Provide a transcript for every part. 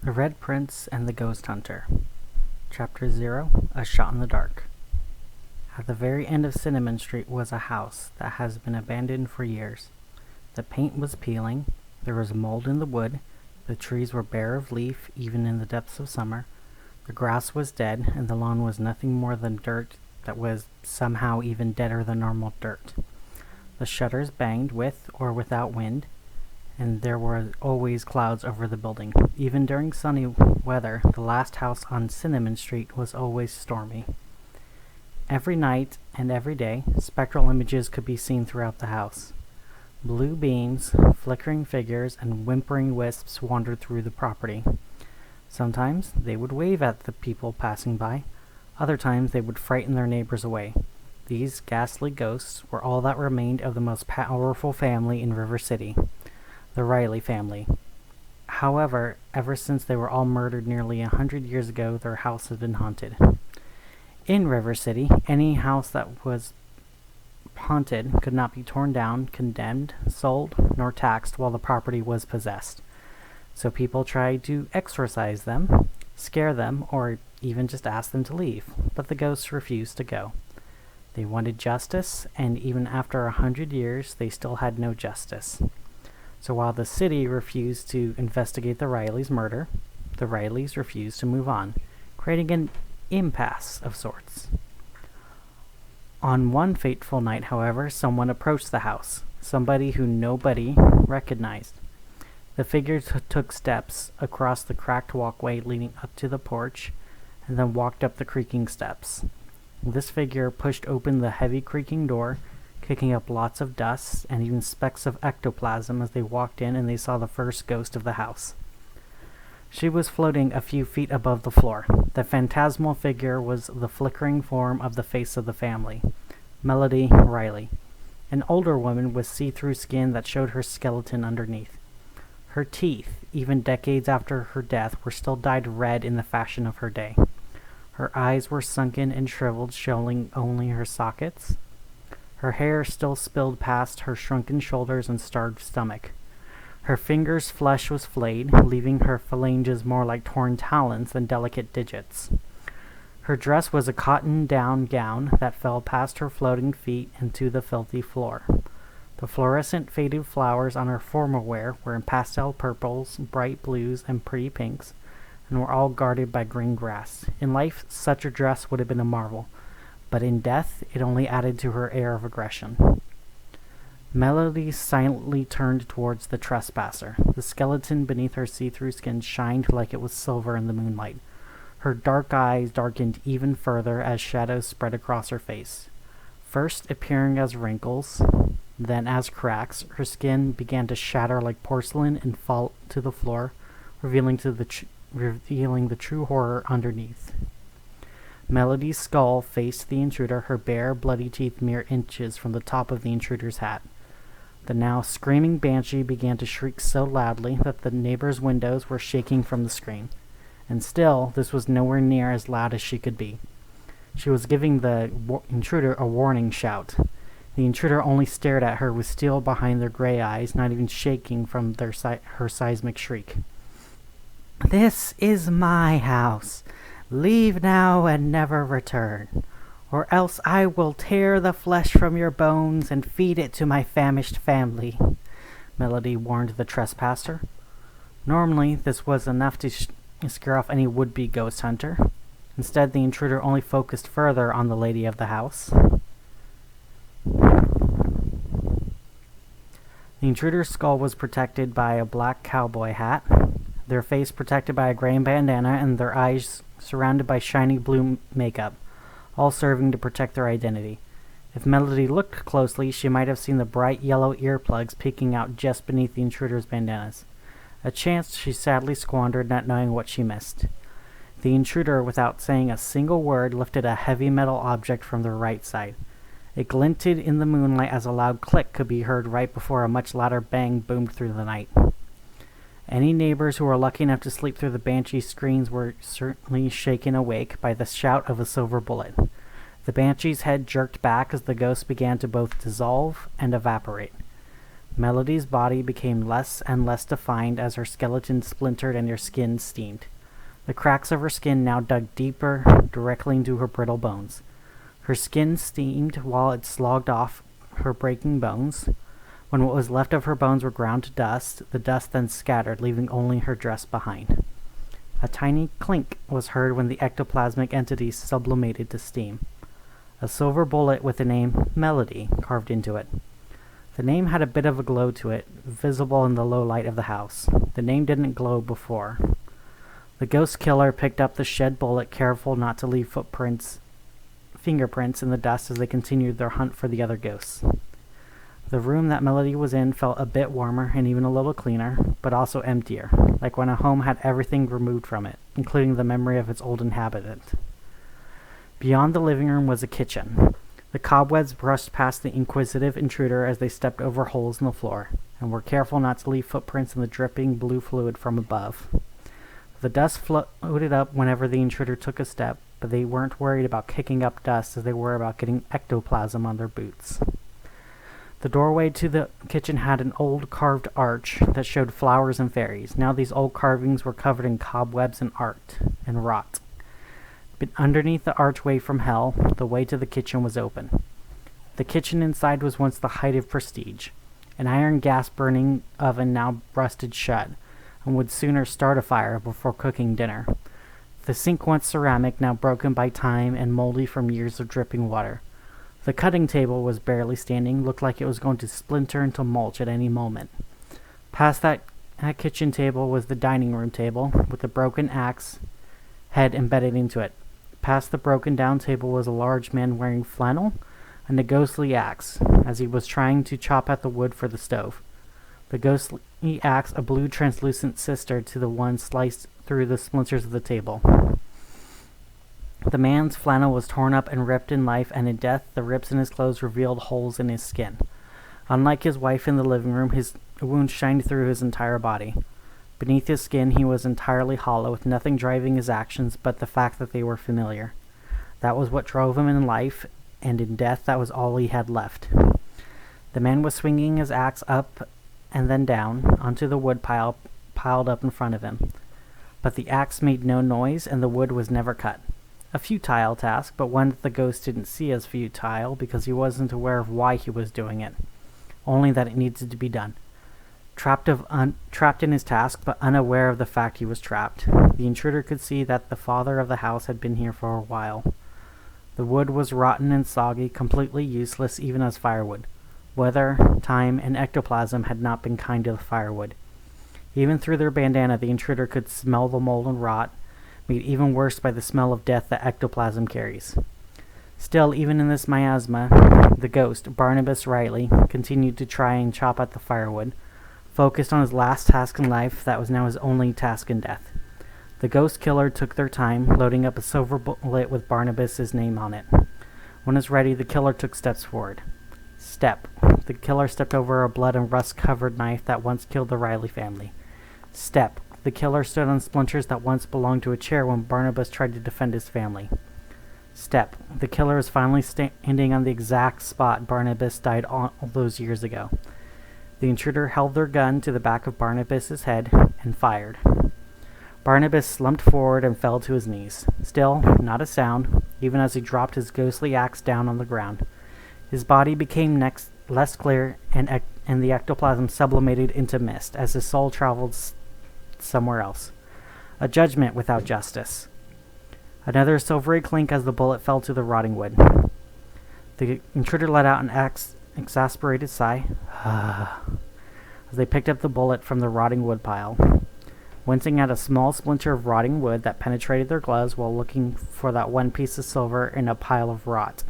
The Red Prince and the Ghost Hunter. Chapter 0, A Shot in the Dark. At the very end of Cinnamon Street was a house that has been abandoned for years. The paint was peeling, there was mold in the wood, the trees were bare of leaf even in the depths of summer, the grass was dead, and the lawn was nothing more than dirt that was somehow even deader than normal dirt. The shutters banged with or without wind, and there were always clouds over the building. Even during sunny weather, the last house on Cinnamon Street was always stormy. Every night and every day, spectral images could be seen throughout the house. Blue beams, flickering figures, and whimpering wisps wandered through the property. Sometimes they would wave at the people passing by. Other times they would frighten their neighbors away. These ghastly ghosts were all that remained of the most powerful family in River City, the Riley family. However, ever since they were all murdered nearly 100 years ago, their house has been haunted. In River City, any house that was haunted could not be torn down, condemned, sold, nor taxed while the property was possessed. So people tried to exorcise them, scare them, or even just ask them to leave, but the ghosts refused to go. They wanted justice, and even after 100 years, they still had no justice. So while the city refused to investigate the Rileys' murder, the Rileys refused to move on, creating an impasse of sorts. On one fateful night, however, someone approached the house, somebody who nobody recognized. The figure took steps across the cracked walkway leading up to the porch, and then walked up the creaking steps. This figure pushed open the heavy creaking door, kicking up lots of dust and even specks of ectoplasm as they walked in and they saw the first ghost of the house. She was floating a few feet above the floor. The phantasmal figure was the flickering form of the face of the family, Melody Riley, an older woman with see-through skin that showed her skeleton underneath. Her teeth, even decades after her death, were still dyed red in the fashion of her day. Her eyes were sunken and shriveled, showing only her sockets. Her hair still spilled past her shrunken shoulders and starved stomach. Her fingers' flesh was flayed, leaving her phalanges more like torn talons than delicate digits. Her dress was a cotton down gown that fell past her floating feet and to the filthy floor. The fluorescent faded flowers on her formal wear were in pastel purples, bright blues, and pretty pinks, and were all guarded by green grass. In life, such a dress would have been a marvel, but in death, it only added to her air of aggression. Melody silently turned towards the trespasser. The skeleton beneath her see-through skin shined like it was silver in the moonlight. Her dark eyes darkened even further as shadows spread across her face. First appearing as wrinkles, then as cracks, her skin began to shatter like porcelain and fall to the floor, revealing the true horror underneath. Melody's skull faced the intruder, her bare, bloody teeth mere inches from the top of the intruder's hat. The now screaming banshee began to shriek so loudly that the neighbors' windows were shaking from the scream. And still, this was nowhere near as loud as she could be. She was giving the intruder a warning shout. The intruder only stared at her with steel behind their gray eyes, not even shaking from her seismic shriek. "This is my house. Leave now and never return, or else I will tear the flesh from your bones and feed it to my famished family," Melody warned the trespasser. Normally, this was enough to scare off any would-be ghost hunter. Instead, the intruder only focused further on the lady of the house. The intruder's skull was protected by a black cowboy hat, their face protected by a gray bandana, and their eyes surrounded by shiny blue makeup, all serving to protect their identity. If Melody looked closely, she might have seen the bright yellow earplugs peeking out just beneath the intruder's bandanas. A chance she sadly squandered, not knowing what she missed. The intruder, without saying a single word, lifted a heavy metal object from their right side. It glinted in the moonlight as a loud click could be heard right before a much louder bang boomed through the night. Any neighbors who were lucky enough to sleep through the banshee's screams were certainly shaken awake by the shout of a silver bullet. The banshee's head jerked back as the ghost began to both dissolve and evaporate. Melody's body became less and less defined as her skeleton splintered and her skin steamed. The cracks of her skin now dug deeper, directly into her brittle bones. Her skin steamed while it slogged off her breaking bones. When what was left of her bones were ground to dust, the dust then scattered, leaving only her dress behind. A tiny clink was heard when the ectoplasmic entity sublimated to steam. A silver bullet with the name Melody carved into it. The name had a bit of a glow to it, visible in the low light of the house. The name didn't glow before. The ghost killer picked up the shed bullet, careful not to leave fingerprints in the dust as they continued their hunt for the other ghosts. The room that Melody was in felt a bit warmer and even a little cleaner, but also emptier, like when a home had everything removed from it, including the memory of its old inhabitant. Beyond the living room was a kitchen. The cobwebs brushed past the inquisitive intruder as they stepped over holes in the floor, and were careful not to leave footprints in the dripping blue fluid from above. The dust floated up whenever the intruder took a step, but they weren't worried about kicking up dust as they were about getting ectoplasm on their boots. The doorway to the kitchen had an old carved arch that showed flowers and fairies. Now these old carvings were covered in cobwebs and rot. But underneath the archway from hell, the way to the kitchen was open. The kitchen inside was once the height of prestige. An iron gas-burning oven now rusted shut, and would sooner start a fire before cooking dinner. The sink, once ceramic, now broken by time and moldy from years of dripping water. The cutting table was barely standing, looked like it was going to splinter into mulch at any moment. Past that kitchen table was the dining room table, with the broken axe head embedded into it. Past the broken down table was a large man wearing flannel and a ghostly axe, as he was trying to chop at the wood for the stove. The ghostly axe, a blue translucent sister to the one sliced through the splinters of the table. The man's flannel was torn up and ripped in life, and in death the rips in his clothes revealed holes in his skin. Unlike his wife in the living room, his wounds shined through his entire body. Beneath his skin he was entirely hollow, with nothing driving his actions but the fact that they were familiar. That was what drove him in life, and in death that was all he had left. The man was swinging his axe up and then down onto the wood pile piled up in front of him. But the axe made no noise, and the wood was never cut. A futile task, but one that the ghost didn't see as futile because he wasn't aware of why he was doing it, only that it needed to be done. Trapped in his task, but unaware of the fact he was trapped, the intruder could see that the father of the house had been here for a while. The wood was rotten and soggy, completely useless even as firewood. Weather, time, and ectoplasm had not been kind to the firewood. Even through their bandana, the intruder could smell the mold and rot, made even worse by the smell of death that ectoplasm carries. Still, even in this miasma, the ghost, Barnabas Riley, continued to try and chop at the firewood, focused on his last task in life that was now his only task in death. The ghost killer took their time, loading up a silver bullet with Barnabas's name on it. When it was ready, the killer took steps forward. Step. The killer stepped over a blood and rust-covered knife that once killed the Riley family. Step. The killer stood on splinters that once belonged to a chair when Barnabas tried to defend his family. Step. The killer is finally standing on the exact spot Barnabas died all those years ago. The intruder held their gun to the back of Barnabas's head and fired. Barnabas slumped forward and fell to his knees. Still, not a sound, even as he dropped his ghostly axe down on the ground. His body became less clear, and the ectoplasm sublimated into mist as his soul traveled somewhere else. A judgment without justice. Another silvery clink as the bullet fell to the rotting wood. The intruder let out an exasperated sigh as they picked up the bullet from the rotting wood pile, wincing at a small splinter of rotting wood that penetrated their gloves while looking for that one piece of silver in a pile of rot.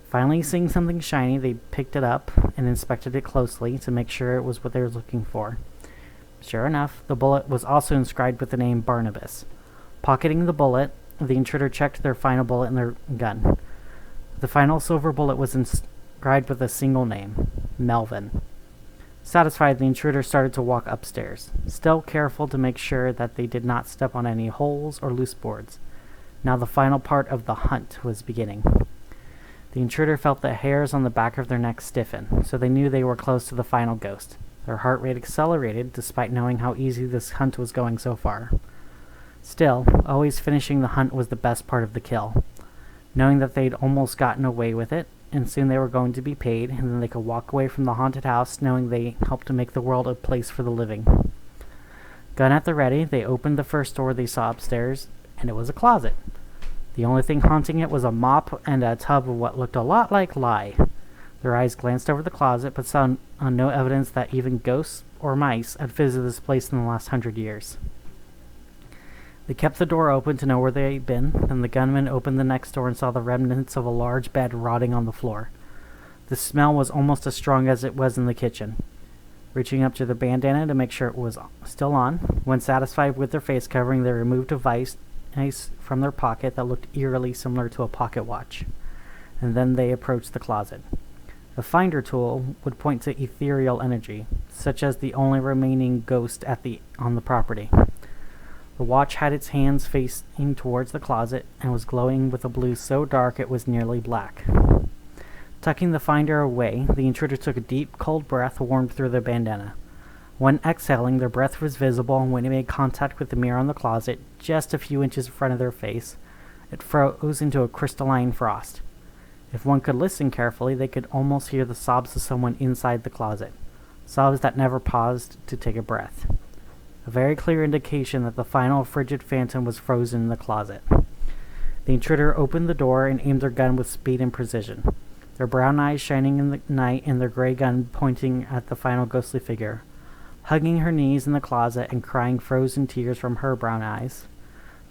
Finally seeing something shiny, they picked it up and inspected it closely to make sure it was what they were looking for. Sure enough, the bullet was also inscribed with the name Barnabas. Pocketing the bullet, the intruder checked their final bullet in their gun. The final silver bullet was inscribed with a single name, Melvin. Satisfied, the intruder started to walk upstairs, still careful to make sure that they did not step on any holes or loose boards. Now the final part of the hunt was beginning. The intruder felt the hairs on the back of their necks stiffen, so they knew they were close to the final ghost. Their heart rate accelerated, despite knowing how easy this hunt was going so far. Still, always finishing the hunt was the best part of the kill. Knowing that they'd almost gotten away with it, and soon they were going to be paid, and then they could walk away from the haunted house knowing they helped to make the world a place for the living. Gun at the ready, they opened the first door they saw upstairs, and it was a closet. The only thing haunting it was a mop and a tub of what looked a lot like lye. Their eyes glanced over the closet, but saw no evidence that even ghosts or mice had visited this place in the last 100 years. They kept the door open to know where they'd been, and the gunman opened the next door and saw the remnants of a large bed rotting on the floor. The smell was almost as strong as it was in the kitchen. Reaching up to the bandana to make sure it was still on, when satisfied with their face covering, they removed a vice from their pocket that looked eerily similar to a pocket watch, and then they approached the closet. The finder tool would point to ethereal energy, such as the only remaining ghost on the property. The watch had its hands facing towards the closet and was glowing with a blue so dark it was nearly black. Tucking the finder away, the intruder took a deep, cold breath warmed through their bandana. When exhaling, their breath was visible, and when it made contact with the mirror on the closet, just a few inches in front of their face, it froze into a crystalline frost. If one could listen carefully, they could almost hear the sobs of someone inside the closet, sobs that never paused to take a breath. A very clear indication that the final frigid phantom was frozen in the closet. The intruder opened the door and aimed their gun with speed and precision, their brown eyes shining in the night and their gray gun pointing at the final ghostly figure. Hugging her knees in the closet and crying frozen tears from her brown eyes.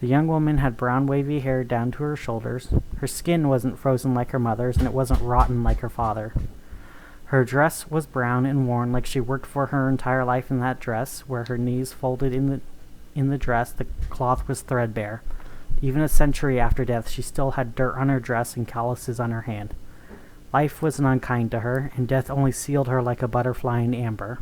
The young woman had brown wavy hair down to her shoulders. Her skin wasn't frozen like her mother's, and it wasn't rotten like her father. Her dress was brown and worn like she worked for her entire life in that dress, where her knees folded in the dress, the cloth was threadbare. Even a century after death, she still had dirt on her dress and calluses on her hand. Life wasn't unkind to her, and death only sealed her like a butterfly in amber.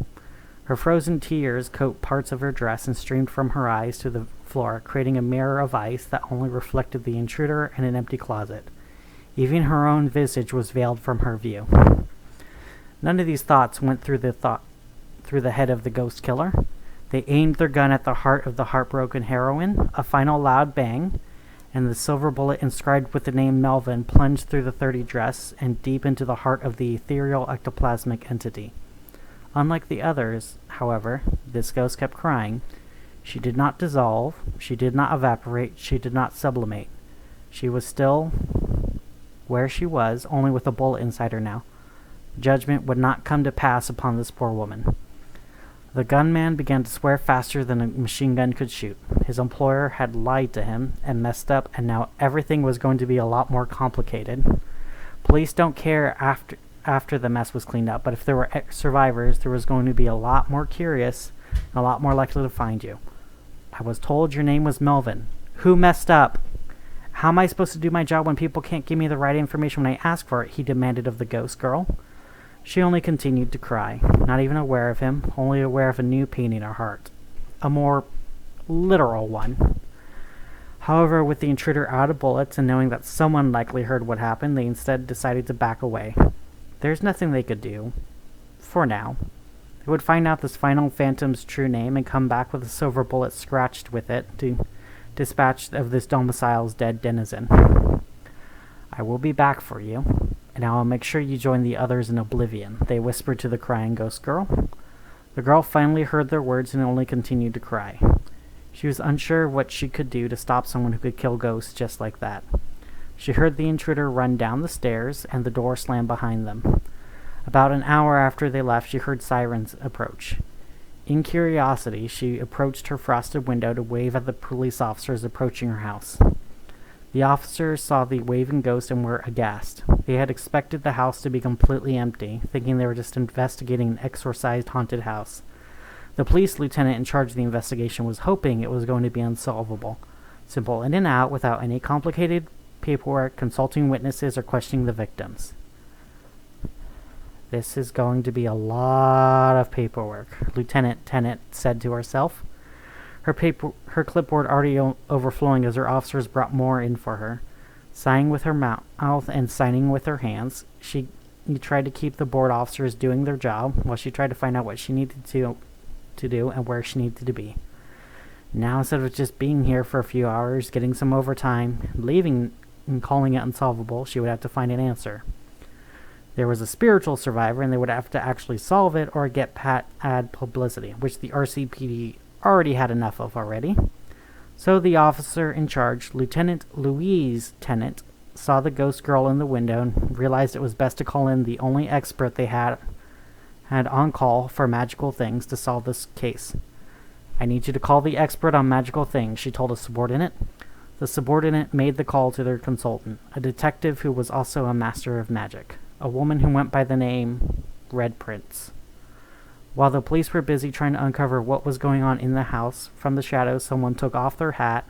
Her frozen tears coat parts of her dress and streamed from her eyes to the floor, creating a mirror of ice that only reflected the intruder and an empty closet. Even her own visage was veiled from her view. None of these thoughts went through the head of the ghost killer. They aimed their gun at the heart of the heartbroken heroine. A final loud bang, and the silver bullet inscribed with the name Melvin plunged through the 30 dress and deep into the heart of the ethereal ectoplasmic entity. Unlike the others, however, this ghost kept crying. She did not dissolve, she did not evaporate, she did not sublimate. She was still where she was, only with a bullet inside her now. Judgment would not come to pass upon this poor woman. The gunman began to swear faster than a machine gun could shoot. His employer had lied to him and messed up, and now everything was going to be a lot more complicated. Police don't care after the mess was cleaned up, but if there were survivors, there was going to be a lot more curious and a lot more likely to find you. I was told your name was Melvin. Who messed up? How am I supposed to do my job when people can't give me the right information when I ask for it? He demanded of the ghost girl. She only continued to cry, not even aware of him, only aware of a new pain in her heart. A more literal one. However, with the intruder out of bullets and knowing that someone likely heard what happened, they instead decided to back away. There's nothing they could do. For now. They would find out this final phantom's true name and come back with a silver bullet scratched with it to dispatch of this domicile's dead denizen. I will be back for you, and I will make sure you join the others in oblivion, they whispered to the crying ghost girl. The girl finally heard their words and only continued to cry. She was unsure what she could do to stop someone who could kill ghosts just like that. She heard the intruder run down the stairs, and the door slam behind them. About an hour after they left, she heard sirens approach. In curiosity, she approached her frosted window to wave at the police officers approaching her house. The officers saw the waving ghost and were aghast. They had expected the house to be completely empty, thinking they were just investigating an exorcised haunted house. The police lieutenant in charge of the investigation was hoping it was going to be unsolvable. Simple in and out, without any complicated paperwork, consulting witnesses, or questioning the victims. This is going to be a lot of paperwork, Lieutenant Tennant said to herself. Her clipboard already overflowing as her officers brought more in for her. Sighing with her mouth and signing with her hands, she tried to keep the board officers doing their job while she tried to find out what she needed to do and where she needed to be. Now, instead of just being here for a few hours, getting some overtime, leaving and calling it unsolvable, she would have to find an answer. There was a spiritual survivor, and they would have to actually solve it or get ad publicity, which the RCPD already had enough of already. So the officer in charge, Lieutenant Louise Tennant, saw the ghost girl in the window and realized it was best to call in the only expert they had on call for magical things to solve this case. "I need you to call the expert on magical things," she told a subordinate. The subordinate made the call to their consultant, a detective who was also a master of magic, a woman who went by the name Red Prince. While the police were busy trying to uncover what was going on in the house, from the shadows someone took off their hat,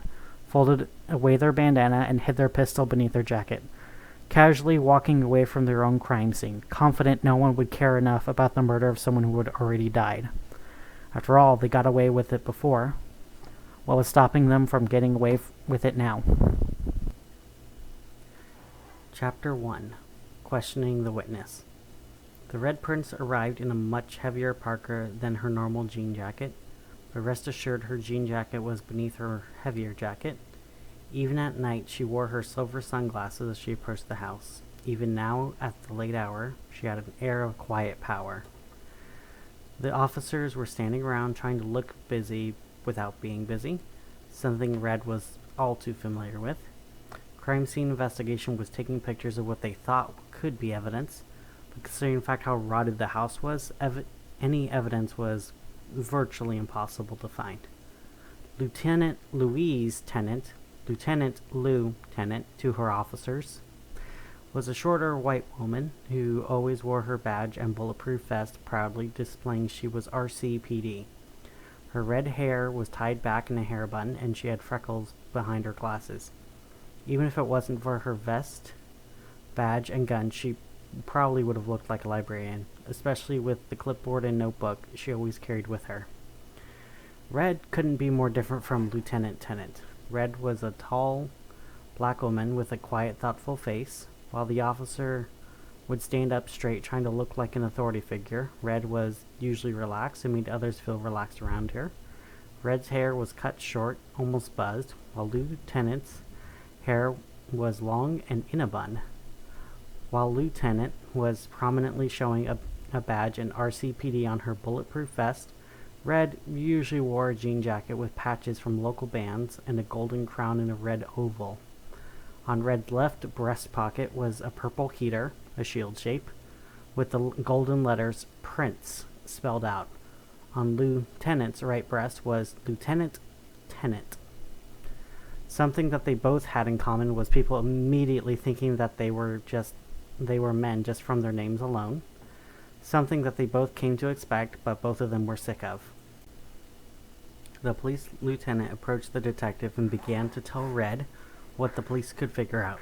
folded away their bandana, and hid their pistol beneath their jacket, casually walking away from their own crime scene, confident no one would care enough about the murder of someone who had already died. After all, they got away with it before. What was stopping them from getting away with it now? Chapter 1. Questioning the Witness. The Red Prince arrived in a much heavier parka than her normal jean jacket, but rest assured her jean jacket was beneath her heavier jacket. Even at night, she wore her silver sunglasses as she approached the house. Even now, at the late hour, she had an air of quiet power. The officers were standing around trying to look busy without being busy, something Red was all too familiar with. Crime scene investigation was taking pictures of what they thought could be evidence, but considering the fact how rotted the house was, any evidence was virtually impossible to find. Lieutenant Louise Tennant, Lieutenant Lou Tennant to her officers, was a shorter white woman who always wore her badge and bulletproof vest proudly, displaying she was RCPD. Her red hair was tied back in a hair bun, and she had freckles behind her glasses. Even if it wasn't for her vest, badge, and gun, she probably would have looked like a librarian, especially with the clipboard and notebook she always carried with her. Red couldn't be more different from Lieutenant Tennant. Red was a tall, black woman with a quiet, thoughtful face. While the officer would stand up straight, trying to look like an authority figure, Red was usually relaxed and made others feel relaxed around her. Red's hair was cut short, almost buzzed, while Lieutenant's hair was long and in a bun. While Lieutenant was prominently showing a badge and RCPD on her bulletproof vest, Red usually wore a jean jacket with patches from local bands and a golden crown in a red oval. On Red's left breast pocket was a purple heater, a shield shape, with the golden letters Prince spelled out. On Lieutenant's right breast was Lieutenant Tennant. Something that they both had in common was people immediately thinking that they were men just from their names alone. Something that they both came to expect, but both of them were sick of. The police lieutenant approached the detective and began to tell Red what the police could figure out,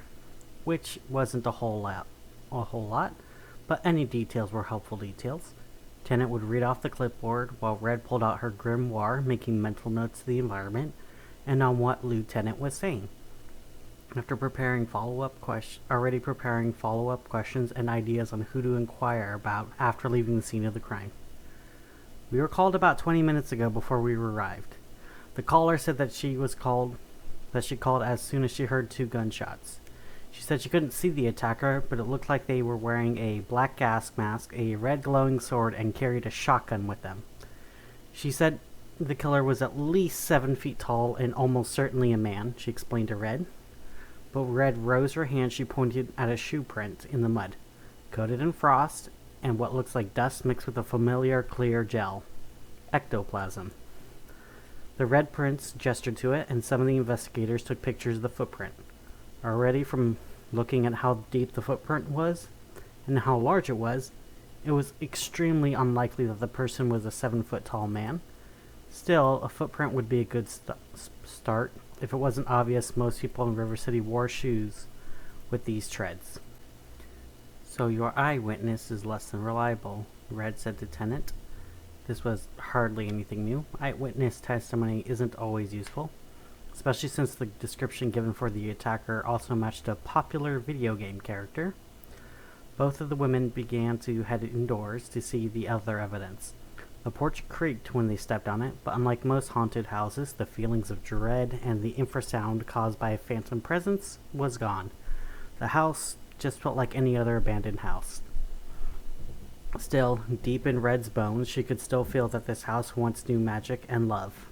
which wasn't a whole lot, but any details were helpful details. Tennant would read off the clipboard while Red pulled out her grimoire, making mental notes of the environment and on what Lieutenant was saying. After preparing follow-up questions and ideas on who to inquire about after leaving the scene of the crime. "We were called about 20 minutes ago before we arrived. The caller said that she called as soon as she heard 2 gunshots. She said she couldn't see the attacker, but it looked like they were wearing a black gas mask, a red glowing sword, and carried a shotgun with them. She said the killer was at least 7 feet tall and almost certainly a man," she explained to Red. But Red rose her hand. She pointed at a shoe print in the mud, coated in frost, and what looks like dust mixed with a familiar clear gel. Ectoplasm. The Red Prince gestured to it, and some of the investigators took pictures of the footprint. Already from looking at how deep the footprint was, and how large it was extremely unlikely that the person was a 7-foot-tall man. Still, a footprint would be a good start. If it wasn't obvious, most people in River City wore shoes with these treads. "So your eyewitness is less than reliable," Red said to Tennant. This was hardly anything new. Eyewitness testimony isn't always useful. especially since the description given for the attacker also matched a popular video game character. Both of the women began to head indoors to see the other evidence. The porch creaked when they stepped on it, but unlike most haunted houses, the feelings of dread and the infrasound caused by a phantom presence was gone. The house just felt like any other abandoned house. Still, deep in Red's bones, she could still feel that this house once knew magic and love.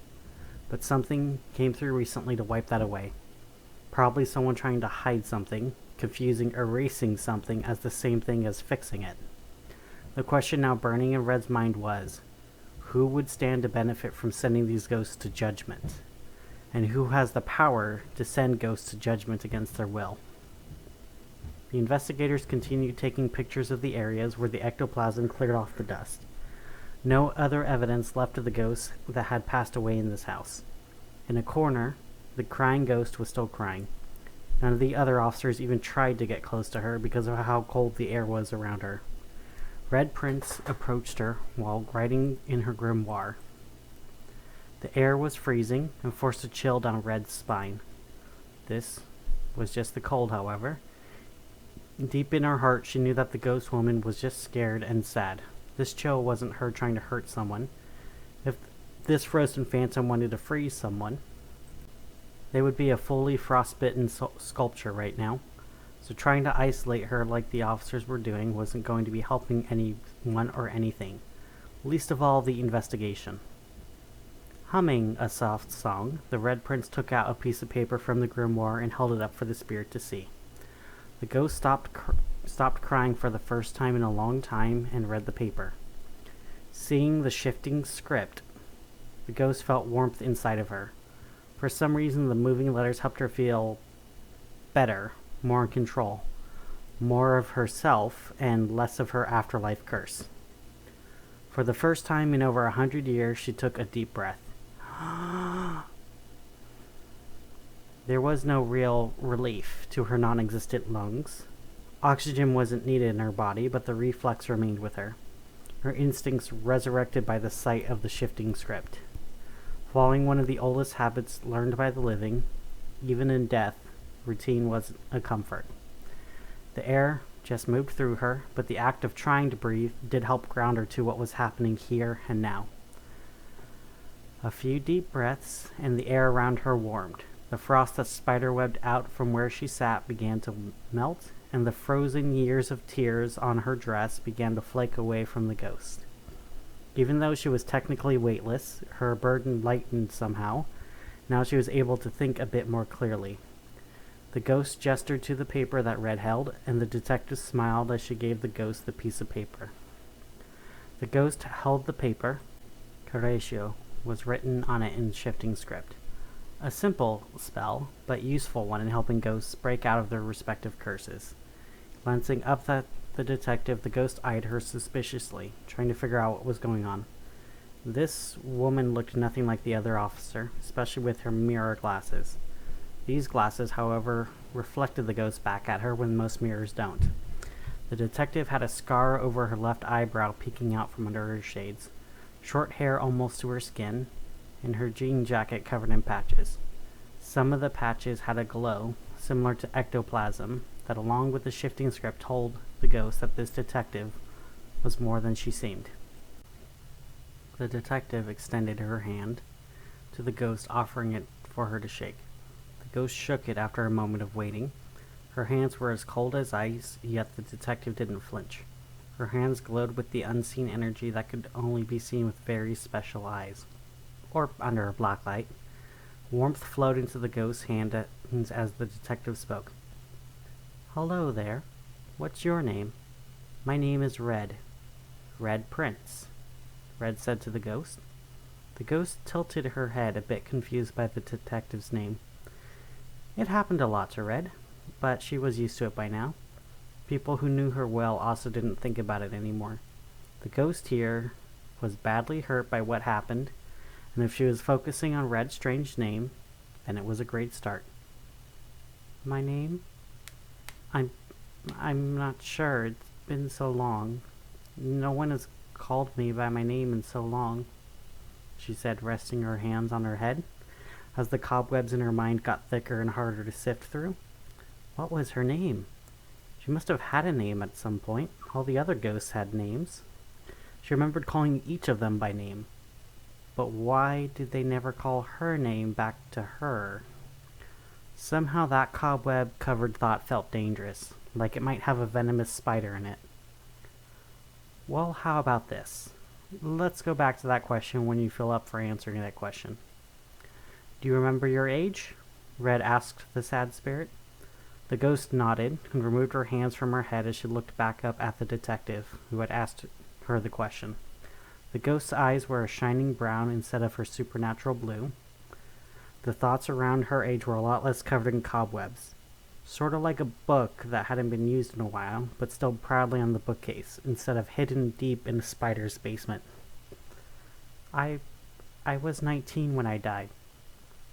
But something came through recently to wipe that away. Probably someone trying to hide something, confusing erasing something as the same thing as fixing it. The question now burning in Red's mind was, who would stand to benefit from sending these ghosts to judgment? And who has the power to send ghosts to judgment against their will? The investigators continued taking pictures of the areas where the ectoplasm cleared off the dust. No other evidence left of the ghosts that had passed away in this house. In a corner, the crying ghost was still crying. None of the other officers even tried to get close to her because of how cold the air was around her. Red Prince approached her while writing in her grimoire. The air was freezing and forced a chill down Red's spine. This was just the cold, however. Deep in her heart, she knew that the ghost woman was just scared and sad. This chill wasn't her trying to hurt someone. If this frozen phantom wanted to freeze someone, they would be a fully frostbitten sculpture right now. So trying to isolate her like the officers were doing wasn't going to be helping anyone or anything. Least of all, the investigation. Humming a soft song, the Red Prince took out a piece of paper from the grimoire and held it up for the spirit to see. The ghost stopped crying for the first time in a long time and read the paper. Seeing the shifting script, the ghost felt warmth inside of her. For some reason, the moving letters helped her feel better, more in control, more of herself, and less of her afterlife curse. For the first time in over 100 years, she took a deep breath. There was no real relief to her non-existent lungs. Oxygen wasn't needed in her body, but the reflex remained with her. Her instincts resurrected by the sight of the shifting script. Following one of the oldest habits learned by the living, even in death, routine was a comfort. The air just moved through her, but the act of trying to breathe did help ground her to what was happening here and now. A few deep breaths, and the air around her warmed. The frost that spiderwebbed out from where she sat began to melt, and the frozen years of tears on her dress began to flake away from the ghost. Even though she was technically weightless, her burden lightened somehow. Now she was able to think a bit more clearly. The ghost gestured to the paper that Red held, and the detective smiled as she gave the ghost the piece of paper. The ghost held the paper. Horatio was written on it in shifting script. A simple spell, but useful one in helping ghosts break out of their respective curses. Glancing up at the detective, the ghost eyed her suspiciously, trying to figure out what was going on. This woman looked nothing like the other officer, especially with her mirror glasses. These glasses, however, reflected the ghost back at her when most mirrors don't. The detective had a scar over her left eyebrow peeking out from under her shades, short hair almost to her skin, and her jean jacket covered in patches. Some of the patches had a glow, similar to ectoplasm, that along with the shifting script told the ghost that this detective was more than she seemed. The detective extended her hand to the ghost, offering it for her to shake. The ghost shook it after a moment of waiting. Her hands were as cold as ice, yet the detective didn't flinch. Her hands glowed with the unseen energy that could only be seen with very special eyes, or under a black light. Warmth flowed into the ghost's hands as the detective spoke. "Hello there. What's your name?" "My name is Red. Red Prince," Red said to the ghost. The ghost tilted her head, a bit confused by the detective's name. It happened a lot to Red, but she was used to it by now. People who knew her well also didn't think about it anymore. The ghost here was badly hurt by what happened, and if she was focusing on Red's strange name, then it was a great start. "My name? I'm not sure. It's been so long. No one has called me by my name in so long," she said, resting her hands on her head. as the cobwebs in her mind got thicker and harder to sift through. What was her name? She must have had a name at some point. All the other ghosts had names. She remembered calling each of them by name. But why did they never call her name back to her? Somehow that cobweb-covered thought felt dangerous, like it might have a venomous spider in it. Well, how about this? Let's go back to that question when you feel up for answering that question. Do you remember your age? Red asked the sad spirit. The ghost nodded and removed her hands from her head as she looked back up at the detective who had asked her the question. The ghost's eyes were a shining brown instead of her supernatural blue. The thoughts around her age were a lot less covered in cobwebs. Sort of like a book that hadn't been used in a while, but still proudly on the bookcase, instead of hidden deep in a spider's basement. I was 19 when I died.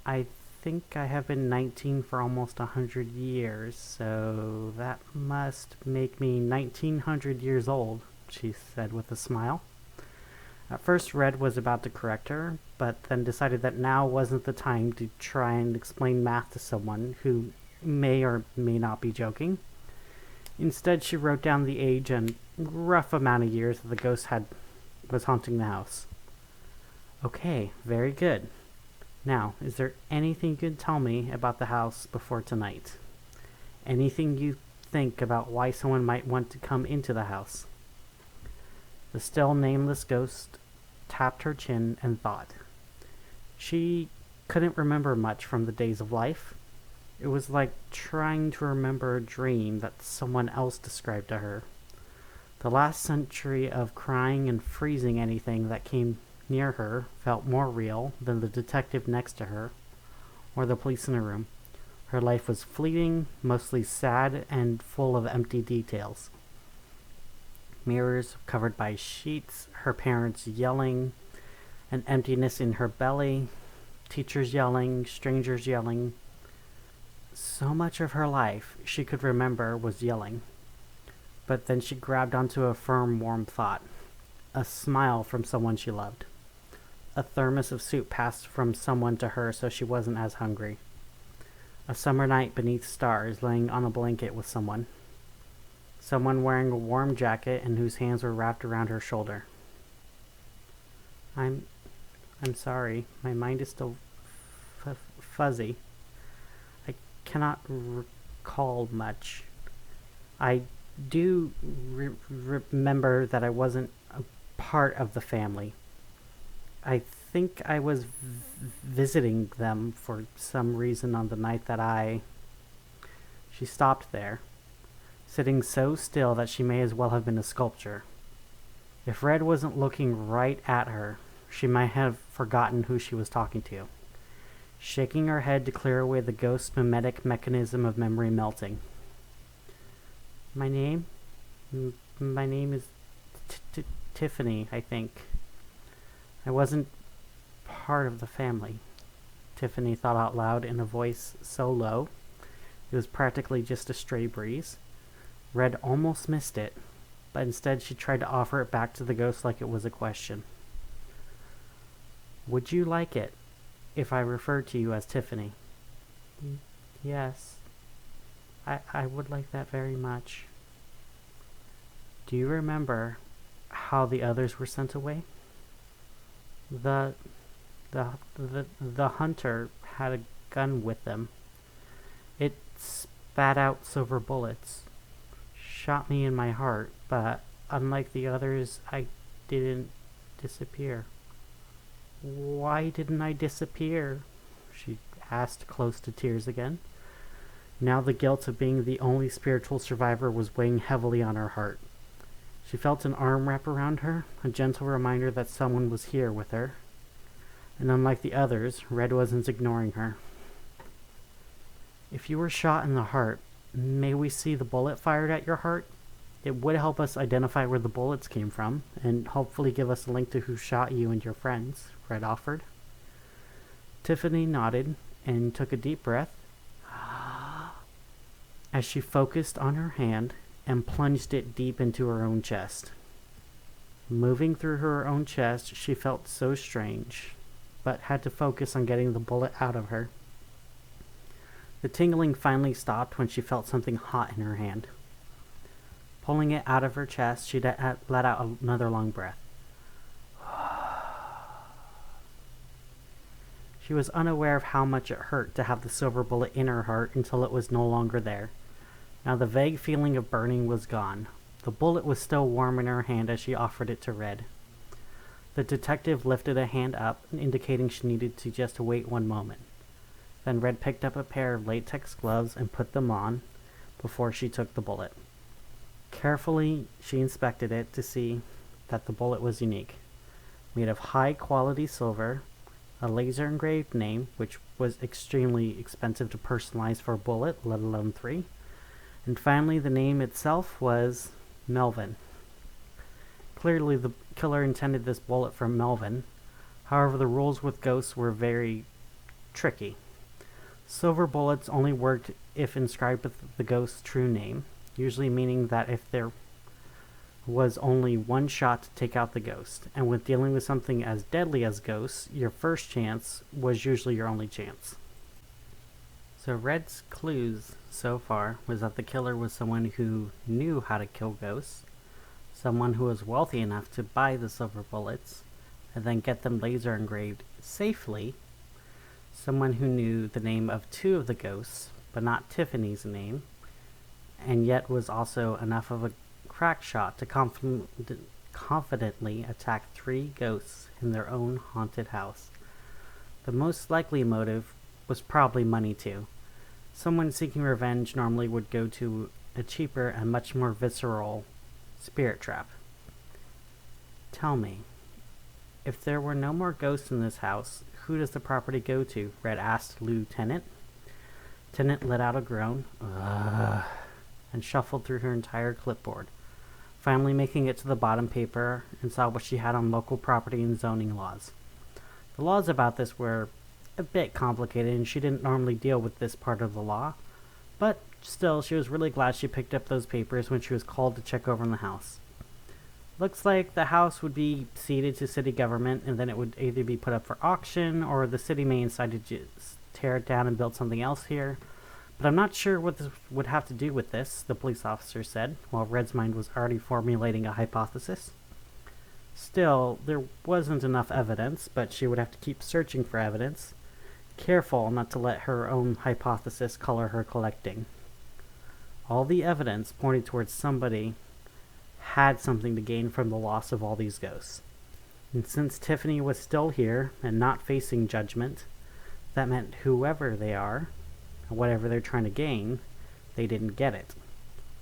I think I have been 19 for almost 100 years, so that must make me 1900 years old, she said with a smile. At first, Red was about to correct her, but then decided that now wasn't the time to try and explain math to someone who may or may not be joking. Instead, she wrote down the age and rough amount of years that the ghost was haunting the house. Okay, very good. Now, is there anything you can tell me about the house before tonight? Anything you think about why someone might want to come into the house? The still nameless ghost tapped her chin and thought. She couldn't remember much from the days of life. It was like trying to remember a dream that someone else described to her. The last century of crying and freezing anything that came near her felt more real than the detective next to her or the police in her room. Her life was fleeting, mostly sad, and full of empty details. Mirrors covered by sheets, her parents yelling, an emptiness in her belly, teachers yelling, strangers yelling. So much of her life she could remember was yelling. But then she grabbed onto a firm, warm thought. A smile from someone she loved. A thermos of soup passed from someone to her so she wasn't as hungry. A summer night beneath stars, laying on a blanket with someone. Someone wearing a warm jacket and whose hands were wrapped around her shoulder. I'm sorry. My mind is still fuzzy. I cannot recall much. I do remember that I wasn't a part of the family. I think I was visiting them for some reason on the night that She stopped there, sitting so still that she may as well have been a sculpture. If Red wasn't looking right at her, she might have forgotten who she was talking to. Shaking her head to clear away the ghost's mimetic mechanism of memory melting. My name is Tiffany, I think. I wasn't part of the family. Tiffany thought out loud in a voice so low, it was practically just a stray breeze. Red almost missed it, but instead she tried to offer it back to the ghost like it was a question. Would you like it if I referred to you as Tiffany? Yes. I would like that very much. Do you remember how the others were sent away? The hunter had a gun with them. It spat out silver bullets. Shot me in my heart, but unlike the others, I didn't disappear. Why didn't I disappear? She asked, close to tears again. Now the guilt of being the only spiritual survivor was weighing heavily on her heart. She felt an arm wrap around her, a gentle reminder that someone was here with her. And unlike the others, Red wasn't ignoring her. If you were shot in the heart, may we see the bullet fired at your heart? It would help us identify where the bullets came from, and hopefully give us a link to who shot you and your friends, Red offered. Tiffany nodded and took a deep breath as she focused on her hand and plunged it deep into her own chest. Moving through her own chest, she felt so strange. but had to focus on getting the bullet out of her. The tingling finally stopped when she felt something hot in her hand. Pulling it out of her chest, she let out another long breath. She was unaware of how much it hurt to have the silver bullet in her heart until it was no longer there. Now the vague feeling of burning was gone. The bullet was still warm in her hand as she offered it to Red. The detective lifted a hand up, indicating she needed to just wait one moment. Then Red picked up a pair of latex gloves and put them on before she took the bullet. Carefully, she inspected it to see that the bullet was unique. Made of high-quality silver, a laser-engraved name, which was extremely expensive to personalize for a bullet, let alone 3. And finally, the name itself was Melvin. Clearly, the killer intended this bullet for Melvin. However, the rules with ghosts were very tricky. Silver bullets only worked if inscribed with the ghost's true name, usually meaning that if there was only one shot to take out the ghost, and with dealing with something as deadly as ghosts, your first chance was usually your only chance. So Red's clues so far was that the killer was someone who knew how to kill ghosts, someone who was wealthy enough to buy the silver bullets, and then get them laser engraved safely, someone who knew the name of 2 of the ghosts, but not Tiffany's name, and yet was also enough of a crack shot to confidently attack 3 ghosts in their own haunted house. The most likely motive was probably money too. Someone seeking revenge normally would go to a cheaper and much more visceral spirit trap. Tell me, if there were no more ghosts in this house, who does the property go to? Red asked Lieutenant. Tennant let out a groan and shuffled through her entire clipboard, finally making it to the bottom paper and saw what she had on local property and zoning laws. The laws about this were a bit complicated, and she didn't normally deal with this part of the law, but still, she was really glad she picked up those papers when she was called to check over on the house. Looks like the house would be ceded to city government, and then it would either be put up for auction, or the city may decide to just tear it down and build something else here. But I'm not sure what this would have to do with this, the police officer said, while Red's mind was already formulating a hypothesis. Still, there wasn't enough evidence, but she would have to keep searching for evidence, careful not to let her own hypothesis color her collecting. All the evidence pointed towards somebody had something to gain from the loss of all these ghosts. And since Tiffany was still here and not facing judgment, that meant whoever they are, and whatever they're trying to gain, they didn't get it.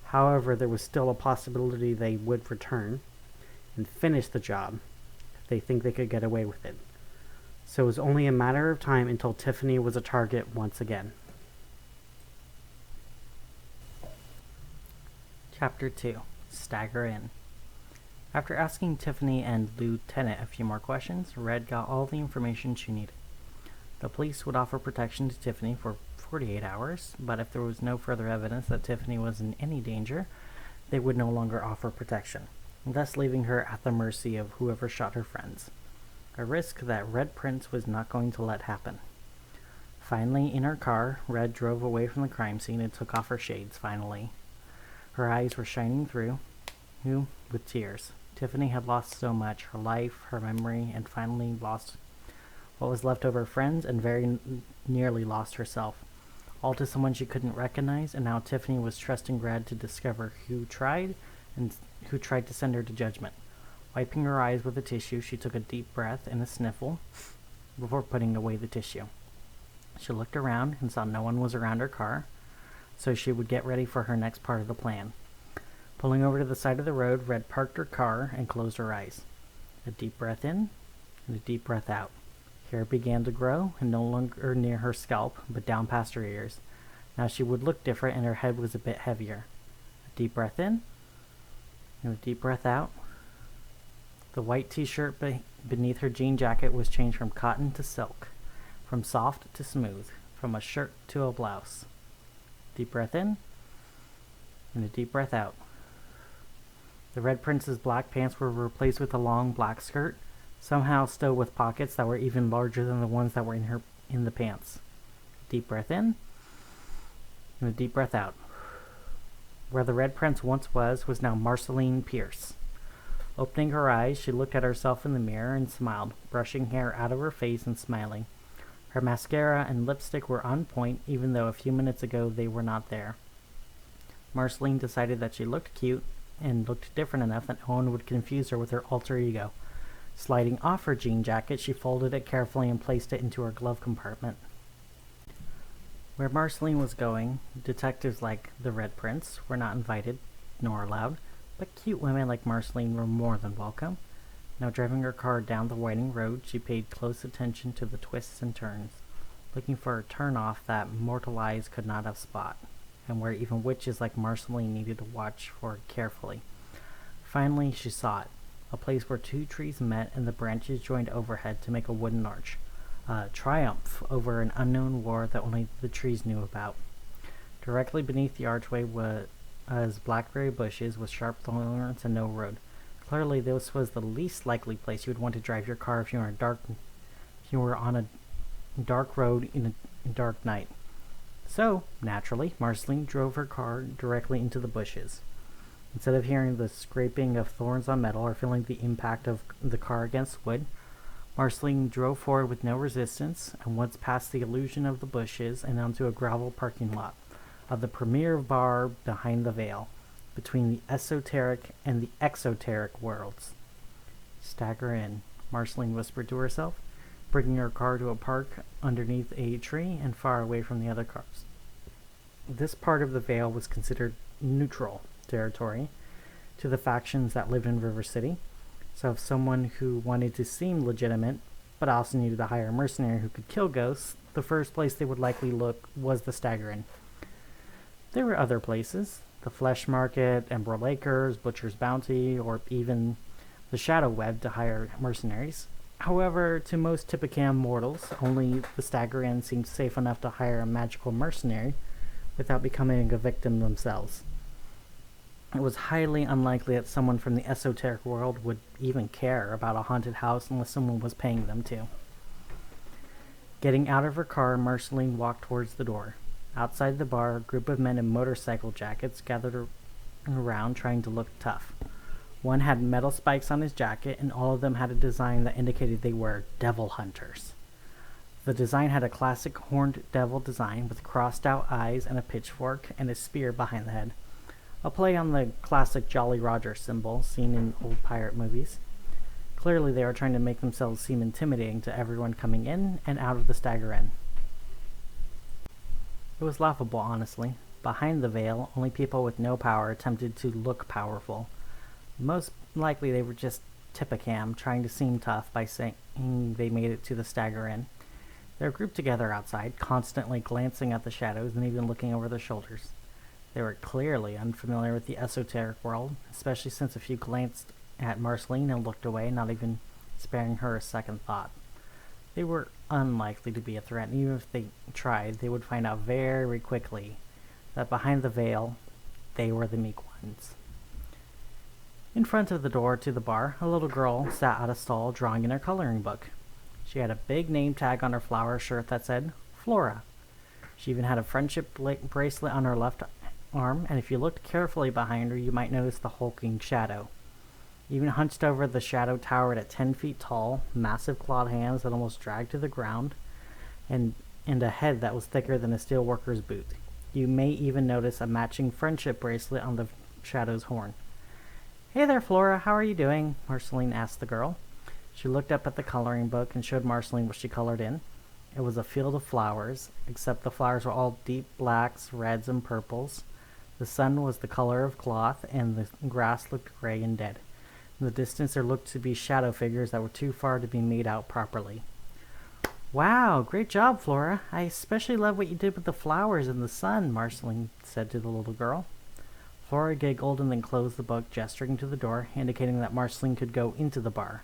However, there was still a possibility they would return and finish the job if they think they could get away with it. So it was only a matter of time until Tiffany was a target once again. Chapter 2. Stagger In. After asking Tiffany and Lieutenant a few more questions, Red got all the information she needed. The police would offer protection to Tiffany for 48 hours, but if there was no further evidence that Tiffany was in any danger, they would no longer offer protection, thus leaving her at the mercy of whoever shot her friends. A risk that Red Prince was not going to let happen. Finally, in her car, Red drove away from the crime scene and took off her shades, finally. Her eyes were shining through, with tears. Tiffany had lost so much, her life, her memory, and finally lost what was left of her friends, and very nearly lost herself. All to someone she couldn't recognize, and now Tiffany was trusting Red to discover who tried to send her to judgment. Wiping her eyes with a tissue, she took a deep breath and a sniffle before putting away the tissue. She looked around and saw no one was around her car, so she would get ready for her next part of the plan. Pulling over to the side of the road, Red parked her car and closed her eyes. A deep breath in and a deep breath out. Hair began to grow, and no longer near her scalp, but down past her ears. Now she would look different, and her head was a bit heavier. A deep breath in and a deep breath out. The white t-shirt beneath her jean jacket was changed from cotton to silk, from soft to smooth, from a shirt to a blouse. Deep breath in and a deep breath out. The Red Prince's black pants were replaced with a long black skirt, somehow still with pockets that were even larger than the ones that were in the pants. Deep breath in, and a deep breath out. Where the red prince once was now Marceline Pierce. Opening her eyes, she looked at herself in the mirror and smiled, brushing hair out of her face and smiling. Her mascara and lipstick were on point, even though a few minutes ago they were not there. Marceline decided that she looked cute and looked different enough that no one would confuse her with her alter ego. Sliding off her jean jacket, she folded it carefully and placed it into her glove compartment. Where Marceline was going, detectives like the Red Prince were not invited, nor allowed, but cute women like Marceline were more than welcome. Now driving her car down the winding road, she paid close attention to the twists and turns, looking for a turn-off that mortal eyes could not have spot, and where even witches like Marceline needed to watch for carefully. Finally, she saw it, a place where two trees met and the branches joined overhead to make a wooden arch. A triumph over an unknown war that only the trees knew about. Directly beneath the archway was blackberry bushes with sharp thorns and no road. Clearly, this was the least likely place you would want to drive your car if you were on a dark road in a dark night. So, naturally, Marceline drove her car directly into the bushes. Instead of hearing the scraping of thorns on metal or feeling the impact of the car against wood, Marceline drove forward with no resistance, and once past the illusion of the bushes and onto a gravel parking lot of the premier bar behind the veil, between the esoteric and the exoteric worlds. Stagger in, Marceline whispered to herself, bringing her car to a park underneath a tree and far away from the other cars. This part of the veil was considered neutral territory to the factions that lived in River City. So if someone who wanted to seem legitimate, but also needed to hire a mercenary who could kill ghosts, the first place they would likely look was the Stagger Inn. There were other places, the Flesh Market, Emerald Acres, Butcher's Bounty, or even the Shadow Web to hire mercenaries. However, to most Tippecam mortals, only the Stagger Inn seemed safe enough to hire a magical mercenary without becoming a victim themselves. It was highly unlikely that someone from the esoteric world would even care about a haunted house unless someone was paying them to. Getting out of her car, Marceline walked towards the door. Outside the bar, a group of men in motorcycle jackets gathered around trying to look tough. One had metal spikes on his jacket, and all of them had a design that indicated they were devil hunters. The design had a classic horned devil design with crossed-out eyes and a pitchfork and a spear behind the head. A play on the classic Jolly Roger symbol seen in old pirate movies. Clearly they were trying to make themselves seem intimidating to everyone coming in and out of the Stagger Inn. It was laughable, honestly. Behind the veil, only people with no power attempted to look powerful. Most likely they were just Tippecam, trying to seem tough by saying they made it to the Stagger Inn. They were grouped together outside, constantly glancing at the shadows and even looking over their shoulders. They were clearly unfamiliar with the esoteric world, especially since a few glanced at Marceline and looked away, not even sparing her a second thought. They were unlikely to be a threat, and even if they tried, they would find out very quickly that behind the veil, they were the meek ones. In front of the door to the bar, a little girl sat at a stall drawing in her coloring book. She had a big name tag on her flower shirt that said, Flora. She even had a friendship bracelet on her left arm, and if you looked carefully behind her, you might notice the hulking shadow. Even hunched over, the shadow towered at 10 feet tall, massive clawed hands that almost dragged to the ground, and a head that was thicker than a steel worker's boot. You may even notice a matching friendship bracelet on the shadow's horn. Hey there, Flora, how are you doing? Marceline asked the girl. She looked up at the coloring book and showed Marceline what she colored in. It was a field of flowers, except the flowers were all deep blacks, reds, and purples. The sun was the color of cloth, and the grass looked gray and dead. In the distance there looked to be shadow figures that were too far to be made out properly. Wow, great job, Flora. I especially love what you did with the flowers and the sun, Marceline said to the little girl. Flora giggled and then closed the book, gesturing to the door, indicating that Marceline could go into the bar.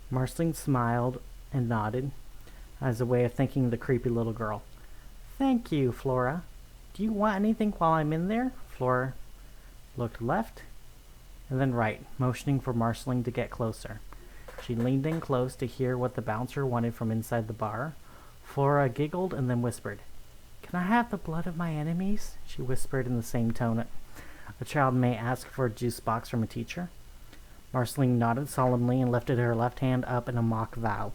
Marceline smiled and nodded, as a way of thanking the creepy little girl. Thank you, Flora. Do you want anything while I'm in there? Flora looked left and then right, motioning for Marceline to get closer. She leaned in close to hear what the bouncer wanted from inside the bar. Flora giggled and then whispered. "Can I have the blood of my enemies?" she whispered in the same tone a child may ask for a juice box from a teacher. Marceline nodded solemnly and lifted her left hand up in a mock vow.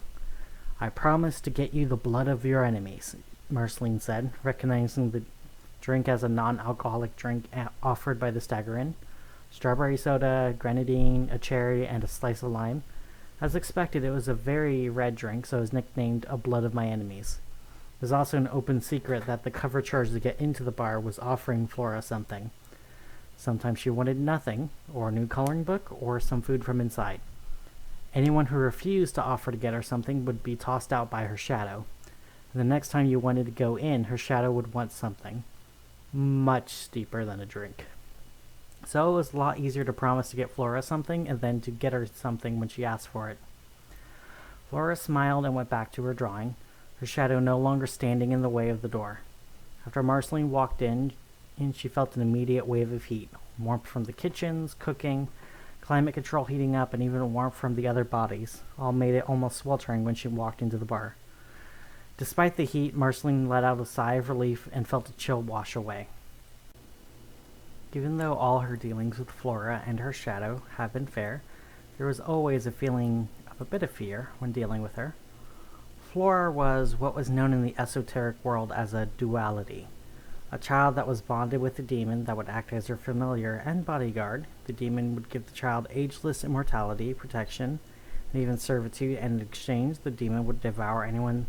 "I promise to get you the blood of your enemies," Marceline said, recognizing the drink as a non-alcoholic drink offered by the Stagger Inn. Strawberry soda, grenadine, a cherry, and a slice of lime. As expected, it was a very red drink, so it was nicknamed a blood of my enemies. It was also an open secret that the cover charge to get into the bar was offering Flora something. Sometimes she wanted nothing, or a new coloring book, or some food from inside. Anyone who refused to offer to get her something would be tossed out by her shadow. And the next time you wanted to go in, her shadow would want something much steeper than a drink. So it was a lot easier to promise to get Flora something and then to get her something when she asked for it. Flora smiled and went back to her drawing, her shadow no longer standing in the way of the door. After Marceline walked in, she felt an immediate wave of heat. Warmth from the kitchens, cooking, climate control heating up, and even warmth from the other bodies, all made it almost sweltering when she walked into the bar. Despite the heat, Marceline let out a sigh of relief and felt a chill wash away. Even though all her dealings with Flora and her shadow have been fair, there was always a feeling of a bit of fear when dealing with her. Flora was what was known in the esoteric world as a duality. A child that was bonded with a demon that would act as her familiar and bodyguard. The demon would give the child ageless immortality, protection, and even servitude, and in exchange the demon would devour anyone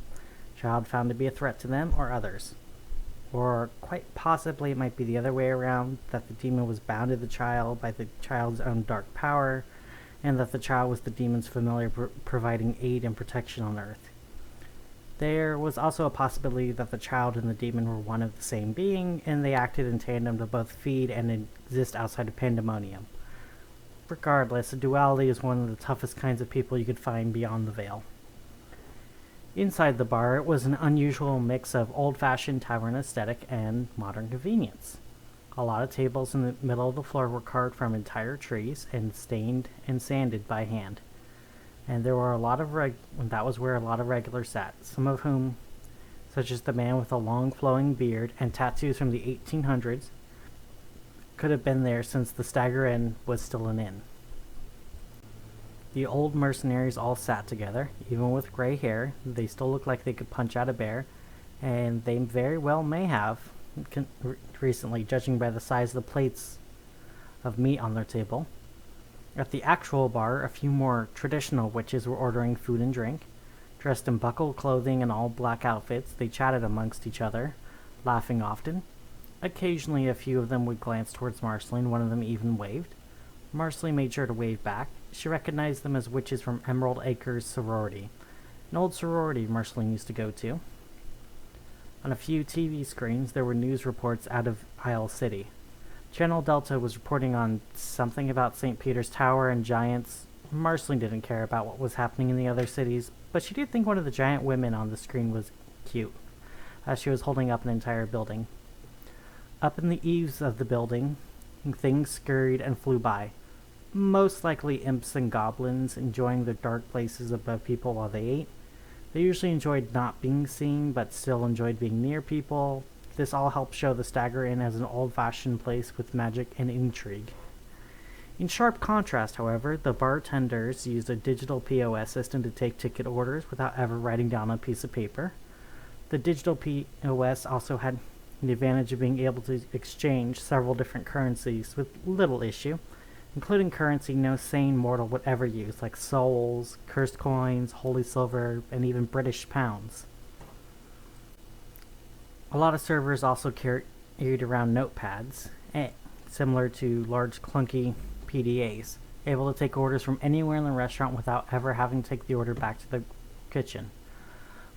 the child found to be a threat to them or others. Or quite possibly it might be the other way around, that the demon was bound to the child by the child's own dark power, and that the child was the demon's familiar providing aid and protection on Earth. There was also a possibility that the child and the demon were one of the same being, and they acted in tandem to both feed and exist outside of Pandemonium. Regardless, a duality is one of the toughest kinds of people you could find beyond the veil. Inside the bar, it was an unusual mix of old-fashioned tavern aesthetic and modern convenience. A lot of tables in the middle of the floor were carved from entire trees and stained and sanded by hand. And there were a lot of that was where a lot of regulars sat, some of whom, such as the man with a long flowing beard and tattoos from the 1800s, could have been there since the Stagger Inn was still an inn. The old mercenaries all sat together, even with gray hair. They still looked like they could punch out a bear, and they very well may have recently, judging by the size of the plates of meat on their table. At the actual bar, a few more traditional witches were ordering food and drink. Dressed in buckled clothing and all black outfits, they chatted amongst each other, laughing often. Occasionally, a few of them would glance towards Marceline, one of them even waved. Marceline made sure to wave back. She recognized them as witches from Emerald Acres sorority, an old sorority Marceline used to go to. On a few TV screens, there were news reports out of Isle City. Channel Delta was reporting on something about St. Peter's Tower and giants. Marceline didn't care about what was happening in the other cities, but she did think one of the giant women on the screen was cute, as she was holding up an entire building. Up in the eaves of the building, things scurried and flew by. Most likely imps and goblins enjoying the dark places above people while they ate. They usually enjoyed not being seen, but still enjoyed being near people. This all helped show the Stagger Inn as an old-fashioned place with magic and intrigue. In sharp contrast, however, the bartenders used a digital POS system to take ticket orders without ever writing down on a piece of paper. The digital POS also had the advantage of being able to exchange several different currencies with little issue, including currency no sane mortal would ever use, like souls, cursed coins, holy silver, and even British pounds. A lot of servers also carried around notepads, similar to large clunky PDAs, able to take orders from anywhere in the restaurant without ever having to take the order back to the kitchen.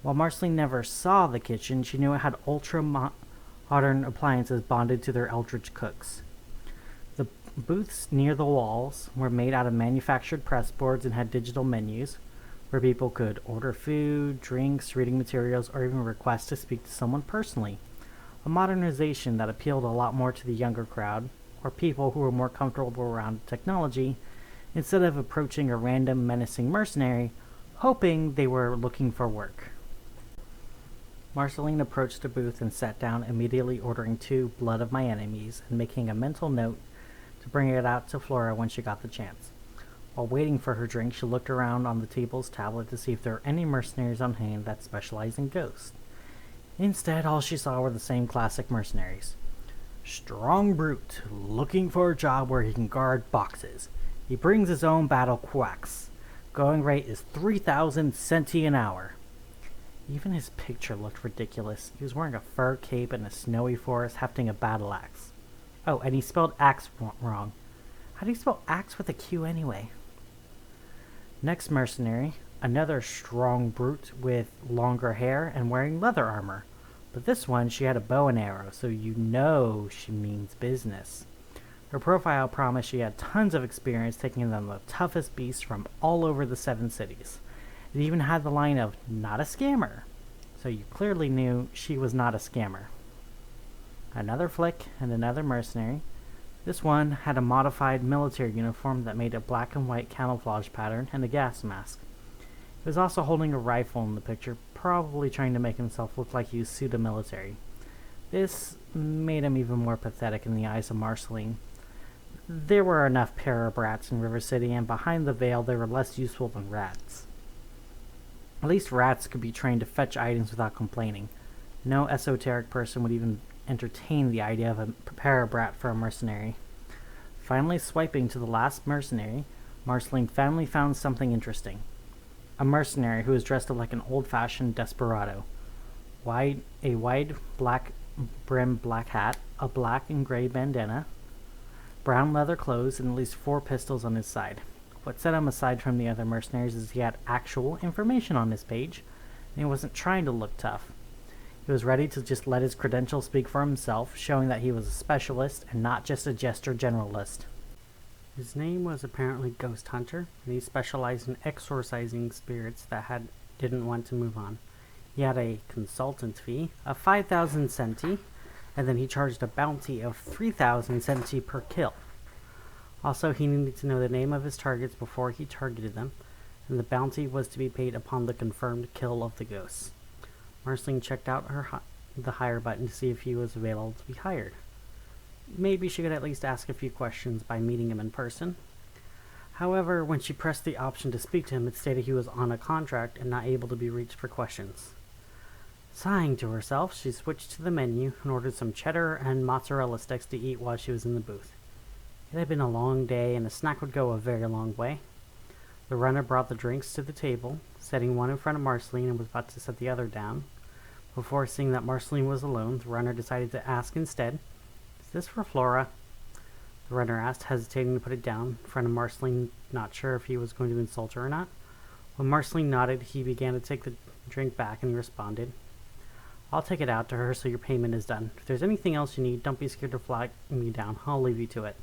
While Marceline never saw the kitchen, she knew it had ultra-modern appliances bonded to their eldritch cooks. The booths near the walls were made out of manufactured press boards and had digital menus, where people could order food, drinks, reading materials, or even request to speak to someone personally. A modernization that appealed a lot more to the younger crowd, or people who were more comfortable around technology, instead of approaching a random menacing mercenary, hoping they were looking for work. Marceline approached the booth and sat down, immediately ordering 2 Blood of My Enemies and making a mental note to bring it out to Flora when she got the chance. While waiting for her drink, she looked around on the table's tablet to see if there were any mercenaries on hand that specialized in ghosts. Instead, all she saw were the same classic mercenaries. Strong brute, looking for a job where he can guard boxes. He brings his own battle quacks. Going rate is 3,000 centi an hour. Even his picture looked ridiculous. He was wearing a fur cape in a snowy forest, hefting a battle axe. Oh, and he spelled axe wrong. How do you spell axe with a Q anyway? Next mercenary, another strong brute with longer hair and wearing leather armor. But this one, she had a bow and arrow, so you know she means business. Her profile promised she had tons of experience taking down the toughest beasts from all over the 7 cities. It even had the line of, "Not a scammer." So you clearly knew she was not a scammer. Another flick and another mercenary. This one had a modified military uniform that made a black and white camouflage pattern and a gas mask. He was also holding a rifle in the picture, probably trying to make himself look like he was pseudo-military. This made him even more pathetic in the eyes of Marceline. There were enough para-brats in River City, and behind the veil they were less useful than rats. At least rats could be trained to fetch items without complaining. No esoteric person would even entertain the idea of a para-brat for a mercenary. Finally swiping to the last mercenary, Marceline finally found something interesting. A mercenary who was dressed up like an old-fashioned desperado. A wide black-brimmed black hat, a black and gray bandana, brown leather clothes, and at least 4 pistols on his side. What set him aside from the other mercenaries is he had actual information on his page, and he wasn't trying to look tough. He was ready to just let his credentials speak for himself, showing that he was a specialist and not just a jester generalist. His name was apparently Ghost Hunter, and he specialized in exorcising spirits that didn't want to move on. He had a consultant fee of 5,000 centi, and then he charged a bounty of 3,000 centi per kill. Also, he needed to know the name of his targets before he targeted them, and the bounty was to be paid upon the confirmed kill of the ghosts. Marceline checked out the hire button to see if he was available to be hired. Maybe she could at least ask a few questions by meeting him in person. However, when she pressed the option to speak to him, it stated he was on a contract and not able to be reached for questions. Sighing to herself, she switched to the menu and ordered some cheddar and mozzarella sticks to eat while she was in the booth. It had been a long day, and a snack would go a very long way. The runner brought the drinks to the table, setting one in front of Marceline and was about to set the other down. Before seeing that Marceline was alone, the runner decided to ask instead, "Is this for Flora?" The runner asked, hesitating to put it down in front of Marceline, not sure if he was going to insult her or not. When Marceline nodded, he began to take the drink back, and he responded, "I'll take it out to her so your payment is done. If there's anything else you need, don't be scared to flag me down. I'll leave you to it,"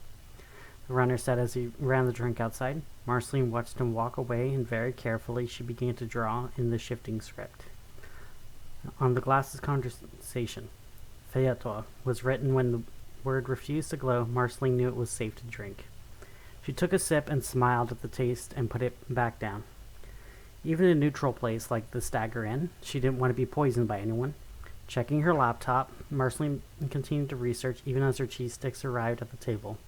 the runner said as he ran the drink outside. Marceline watched him walk away, and very carefully she began to draw in the shifting script. On the glass's conversation, "Feator" was written. When the word refused to glow, Marceline knew it was safe to drink. She took a sip and smiled at the taste and put it back down. Even in a neutral place like the Stagger Inn, she didn't want to be poisoned by anyone. Checking her laptop, Marceline continued to research even as her cheese sticks arrived at the table.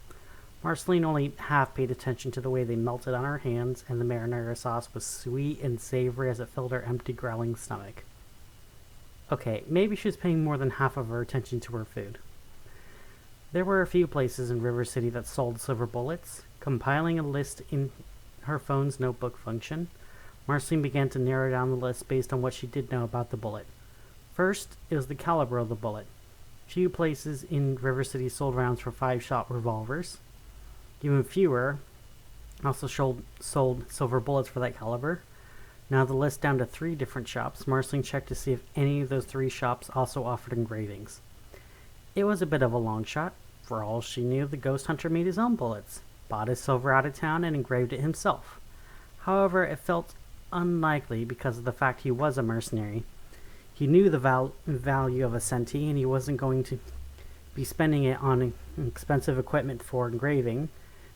Marceline only half paid attention to the way they melted on her hands, and the marinara sauce was sweet and savory as it filled her empty, growling stomach. Okay, maybe she was paying more than half of her attention to her food. There were a few places in River City that sold silver bullets. Compiling a list in her phone's notebook function, Marceline began to narrow down the list based on what she did know about the bullet. First, it was the caliber of the bullet. Few places in River City sold rounds for 5-shot revolvers. Even fewer also sold silver bullets for that caliber. Now the list down to 3 different shops. Marceline checked to see if any of those 3 shops also offered engravings. It was a bit of a long shot. For all she knew, the ghost hunter made his own bullets, bought his silver out of town, and engraved it himself. However, it felt unlikely because of the fact he was a mercenary. He knew the value of a centi, and he wasn't going to be spending it on expensive equipment for engraving.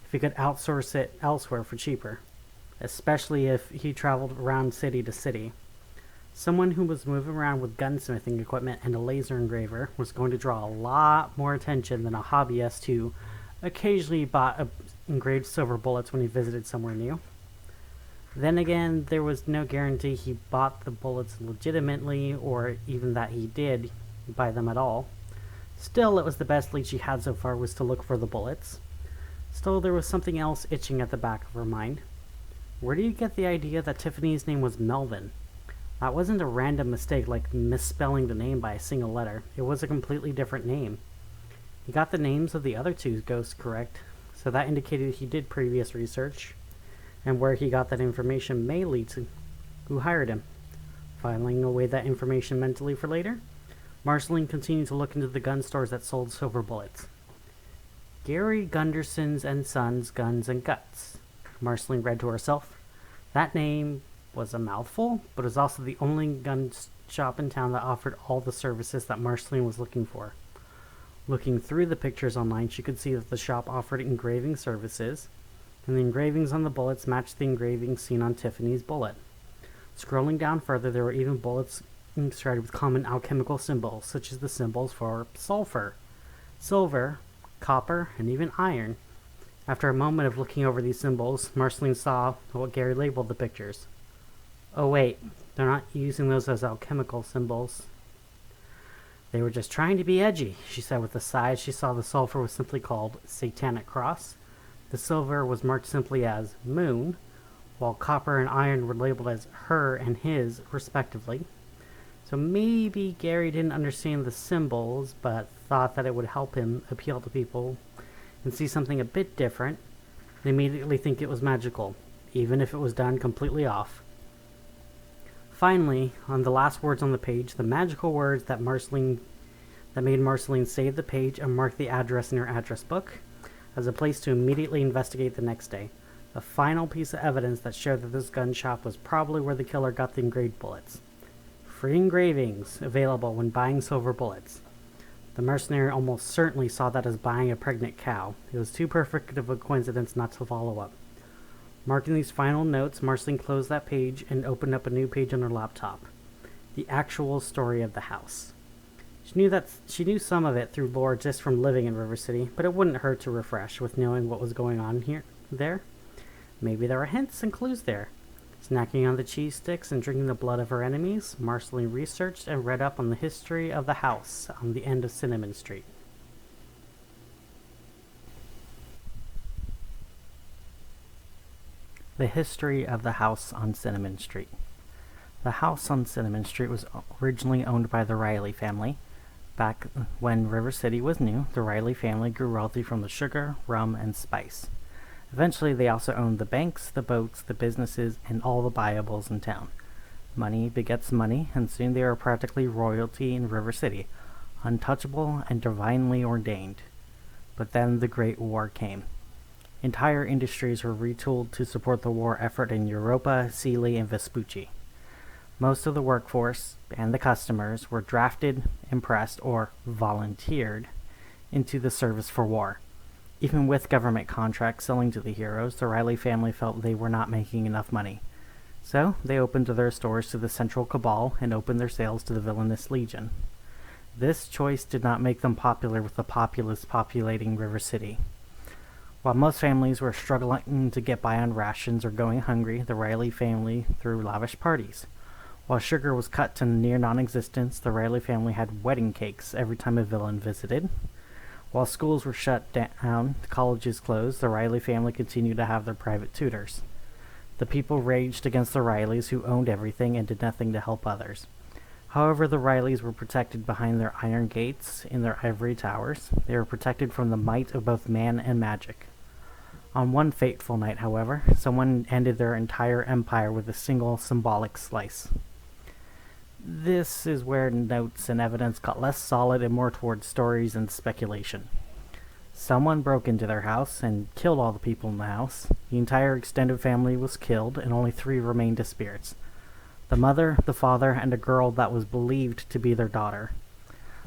if he could outsource it elsewhere for cheaper, especially if he traveled around city to city. Someone who was moving around with gunsmithing equipment and a laser engraver was going to draw a lot more attention than a hobbyist who occasionally bought engraved silver bullets when he visited somewhere new. Then again, there was no guarantee he bought the bullets legitimately, or even that he did buy them at all. Still, it was the best lead she had so far was to look for the bullets. Still, there was something else itching at the back of her mind. Where do you get the idea that Tiffany's name was Melvin? That wasn't a random mistake like misspelling the name by a single letter. It was a completely different name. He got the names of the other two ghosts correct, so that indicated he did previous research, and where he got that information may lead to who hired him. Filing away that information mentally for later, Marceline continued to look into the gun stores that sold silver bullets. Gary Gunderson's and Sons Guns and Guts, Marceline read to herself. That name was a mouthful, but it was also the only gun shop in town that offered all the services that Marceline was looking for. Looking through the pictures online, she could see that the shop offered engraving services, and the engravings on the bullets matched the engravings seen on Tiffany's bullet. Scrolling down further, there were even bullets inscribed with common alchemical symbols, such as the symbols for sulfur, silver, copper, and even iron. After a moment of looking over these symbols, Marceline saw what Gary labeled the pictures. Oh wait, they're not using those as alchemical symbols. They were just trying to be edgy, she said with a sigh as she saw the sulfur was simply called Satanic Cross. The silver was marked simply as Moon, while copper and iron were labeled as her and his, respectively. So maybe Gary didn't understand the symbols, but thought that it would help him appeal to people and see something a bit different, and immediately think it was magical, even if it was done completely off. Finally, on the last words on the page, the magical words that made Marceline save the page and mark the address in her address book as a place to immediately investigate the next day. The final piece of evidence that showed that this gun shop was probably where the killer got the engraved bullets. Free engravings available when buying silver bullets. The mercenary almost certainly saw that as buying a pregnant cow. It was too perfect of a coincidence not to follow up. Marking these final notes, Marceline closed that page and opened up a new page on her laptop. The actual story of the house. She knew some of it through lore just from living in River City, but it wouldn't hurt to refresh with knowing what was going on there. Maybe there were hints and clues there. Snacking on the cheese sticks and drinking the blood of her enemies, Marceline researched and read up on the history of the house on the end of Cinnamon Street. The history of the house on Cinnamon Street. The house on Cinnamon Street was originally owned by the Riley family. Back when River City was new, the Riley family grew wealthy from the sugar, rum, and spice. Eventually, they also owned the banks, the boats, the businesses, and all the buyables in town. Money begets money, and soon they were practically royalty in River City, untouchable and divinely ordained. But then the Great War came. Entire industries were retooled to support the war effort in Europa, Sealy, and Vespucci. Most of the workforce and the customers were drafted, impressed, or volunteered into the service for war. Even with government contracts selling to the heroes, the Riley family felt they were not making enough money. So, they opened their stores to the Central Cabal and opened their sales to the Villainous Legion. This choice did not make them popular with the populace populating River City. While most families were struggling to get by on rations or going hungry, the Riley family threw lavish parties. While sugar was cut to near non-existence, the Riley family had wedding cakes every time a villain visited. While schools were shut down, colleges closed, the Riley family continued to have their private tutors. The people raged against the Rileys, who owned everything and did nothing to help others. However, the Rileys were protected behind their iron gates in their ivory towers. They were protected from the might of both man and magic. On one fateful night, however, someone ended their entire empire with a single symbolic slice. This is where notes and evidence got less solid and more towards stories and speculation. Someone broke into their house and killed all the people in the house. The entire extended family was killed, and only 3 remained as spirits: the mother, the father, and a girl that was believed to be their daughter.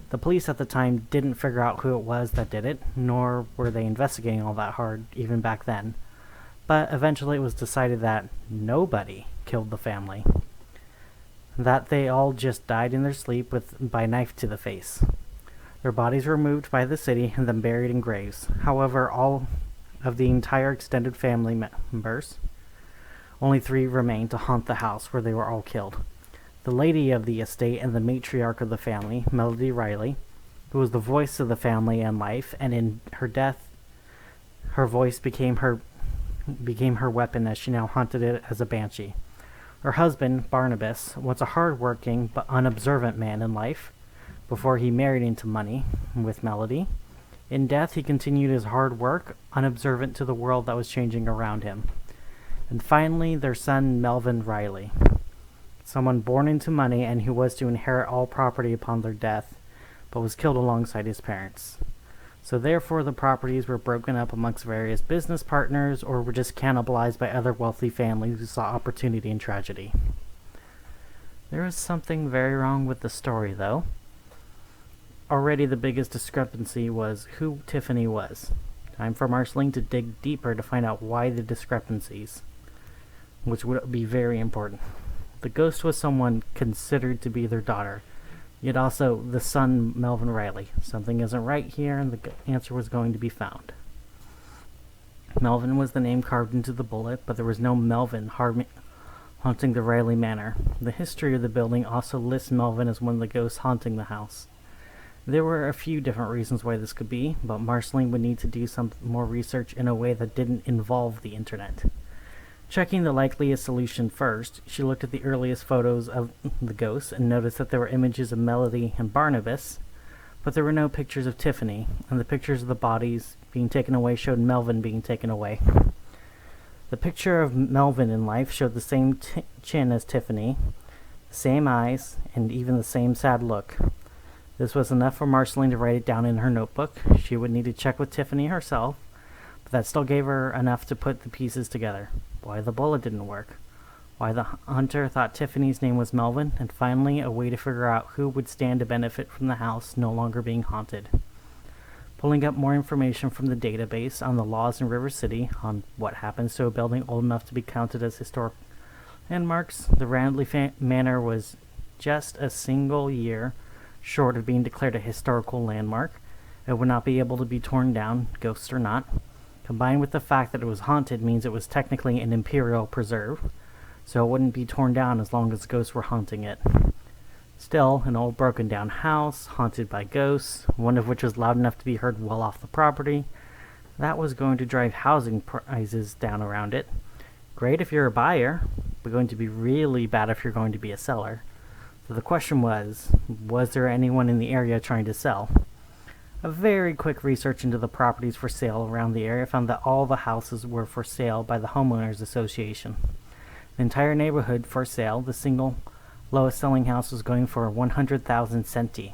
The police at the time didn't figure out who it was that did it, nor were they investigating all that hard, even back then. But eventually it was decided that nobody killed the family. That they all just died in their sleep by knife to the face. Their bodies were removed by the city and then buried in graves. However, all of the entire extended family members, only 3 remained to haunt the house where they were all killed. The lady of the estate and the matriarch of the family, Melody Riley, who was the voice of the family and life, and in her death, her voice became her weapon as she now haunted it as a banshee. Her husband, Barnabas, was a hard-working but unobservant man in life before he married into money with Melody. In death, he continued his hard work, unobservant to the world that was changing around him. And finally, their son, Melvin Riley, someone born into money and who was to inherit all property upon their death, but was killed alongside his parents. So therefore, the properties were broken up amongst various business partners or were just cannibalized by other wealthy families who saw opportunity in tragedy. There is something very wrong with the story, though. Already the biggest discrepancy was who Tiffany was. Time for Marceline to dig deeper to find out why the discrepancies, which would be very important. The ghost was someone considered to be their daughter, yet also the son, Melvin Riley. Something isn't right here, and the answer was going to be found. Melvin was the name carved into the bullet, but there was no Melvin haunting the Riley Manor. The history of the building also lists Melvin as one of the ghosts haunting the house. There were a few different reasons why this could be, but Marceline would need to do some more research in a way that didn't involve the internet. Checking the likeliest solution first, she looked at the earliest photos of the ghosts and noticed that there were images of Melody and Barnabas, but there were no pictures of Tiffany, and the pictures of the bodies being taken away showed Melvin being taken away. The picture of Melvin in life showed the same chin as Tiffany, the same eyes, and even the same sad look. This was enough for Marceline to write it down in her notebook. She would need to check with Tiffany herself, but that still gave her enough to put the pieces together. Why the bullet didn't work, why the hunter thought Tiffany's name was Melvin, and finally a way to figure out who would stand to benefit from the house no longer being haunted. Pulling up more information from the database on the laws in River City on what happens to a building old enough to be counted as historic landmarks, the Randley Manor was just a single year short of being declared a historical landmark. It would not be able to be torn down, ghosts or not. Combined with the fact that it was haunted means it was technically an imperial preserve, so it wouldn't be torn down as long as ghosts were haunting it. Still, an old broken down house, haunted by ghosts, one of which was loud enough to be heard well off the property, that was going to drive housing prices down around it. Great if you're a buyer, but going to be really bad if you're going to be a seller. So the question was there anyone in the area trying to sell? A very quick research into the properties for sale around the area found that all the houses were for sale by the Homeowners Association. The entire neighborhood for sale, the single lowest selling house was going for 100,000 centi.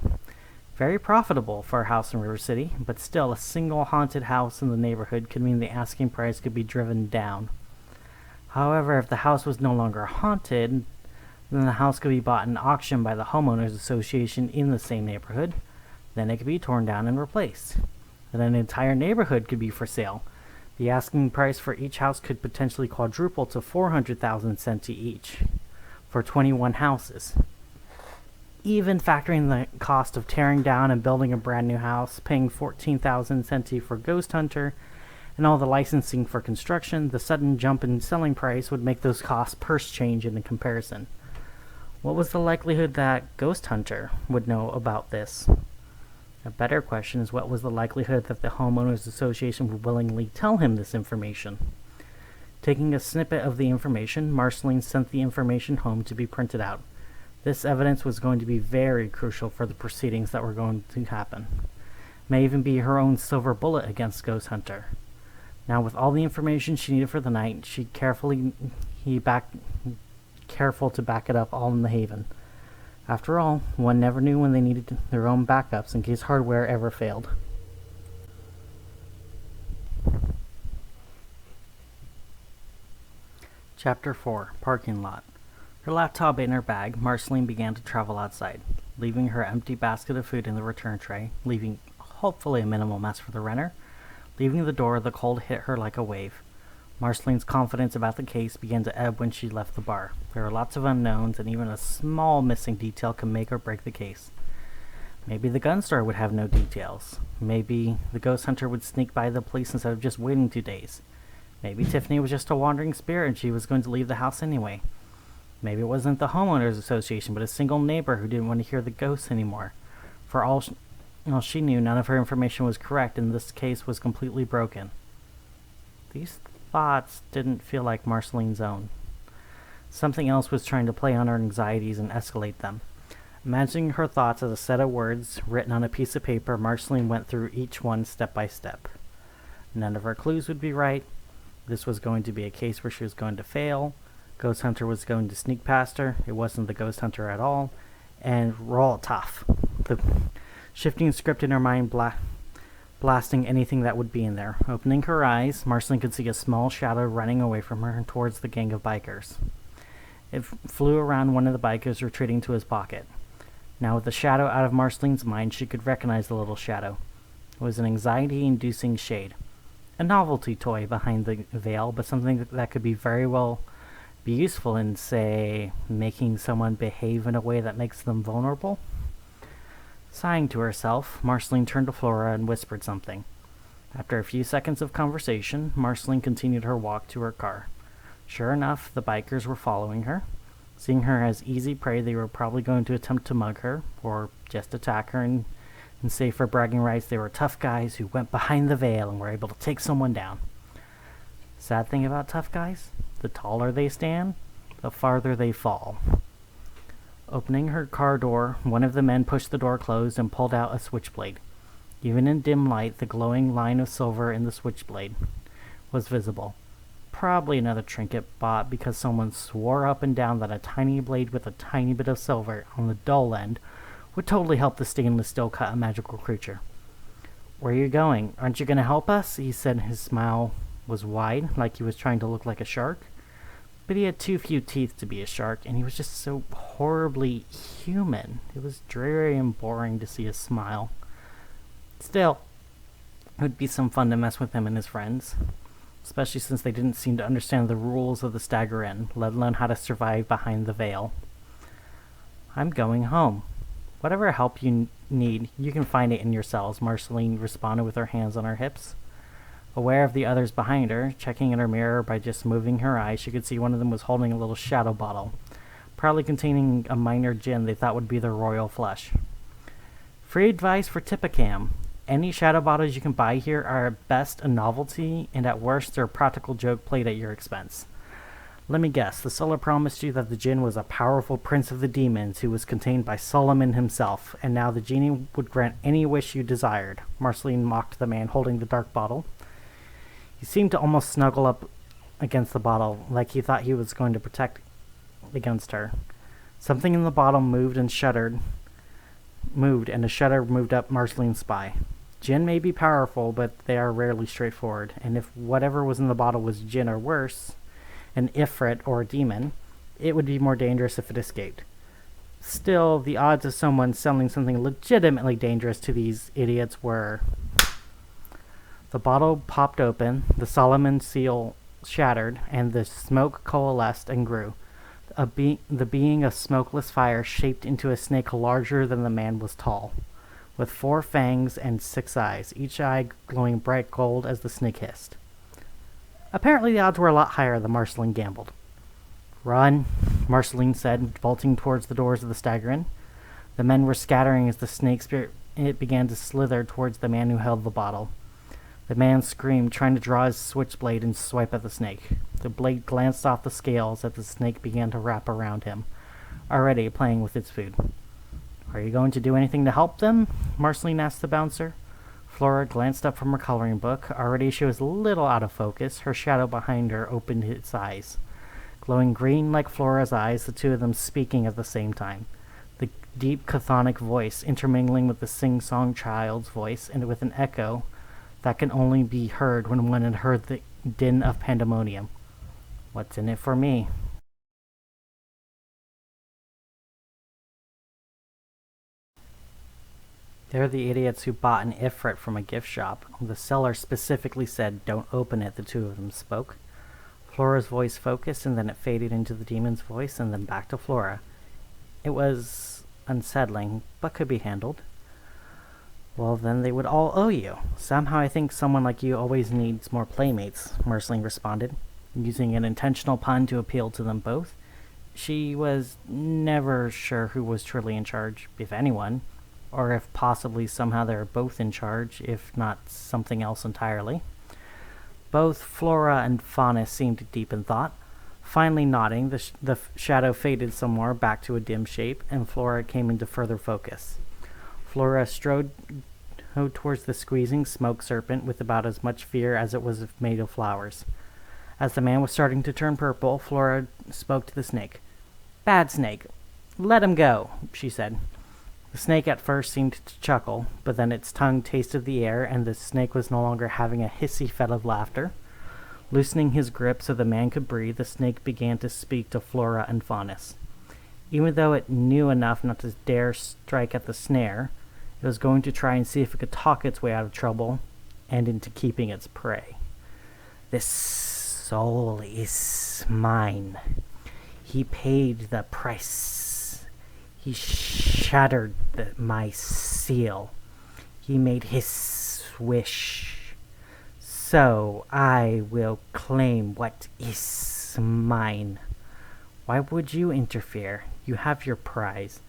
Very profitable for a house in River City, but still a single haunted house in the neighborhood could mean the asking price could be driven down. However, if the house was no longer haunted, then the house could be bought in auction by the Homeowners Association in the same neighborhood. Then it could be torn down and replaced. Then an entire neighborhood could be for sale. The asking price for each house could potentially quadruple to 400,000 centi each for 21 houses. Even factoring the cost of tearing down and building a brand new house, paying 14,000 centi for Ghost Hunter, and all the licensing for construction, the sudden jump in selling price would make those costs purse change in comparison. What was the likelihood that Ghost Hunter would know about this? A better question is what was the likelihood that the Homeowners Association would willingly tell him this information? Taking a snippet of the information, Marceline sent the information home to be printed out. This evidence was going to be very crucial for the proceedings that were going to happen. May even be her own silver bullet against Ghost Hunter. Now, with all the information she needed for the night, careful to back it up all in the haven. After all, one never knew when they needed their own backups in case hardware ever failed. Chapter 4. Parking Lot. Her laptop in her bag, Marceline began to travel outside. leaving her empty basket of food in the return tray, leaving hopefully a minimal mess for the renter. Leaving the door, the cold hit her like a wave. Marceline's confidence about the case began to ebb when she left the bar. There were lots of unknowns, and even a small missing detail could make or break the case. Maybe the gun store would have no details. Maybe the ghost hunter would sneak by the police instead of just waiting 2 days. Maybe Tiffany was just a wandering spirit and she was going to leave the house anyway. Maybe it wasn't the homeowners association, but a single neighbor who didn't want to hear the ghosts anymore. For all she knew, none of her information was correct, and this case was completely broken. These thoughts didn't feel like Marceline's own. Something else was trying to play on her anxieties and escalate them. Imagining her thoughts as a set of words written on a piece of paper, Marceline went through each one step by step. None of her clues would be right. This was going to be a case where she was going to fail. Ghost Hunter was going to sneak past her. It wasn't the Ghost Hunter at all. And roll tough. The shifting script in her mind blasting anything that would be in there. Opening her eyes, Marceline could see a small shadow running away from her towards the gang of bikers. It flew around one of the bikers, retreating to his pocket. Now with the shadow out of Marceline's mind, she could recognize the little shadow. It was an anxiety-inducing shade. A novelty toy behind the veil, but something that could be very well be useful in, say, making someone behave in a way that makes them vulnerable. Sighing to herself, Marceline turned to Flora and whispered something. After a few seconds of conversation, Marceline continued her walk to her car. Sure enough, the bikers were following her. Seeing her as easy prey, they were probably going to attempt to mug her, or just attack her and say for bragging rights they were tough guys who went behind the veil and were able to take someone down. Sad thing about tough guys, the taller they stand, the farther they fall. Opening her car door, one of the men pushed the door closed and pulled out a switchblade. Even in dim light, the glowing line of silver in the switchblade was visible. Probably another trinket bought because someone swore up and down that a tiny blade with a tiny bit of silver on the dull end would totally help the stainless steel cut a magical creature. "Where are you going? Aren't you going to help us?" he said. His smile was wide, like he was trying to look like a shark. But he had too few teeth to be a shark, and he was just so horribly human. It was dreary and boring to see his smile. Still, it would be some fun to mess with him and his friends, especially since they didn't seem to understand the rules of the Stagger Inn, let alone how to survive behind the veil. "I'm going home. Whatever help you need, you can find it in your cells," Marceline responded with her hands on her hips. Aware of the others behind her, checking in her mirror by just moving her eyes, she could see one of them was holding a little shadow bottle, probably containing a minor gin they thought would be their royal flush. Free advice for Tipicam. Any shadow bottles you can buy here are at best a novelty, and at worst they're a practical joke played at your expense. Let me guess, the seller promised you that the djinn was a powerful prince of the demons who was contained by Solomon himself, and now the genie would grant any wish you desired. Marceline mocked the man holding the dark bottle. He seemed to almost snuggle up against the bottle, like he thought he was going to protect against her. Something in the bottle moved, and a shudder moved up Marceline's spine. Jinn may be powerful, but they are rarely straightforward, and if whatever was in the bottle was jinn or worse, an ifrit or a demon, it would be more dangerous if it escaped. Still, the odds of someone selling something legitimately dangerous to these idiots were... The bottle popped open, the Solomon seal shattered, and the smoke coalesced and grew. The being of smokeless fire shaped into a snake larger than the man was tall, with 4 fangs and 6 eyes, each eye glowing bright gold as the snake hissed. Apparently the odds were a lot higher than Marceline gambled. "Run," Marceline said, vaulting towards the doors of the Stagger Inn. The men were scattering as the snake spirit began to slither towards the man who held the bottle. The man screamed, trying to draw his switchblade and swipe at the snake. The blade glanced off the scales as the snake began to wrap around him, already playing with its food. "Are you going to do anything to help them?" Marceline asked the bouncer. Flora glanced up from her coloring book. Already she was a little out of focus. Her shadow behind her opened its eyes. Glowing green like Flora's eyes, the two of them speaking at the same time. The deep chthonic voice intermingling with the sing-song child's voice, and with an echo that can only be heard when one had heard the din of pandemonium. "What's in it for me?" They're the idiots who bought an ifrit from a gift shop. The seller specifically said, "Don't open it," the two of them spoke. Flora's voice focused, and then it faded into the demon's voice, and then back to Flora. It was unsettling, but could be handled. "Well, then they would all owe you. Somehow I think someone like you always needs more playmates," Marceline responded, using an intentional pun to appeal to them both. She was never sure who was truly in charge, if anyone, or if possibly somehow they were both in charge, if not something else entirely. Both Flora and Faunus seemed deep in thought. Finally nodding, the shadow faded some more back to a dim shape, and Flora came into further focus. Flora strode towards the squeezing smoke serpent with about as much fear as it was made of flowers. As the man was starting to turn purple, Flora spoke to the snake. "Bad snake. Let him go," she said. The snake at first seemed to chuckle, but then its tongue tasted the air, and the snake was no longer having a hissy fit of laughter. Loosening his grip so the man could breathe, the snake began to speak to Flora and Faunus. Even though it knew enough not to dare strike at the snare, it was going to try and see if it could talk its way out of trouble and into keeping its prey. "This soul is mine. He paid the price. He shattered my seal. He made his wish. So I will claim what is mine. Why would you interfere? You have your prize.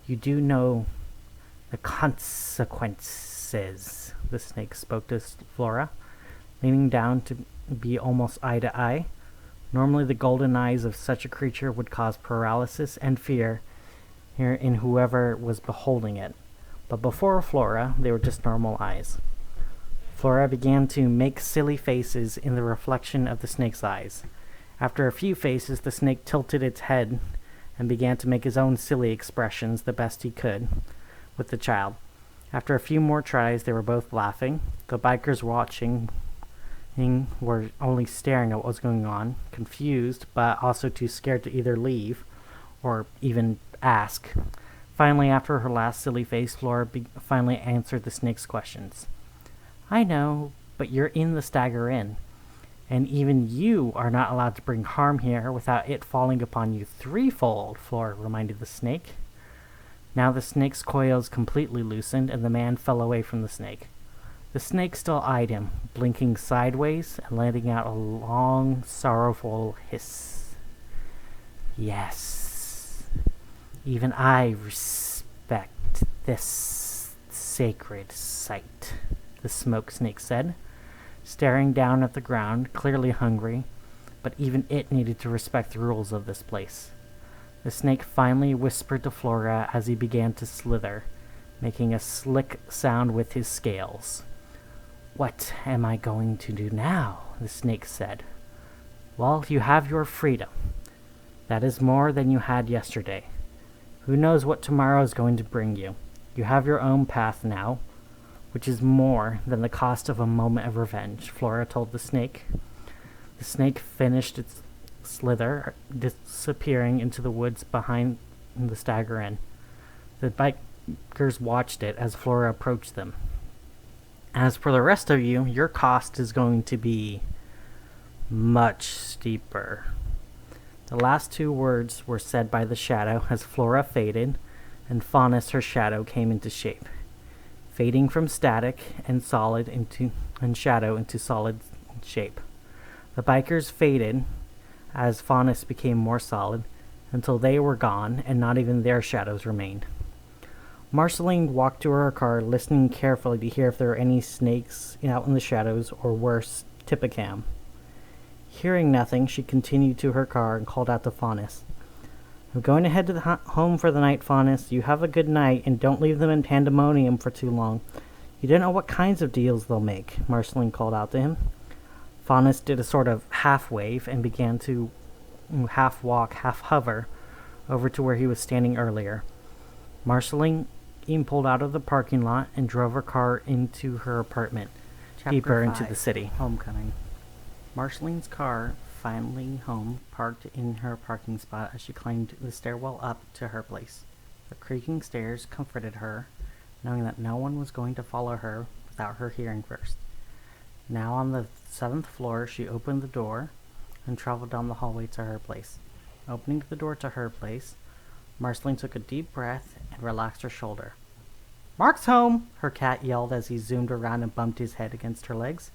You do know the consequences." The snake spoke to Flora, leaning down to be almost eye to eye. Normally the golden eyes of such a creature would cause paralysis and fear in whoever was beholding it, but before Flora they were just normal eyes. Flora began to make silly faces in the reflection of the snake's eyes. After a few faces, the snake tilted its head and began to make his own silly expressions the best he could with the child. After a few more tries, they were both laughing. The bikers watching were only staring at what was going on, confused, but also too scared to either leave or even ask. Finally, after her last silly face, Flora finally answered the snake's questions. "I know, but you're in the Stagger Inn, and even you are not allowed to bring harm here without it falling upon you threefold," Flora reminded the snake. Now the snake's coils completely loosened, and the man fell away from the snake. The snake still eyed him, blinking sideways and letting out a long, sorrowful hiss. "Yes, even I respect this sacred site," the smoke snake said, staring down at the ground, clearly hungry, but even it needed to respect the rules of this place. The snake finally whispered to Flora as he began to slither, making a slick sound with his scales. "What am I going to do now?" the snake said. "Well, you have your freedom. That is more than you had yesterday. Who knows what tomorrow is going to bring you? You have your own path now, which is more than the cost of a moment of revenge," Flora told the snake. The snake finished its slither, disappearing into the woods behind the Stagger Inn. The bikers watched it as Flora approached them. "As for the rest of you, your cost is going to be much steeper." The last two words were said by the shadow as Flora faded, and Faunus, her shadow, came into shape, fading from static and shadow into solid shape. The bikers faded as Faunus became more solid, until they were gone and not even their shadows remained. Marceline walked to her car, listening carefully to hear if there were any snakes out in the shadows, or worse, Tippecam. Hearing nothing, she continued to her car and called out to Faunus. "I'm going to head to home for the night, Faunus. You have a good night, and don't leave them in pandemonium for too long. You don't know what kinds of deals they'll make," Marceline called out to him. Faunus did a sort of half-wave and began to half-walk, half-hover over to where he was standing earlier. Marceline pulled out of the parking lot and drove her car into her apartment, deeper into the city. Homecoming. Marceline's car finally home, parked in her parking spot as she climbed the stairwell up to her place. The creaking stairs comforted her knowing that no one was going to follow her without her hearing first. Now on the 7th floor, she opened the door and traveled down the hallway to her place. Opening the door to her place, Marceline took a deep breath and relaxed her shoulder. "Mark's home!" her cat yelled as he zoomed around and bumped his head against her legs.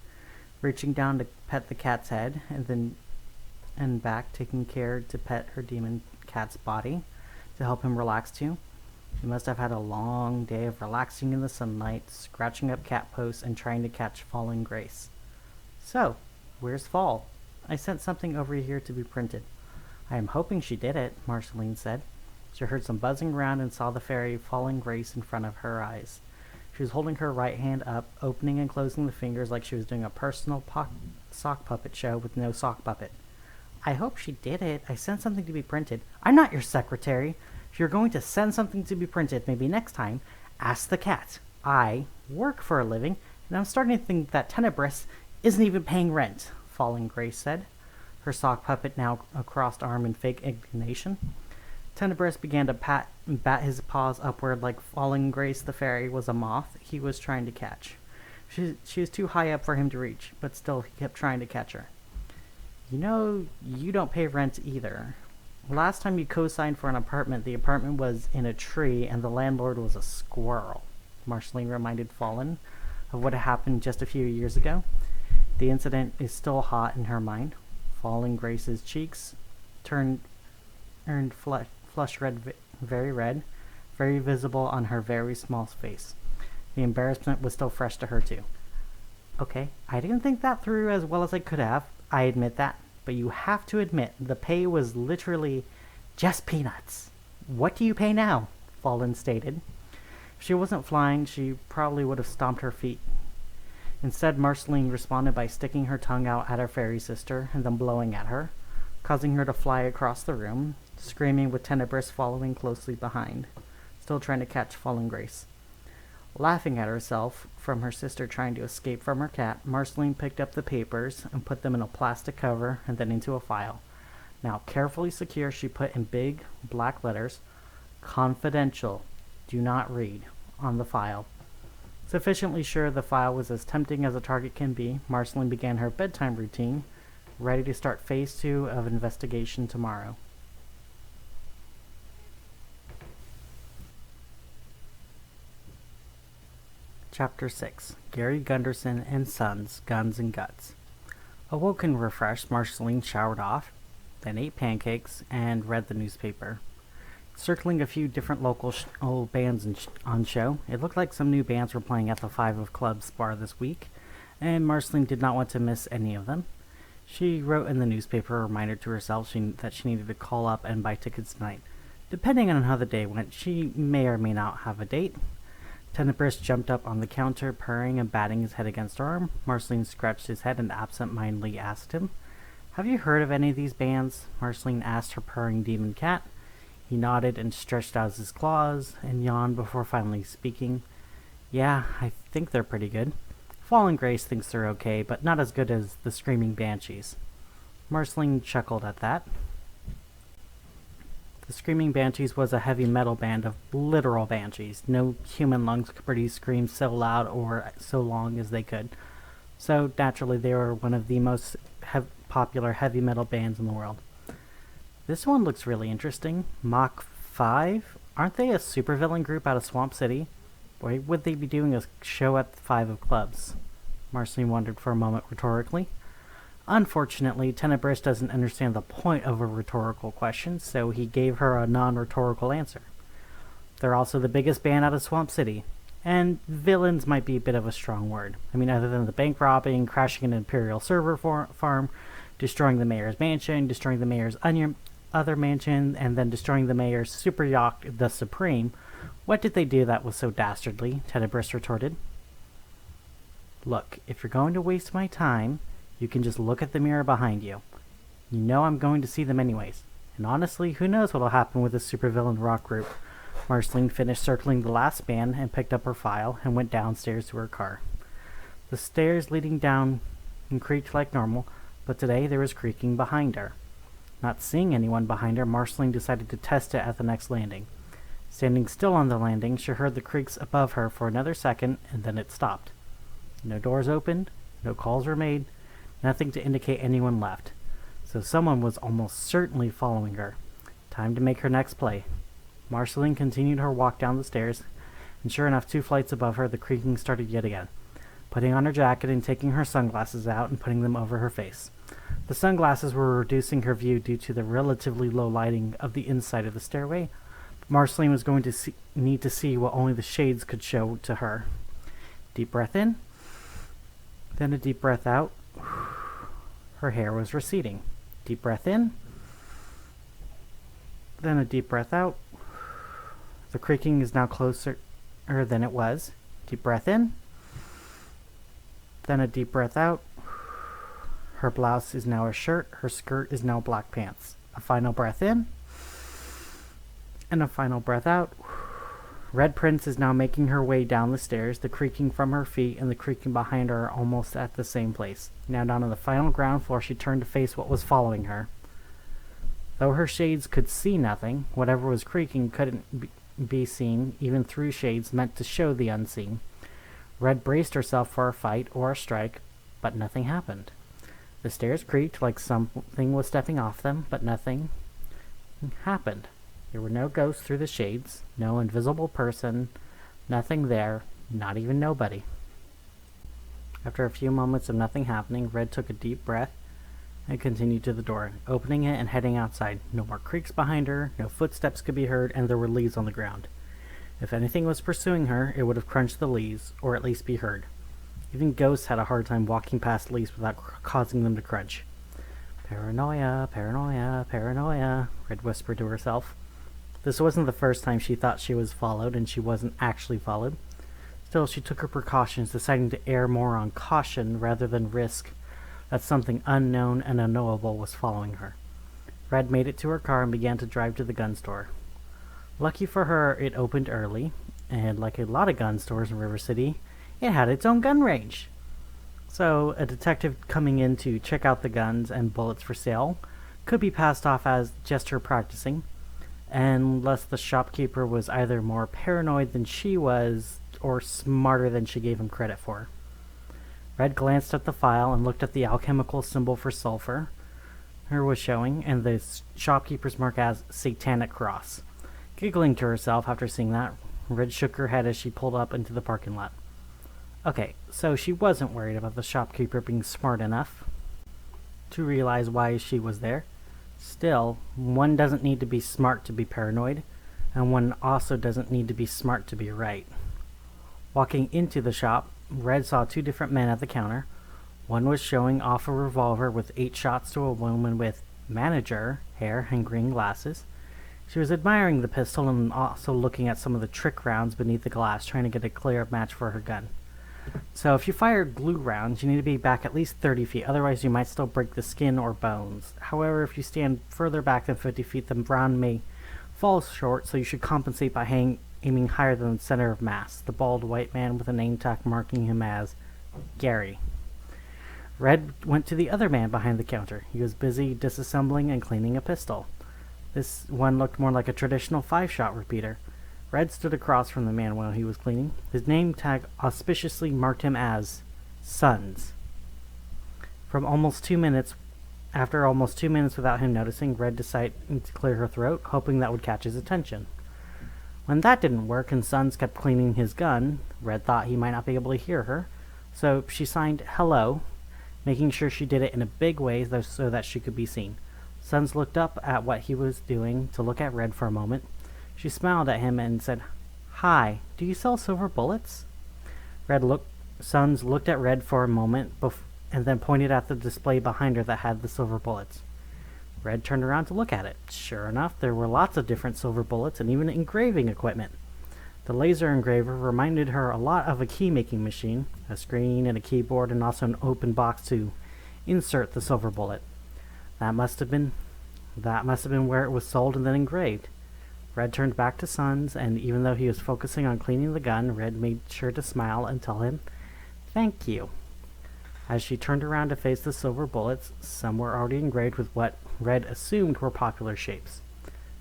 Reaching down to pet the cat's head and back, taking care to pet her demon cat's body to help him relax too. He must have had a long day of relaxing in the sunlight, scratching up cat posts, and trying to catch falling Grace. "So, where's Fall? I sent something over here to be printed." "I am hoping she did it," Marceline said. She heard some buzzing around and saw the fairy Falling Grace in front of her eyes. She was holding her right hand up, opening and closing the fingers like she was doing a personal sock puppet show with no sock puppet. "I hope she did it. I sent something to be printed." "I'm not your secretary. If you're going to send something to be printed, maybe next time, ask the cat. I work for a living, and I'm starting to think that Tenebris isn't even paying rent," Falling Grace said, her sock puppet now a crossed arm in fake indignation. Tenebris began to bat his paws upward like Falling Grace the fairy was a moth he was trying to catch. She was too high up for him to reach, but still he kept trying to catch her. "You know, you don't pay rent either. Last time you co-signed for an apartment, the apartment was in a tree and the landlord was a squirrel," Marceline reminded Fallen of what had happened just a few years ago. The incident is still hot in her mind. Falling Grace's cheeks turned flush red, very visible on her very small face. The embarrassment was still fresh to her too. "Okay, I didn't think that through as well as I could have. I admit that. But you have to admit, the pay was literally just peanuts." "What do you pay now?" Fallen stated. If she wasn't flying, she probably would have stomped her feet. Instead, Marceline responded by sticking her tongue out at her fairy sister and then blowing at her, causing her to fly across the room, screaming with Tenebris following closely behind, still trying to catch Fallen Grace. Laughing at herself from her sister trying to escape from her cat, Marceline picked up the papers and put them in a plastic cover and then into a file. Now carefully secure, she put in big black letters, "Confidential, do not read," on the file. Sufficiently sure the file was as tempting as a target can be, Marceline began her bedtime routine, ready to start phase 2 of investigation tomorrow. Chapter 6. Gary Gunderson and Sons, Guns and Guts. Awoken refreshed, Marceline showered off, then ate pancakes, and read the newspaper. Circling a few different local bands on show, it looked like some new bands were playing at the 5 of Clubs bar this week, and Marceline did not want to miss any of them. She wrote in the newspaper a reminder to herself that she needed to call up and buy tickets tonight. Depending on how the day went, she may or may not have a date. Tenebris jumped up on the counter, purring and batting his head against her arm. Marceline scratched his head and absent-mindedly asked him, "Have you heard of any of these bands?" Marceline asked her purring demon cat. He nodded and stretched out his claws and yawned before finally speaking. "Yeah, I think they're pretty good. Fallen Grace thinks they're okay, but not as good as the Screaming Banshees." Marceline chuckled at that. The Screaming Banshees was a heavy metal band of literal banshees. No human lungs could produce screams so loud or so long as they could. So naturally, they were one of the most popular heavy metal bands in the world. "This one looks really interesting. Mach 5? Aren't they a supervillain group out of Swamp City? Why would they be doing a show at the 5 of Clubs?" Marceline wondered for a moment rhetorically. Unfortunately, Tenebris doesn't understand the point of a rhetorical question, so he gave her a non-rhetorical answer. "They're also the biggest band out of Swamp City. And villains might be a bit of a strong word. I mean, other than the bank robbing, crashing an Imperial server farm, destroying the mayor's mansion, destroying the mayor's other mansion, and then destroying the mayor's super yacht, the Supreme, what did they do that was so dastardly?" Tenebris retorted. "Look, if you're going to waste my time, you can just look at the mirror behind you. You know I'm going to see them anyways. And honestly, who knows what'll happen with this supervillain rock group." Marceline finished circling the last band and picked up her file and went downstairs to her car. The stairs leading down creaked like normal, but today there was creaking behind her. Not seeing anyone behind her, Marceline decided to test it at the next landing. Standing still on the landing, she heard the creaks above her for another second, and then it stopped. No doors opened, no calls were made, nothing to indicate anyone left. So someone was almost certainly following her. Time to make her next play. Marceline continued her walk down the stairs, and sure enough, 2 flights above her, the creaking started yet again. Putting on her jacket and taking her sunglasses out and putting them over her face. The sunglasses were reducing her view due to the relatively low lighting of the inside of the stairway. Marceline was going to need to see what only the shades could show to her. Deep breath in, then a deep breath out. Her hair was receding. Deep breath in, then a deep breath out. The creaking is now closer than it was. Deep breath in, then a deep breath out. Her blouse is now a shirt. Her skirt is now black pants. A final breath in, and a final breath out. Red Prince is now making her way down the stairs. The creaking from her feet and the creaking behind her are almost at the same place. Now down on the final ground floor, she turned to face what was following her. Though her shades could see nothing, whatever was creaking couldn't be seen, even through shades meant to show the unseen. Red braced herself for a fight or a strike, but nothing happened. The stairs creaked like something was stepping off them, but nothing happened. There were no ghosts through the shades, no invisible person, nothing there, not even nobody. After a few moments of nothing happening, Red took a deep breath and continued to the door, opening it and heading outside. No more creaks behind her, no footsteps could be heard, and there were leaves on the ground. If anything was pursuing her, it would have crunched the leaves, or at least be heard. Even ghosts had a hard time walking past leaves without causing them to crunch. Paranoia, paranoia, paranoia, Red whispered to herself. This wasn't the first time she thought she was followed, and she wasn't actually followed. Still, she took her precautions, deciding to err more on caution rather than risk that something unknown and unknowable was following her. Red made it to her car and began to drive to the gun store. Lucky for her, it opened early, and like a lot of gun stores in River City, it had its own gun range. So, a detective coming in to check out the guns and bullets for sale could be passed off as just her practicing, unless the shopkeeper was either more paranoid than she was, or smarter than she gave him credit for. Red glanced at the file and looked at the alchemical symbol for sulfur her was showing, and the shopkeeper's mark as Satanic Cross. Giggling to herself after seeing that, Red shook her head as she pulled up into the parking lot. Okay, so she wasn't worried about the shopkeeper being smart enough to realize why she was there. Still, one doesn't need to be smart to be paranoid, and one also doesn't need to be smart to be right. Walking into the shop, Red saw 2 different men at the counter. One was showing off a revolver with 8 shots to a woman with manager hair and green glasses. She was admiring the pistol and also looking at some of the trick rounds beneath the glass, trying to get a clear match for her gun. So if you fire glue rounds, you need to be back at least 30 feet, otherwise you might still break the skin or bones. However, if you stand further back than 50 feet, the round may fall short, so you should compensate by aiming higher than the center of mass, the bald white man with a name tag marking him as Gary. Red went to the other man behind the counter. He was busy disassembling and cleaning a pistol. This one looked more like a traditional 5-shot repeater. Red stood across from the man while he was cleaning. His name tag auspiciously marked him as Sons. After almost 2 minutes without him noticing, Red decided to clear her throat, hoping that would catch his attention. When that didn't work and Sons kept cleaning his gun, Red thought he might not be able to hear her, so she signed hello, making sure she did it in a big way so that she could be seen. Sons looked up at what he was doing to look at Red for a moment. She smiled at him and said, "Hi, do you sell silver bullets?" Sons looked at Red for a moment and then pointed at the display behind her that had the silver bullets. Red turned around to look at it. Sure enough, there were lots of different silver bullets and even engraving equipment. The laser engraver reminded her a lot of a key-making machine, a screen and a keyboard, and also an open box to insert the silver bullet. That must have been where it was sold and then engraved. Red turned back to Sons, and even though he was focusing on cleaning the gun, Red made sure to smile and tell him, "Thank you." As she turned around to face the silver bullets, some were already engraved with what Red assumed were popular shapes.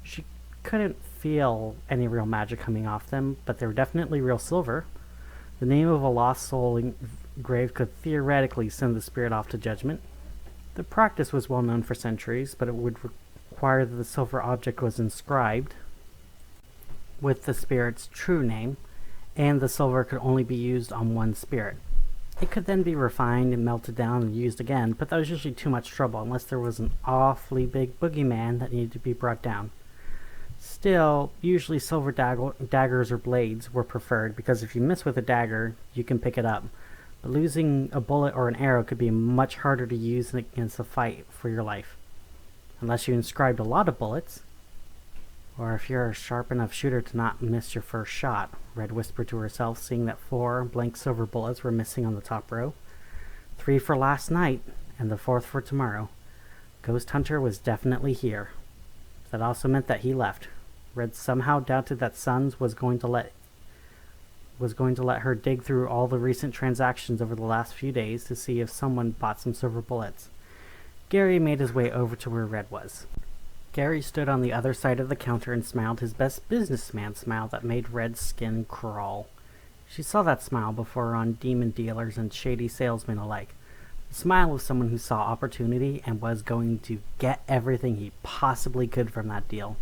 She couldn't feel any real magic coming off them, but they were definitely real silver. The name of a lost soul engraved could theoretically send the spirit off to judgment. The practice was well known for centuries, but it would require that the silver object was inscribed with the spirit's true name, and the silver could only be used on one spirit. It could then be refined and melted down and used again, but that was usually too much trouble unless there was an awfully big boogeyman that needed to be brought down. Still, usually silver daggers or blades were preferred, because if you miss with a dagger, you can pick it up. But losing a bullet or an arrow could be much harder to use against a fight for your life. Unless you inscribed a lot of bullets, or if you're a sharp enough shooter to not miss your first shot, Red whispered to herself, seeing that 4 blank silver bullets were missing on the top row. 3 for last night, and the 4th for tomorrow. Ghost Hunter was definitely here. That also meant that he left. Red somehow doubted that Sons was going to let her dig through all the recent transactions over the last few days to see if someone bought some silver bullets. Gary made his way over to where Red was. Gary stood on the other side of the counter and smiled his best businessman smile that made Red's skin crawl. She saw that smile before on demon dealers and shady salesmen alike. The smile of someone who saw opportunity and was going to get everything he possibly could from that deal.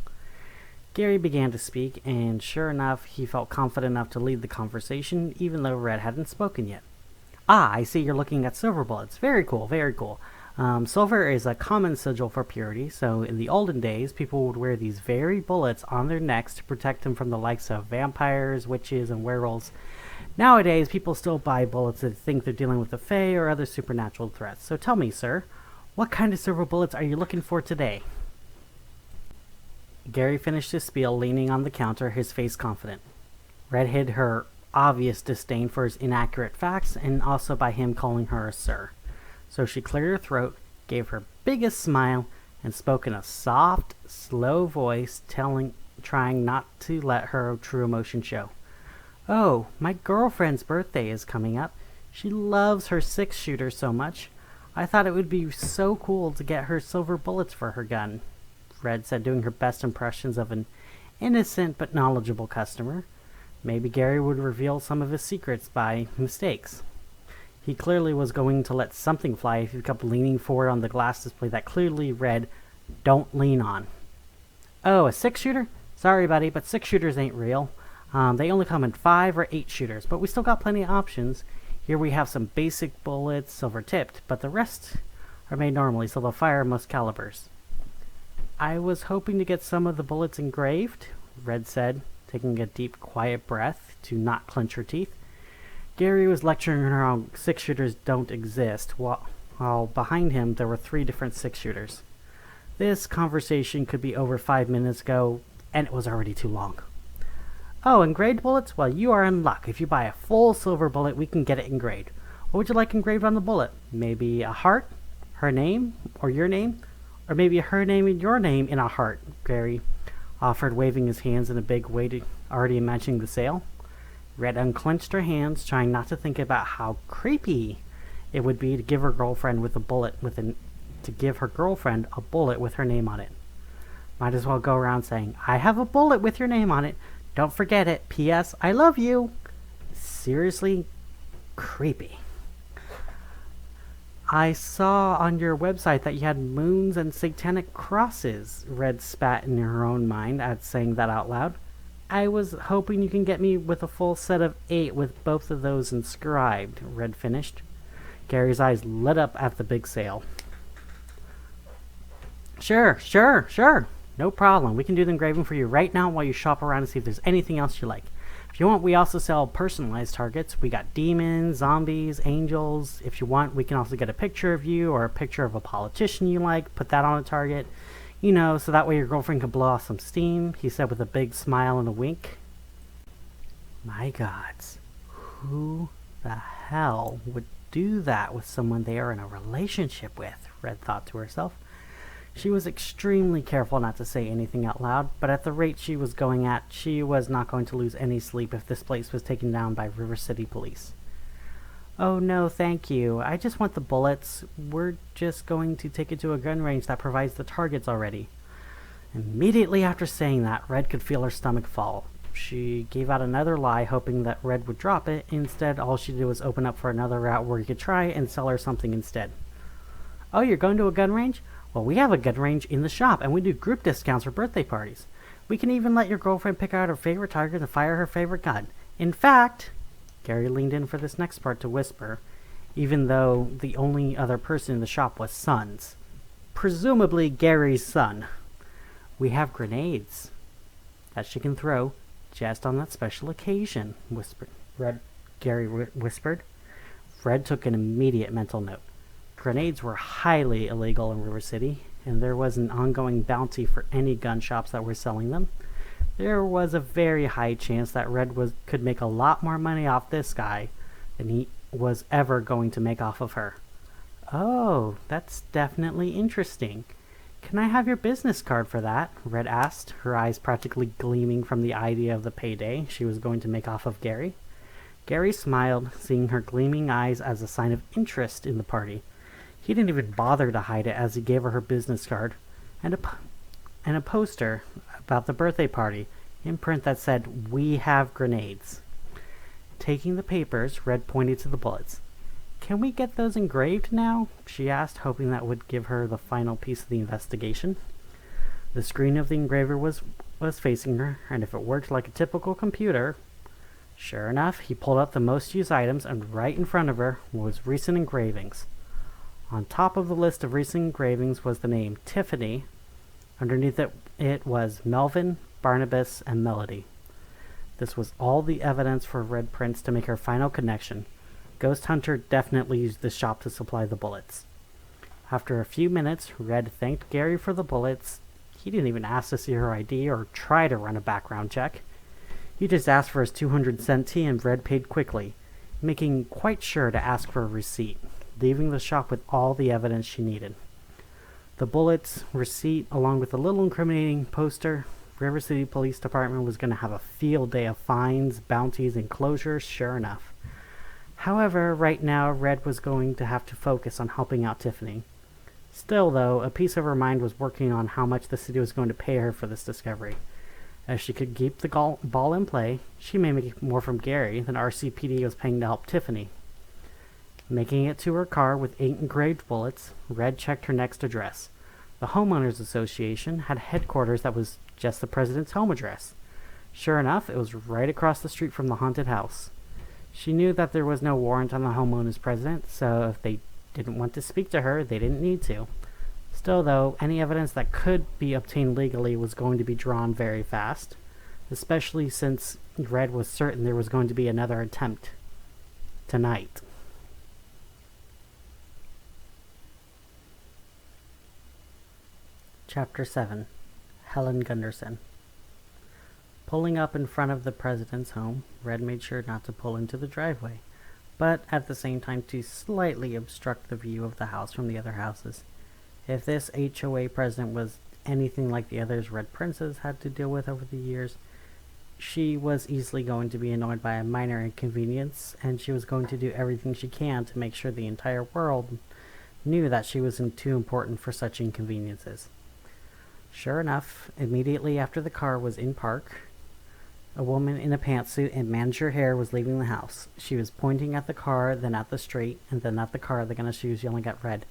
Gary began to speak, and sure enough, he felt confident enough to lead the conversation, even though Red hadn't spoken yet. "Ah, I see you're looking at silver bullets. Very cool, very cool. Silver is a common sigil for purity, so in the olden days, people would wear these very bullets on their necks to protect them from the likes of vampires, witches, and werewolves. Nowadays, people still buy bullets that think they're dealing with the Fae or other supernatural threats. So tell me, sir, what kind of silver bullets are you looking for today?" Gary finished his spiel, leaning on the counter, his face confident. Red hid her obvious disdain for his inaccurate facts, and also by him calling her a sir. So she cleared her throat, gave her biggest smile, and spoke in a soft, slow voice, trying not to let her true emotion show. "Oh, my girlfriend's birthday is coming up. She loves her 6-shooter so much. I thought it would be so cool to get her silver bullets for her gun," Red said, doing her best impressions of an innocent but knowledgeable customer. Maybe Gary would reveal some of his secrets by mistakes. He clearly was going to let something fly if he kept leaning forward on the glass display that clearly read, "Don't lean on." "Oh, a 6-shooter? Sorry, buddy, but 6-shooters ain't real. They only come in 5 or 8 shooters, but we still got plenty of options. Here we have some basic bullets, silver-tipped, but the rest are made normally, so they'll fire most calibers." "I was hoping to get some of the bullets engraved," Red said, taking a deep, quiet breath to not clench her teeth. Gary was lecturing her how 6-shooters don't exist, while behind him there were 3 different 6-shooters. This conversation could be over 5 minutes ago, and it was already too long. "Oh, engraved bullets? Well, you are in luck. If you buy a full silver bullet, we can get it engraved. What would you like engraved on the bullet? Maybe a heart? Her name? Or your name? Or maybe her name and your name in a heart," Gary offered, waving his hands in a big way, already imagining the sale. Red unclenched her hands, trying not to think about how creepy it would be to give her girlfriend a bullet with her name on it. Might as well go around saying, "I have a bullet with your name on it. Don't forget it. P.S. I love you." Seriously creepy. "I saw on your website that you had moons and satanic crosses," Red spat in her own mind at saying that out loud. "I was hoping you can get me with a full set of 8 with both of those inscribed," Red finished. Gary's eyes lit up at the big sale. Sure. No problem. We can do the engraving for you right now while you shop around and see if there's anything else you like. If you want, we also sell personalized targets. We got demons, zombies, angels. If you want, we can also get a picture of you or a picture of a politician you like, put that on a target. So that way your girlfriend can blow off some steam," he said with a big smile and a wink. My gods, who the hell would do that with someone they are in a relationship with? Red thought to herself. She was extremely careful not to say anything out loud, but at the rate she was going at, she was not going to lose any sleep if this place was taken down by River City Police. "Oh no, thank you. I just want the bullets. We're just going to take it to a gun range that provides the targets already. Immediately after saying that, Red could feel her stomach fall. She gave out another lie, hoping that Red would drop it. Instead, all she did was open up for another route where he could try and sell her something instead. Oh, you're going to a gun range? Well, we have a gun range in the shop, and we do group discounts for birthday parties. We can even let your girlfriend pick out her favorite target and fire her favorite gun. In fact, Gary leaned in for this next part to whisper, even though the only other person in the shop was Sons. Presumably Gary's son. We have grenades that she can throw just on that special occasion, Gary whispered. Fred took an immediate mental note. Grenades were highly illegal in River City, and there was an ongoing bounty for any gun shops that were selling them. There was a very high chance that could make a lot more money off this guy than he was ever going to make off of her. Oh, that's definitely interesting. Can I have your business card for that? Red asked, her eyes practically gleaming from the idea of the payday she was going to make off of Gary. Gary smiled, seeing her gleaming eyes as a sign of interest in the party. He didn't even bother to hide it as he gave her business card and a poster about the birthday party in print that said, "We have grenades." Taking the papers, Red pointed to the bullets. Can we get those engraved now? She asked, hoping that would give her the final piece of the investigation. The screen of the engraver was facing her, and if it worked like a typical computer... Sure enough, he pulled out the most used items, and right in front of her was recent engravings. On top of the list of recent engravings was the name Tiffany. Underneath it was Melvin, Barnabas, and Melody. This was all the evidence for Red Prince to make her final connection. Ghost Hunter definitely used the shop to supply the bullets. After a few minutes, Red thanked Gary for the bullets. He didn't even ask to see her ID or try to run a background check. He just asked for his 200-cent tea, and Red paid quickly, making quite sure to ask for a receipt, leaving the shop with all the evidence she needed. The bullets, receipt, along with a little incriminating poster. River City Police Department was going to have a field day of fines, bounties, and closures, sure enough. However, right now, Red was going to have to focus on helping out Tiffany. Still, though, a piece of her mind was working on how much the city was going to pay her for this discovery. As she could keep the ball in play, she may make more from Gary than RCPD was paying to help Tiffany. Making it to her car with 8 engraved bullets, Red checked her next address. The Homeowners Association had headquarters that was just the president's home address. Sure enough, it was right across the street from the haunted house. She knew that there was no warrant on the homeowner's president, so if they didn't want to speak to her, they didn't need to. Still, though, any evidence that could be obtained legally was going to be drawn very fast, especially since Red was certain there was going to be another attempt tonight. Chapter 7. Helen Gunderson. Pulling up in front of the president's home, Red made sure not to pull into the driveway, but at the same time to slightly obstruct the view of the house from the other houses. If this HOA president was anything like the others Red Princes had to deal with over the years, she was easily going to be annoyed by a minor inconvenience, and she was going to do everything she can to make sure the entire world knew that she wasn't too important for such inconveniences. Sure enough, immediately after the car was in park, a woman in a pantsuit and manager hair was leaving the house. She was pointing at the car, then at the street, and then at the car. Again, she was yelling at Red,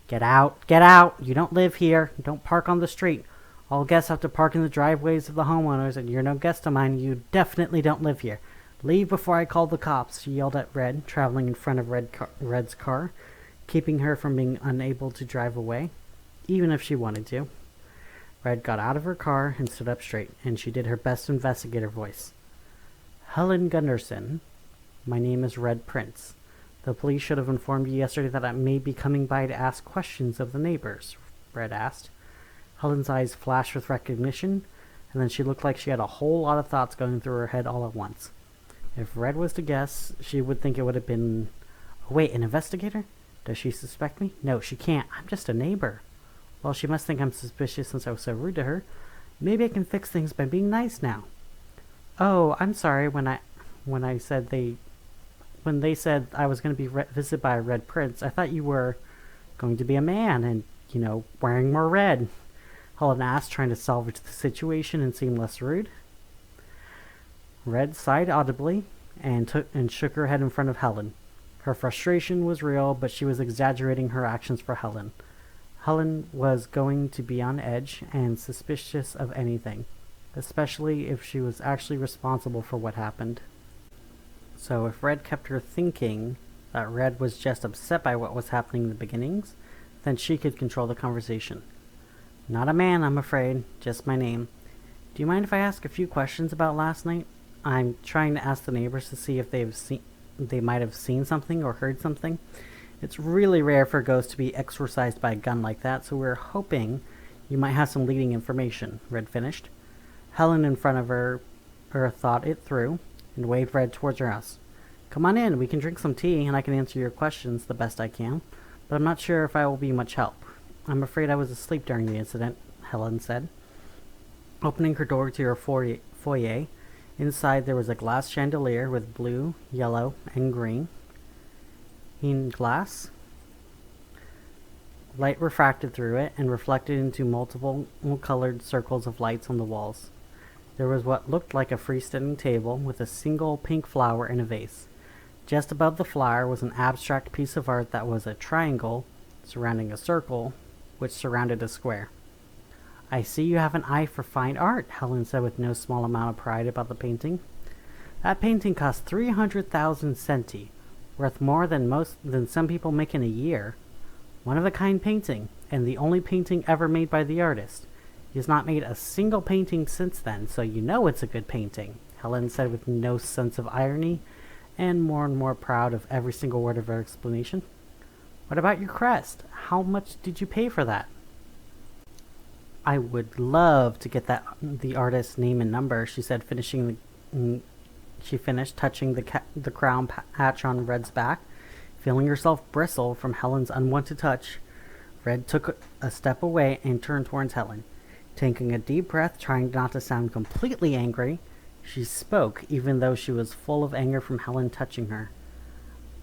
"Get out! Get out! You don't live here! Don't park on the street! All guests have to park in the driveways of the homeowners, and you're no guest of mine. You definitely don't live here. Leave before I call the cops," she yelled at Red, traveling in front of Red's car, keeping her from being unable to drive away, even if she wanted to. Red got out of her car and stood up straight, and she did her best investigator voice. "Helen Gunderson, my name is Red Prince. The police should have informed you yesterday that I may be coming by to ask questions of the neighbors," Red asked. Helen's eyes flashed with recognition, and then she looked like she had a whole lot of thoughts going through her head all at once. If Red was to guess, she would think it would have been... Oh, wait, an investigator? Does she suspect me? No, she can't. I'm just a neighbor. Well, she must think I'm suspicious since I was so rude to her. Maybe I can fix things by being nice now. Oh, I'm sorry. When they said I was going to be visited by a Red Prince, I thought you were going to be a man and, wearing more red. Helen asked, trying to salvage the situation and seem less rude. Red sighed audibly and shook her head in front of Helen. Her frustration was real, but she was exaggerating her actions for Helen. Helen was going to be on edge and suspicious of anything, especially if she was actually responsible for what happened. So if Red kept her thinking that Red was just upset by what was happening in the beginnings, then she could control the conversation. Not a man, I'm afraid, just my name. Do you mind if I ask a few questions about last night? I'm trying to ask the neighbors to see if they might have seen something or heard something. It's really rare for a ghost to be exorcised by a gun like that, so we're hoping you might have some leading information, Red finished. Helen in front of her thought it through and waved Red towards her house. Come on in, we can drink some tea and I can answer your questions the best I can, but I'm not sure if I will be much help. I'm afraid I was asleep during the incident, Helen said. Opening her door to her foyer, inside there was a glass chandelier with blue, yellow, and green glass. Light refracted through it and reflected into multiple colored circles of lights on the walls. There was what looked like a freestanding table with a single pink flower in a vase. Just above the flower was an abstract piece of art that was a triangle surrounding a circle, which surrounded a square. I see you have an eye for fine art, Helen said with no small amount of pride about the painting. That painting cost 300,000 centi, worth more than some people make in a year. One-of-a-kind painting, and the only painting ever made by the artist. He has not made a single painting since then, so you know it's a good painting, Helen said with no sense of irony, and more proud of every single word of her explanation. What about your crest? How much did you pay for that? I would love to get the artist's name and number, she said, She finished, touching the crown patch on Red's back. Feeling herself bristle from Helen's unwanted touch, Red took a step away and turned towards Helen. Taking a deep breath, trying not to sound completely angry, she spoke, even though she was full of anger from Helen touching her.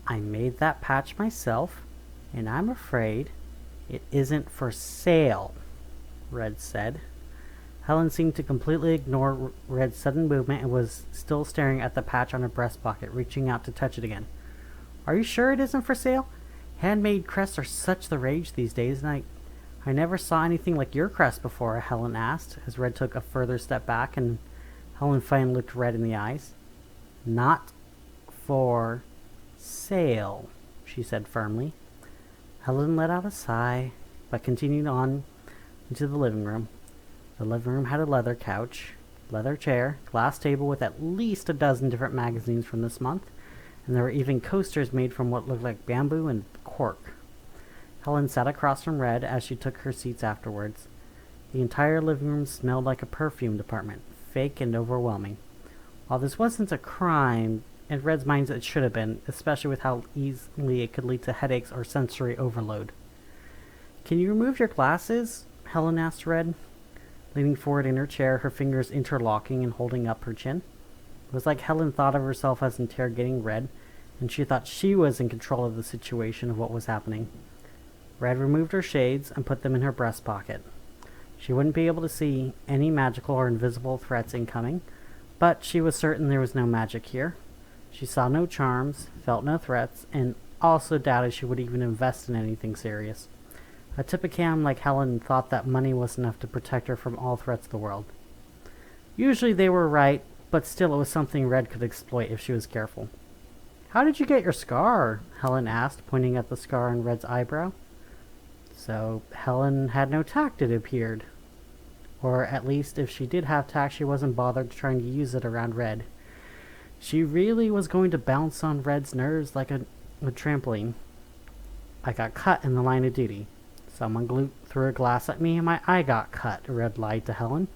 I made that patch myself, and I'm afraid it isn't for sale, Red said. Helen seemed to completely ignore Red's sudden movement and was still staring at the patch on her breast pocket, reaching out to touch it again. Are you sure it isn't for sale? Handmade crests are such the rage these days, and I never saw anything like your crest before, Helen asked, as Red took a further step back, and Helen finally looked Red in the eyes. Not for sale, she said firmly. Helen let out a sigh, but continued on into the living room. The living room had a leather couch, leather chair, glass table with at least a dozen different magazines from this month, and there were even coasters made from what looked like bamboo and cork. Helen sat across from Red as she took her seats afterwards. The entire living room smelled like a perfume department, fake and overwhelming. While this wasn't a crime, in Red's mind it should have been, especially with how easily it could lead to headaches or sensory overload. Can you remove your glasses? Helen asked Red, leaning forward in her chair, her fingers interlocking and holding up her chin. It was like Helen thought of herself as interrogating Red, and she thought she was in control of the situation of what was happening. Red removed her shades and put them in her breast pocket. She wouldn't be able to see any magical or invisible threats incoming, but she was certain there was no magic here. She saw no charms, felt no threats, and also doubted she would even invest in anything serious. A typicam like Helen thought that money was enough to protect her from all threats of the world. Usually they were right, but still it was something Red could exploit if she was careful. How did you get your scar? Helen asked, pointing at the scar on Red's eyebrow. So Helen had no tact, it appeared. Or at least if she did have tact, she wasn't bothered trying to use it around Red. She really was going to bounce on Red's nerves like a trampoline. I got cut in the line of duty. Someone threw a glass at me and my eye got cut, Red lied to Helen.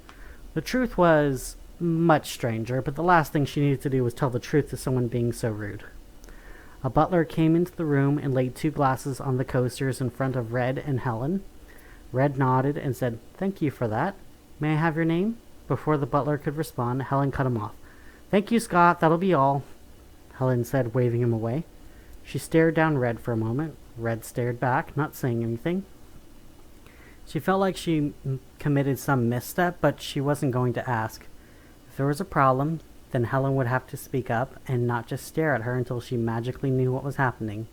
The truth was much stranger, but the last thing she needed to do was tell the truth to someone being so rude. A butler came into the room and laid 2 glasses on the coasters in front of Red and Helen. Red nodded and said, "Thank you for that. May I have your name?" Before the butler could respond, Helen cut him off. "Thank you, Scott. That'll be all," Helen said, waving him away. She stared down Red for a moment. Red stared back, not saying anything. She felt like she committed some misstep, but she wasn't going to ask. If there was a problem, then Helen would have to speak up and not just stare at her until she magically knew what was happening.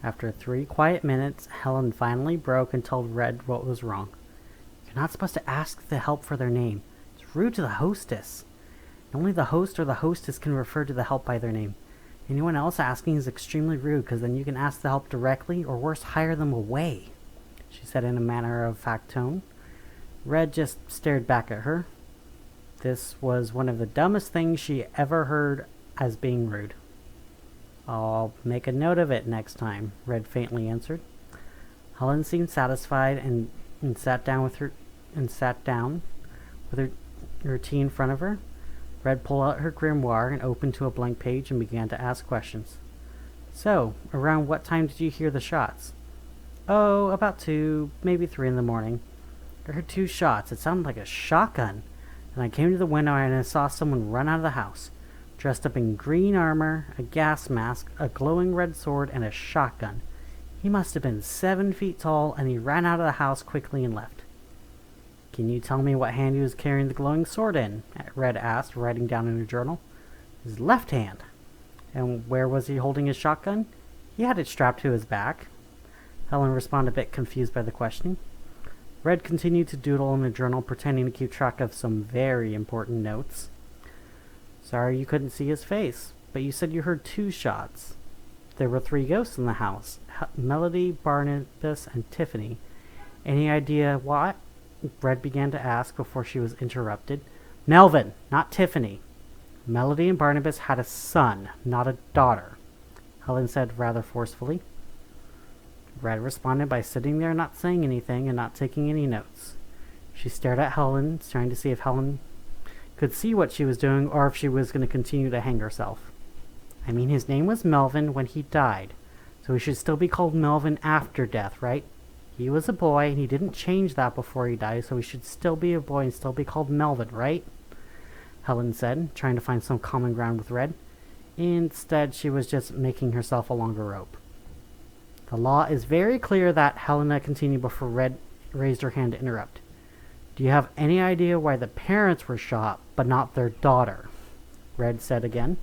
After 3 quiet minutes, Helen finally broke and told Red what was wrong. You're not supposed to ask the help for their name. It's rude to the hostess. Only the host or the hostess can refer to the help by their name. Anyone else asking is extremely rude, because then you can ask the help directly, or worse, hire them away, she said in a matter-of-fact tone. Red just stared back at her. This was one of the dumbest things she ever heard as being rude. I'll make a note of it next time, Red faintly answered. Helen seemed satisfied and sat down with her tea in front of her. Red pulled out her grimoire and opened to a blank page and began to ask questions. So, around what time did you hear the shots? Oh, about 2, maybe 3 in the morning. I heard 2 shots. It sounded like a shotgun. And I came to the window and I saw someone run out of the house, dressed up in green armor, a gas mask, a glowing red sword, and a shotgun. He must have been 7 feet tall, and he ran out of the house quickly and left. Can you tell me what hand he was carrying the glowing sword in? Red asked, writing down in her journal. His left hand. And where was he holding his shotgun? He had it strapped to his back. Helen responded a bit confused by the questioning. Red continued to doodle in her journal, pretending to keep track of some very important notes. Sorry you couldn't see his face, but you said you heard 2 shots. There were 3 ghosts in the house. Melody, Barnabas, and Tiffany. Any idea what? Red began to ask before she was interrupted. Melvin, not Tiffany. Melody and Barnabas had a son, not a daughter, Helen said rather forcefully. Red responded by sitting there not saying anything and not taking any notes. She stared at Helen, trying to see if Helen could see what she was doing or if she was going to continue to hang herself. I mean, his name was Melvin when he died, so he should still be called Melvin after death, right? He was a boy, and he didn't change that before he died, so he should still be a boy and still be called Melvin, right? Helen said, trying to find some common ground with Red. Instead, she was just making herself a longer rope. The law is very clear that, Helena continued before Red raised her hand to interrupt. Do you have any idea why the parents were shot, but not their daughter? Red said again,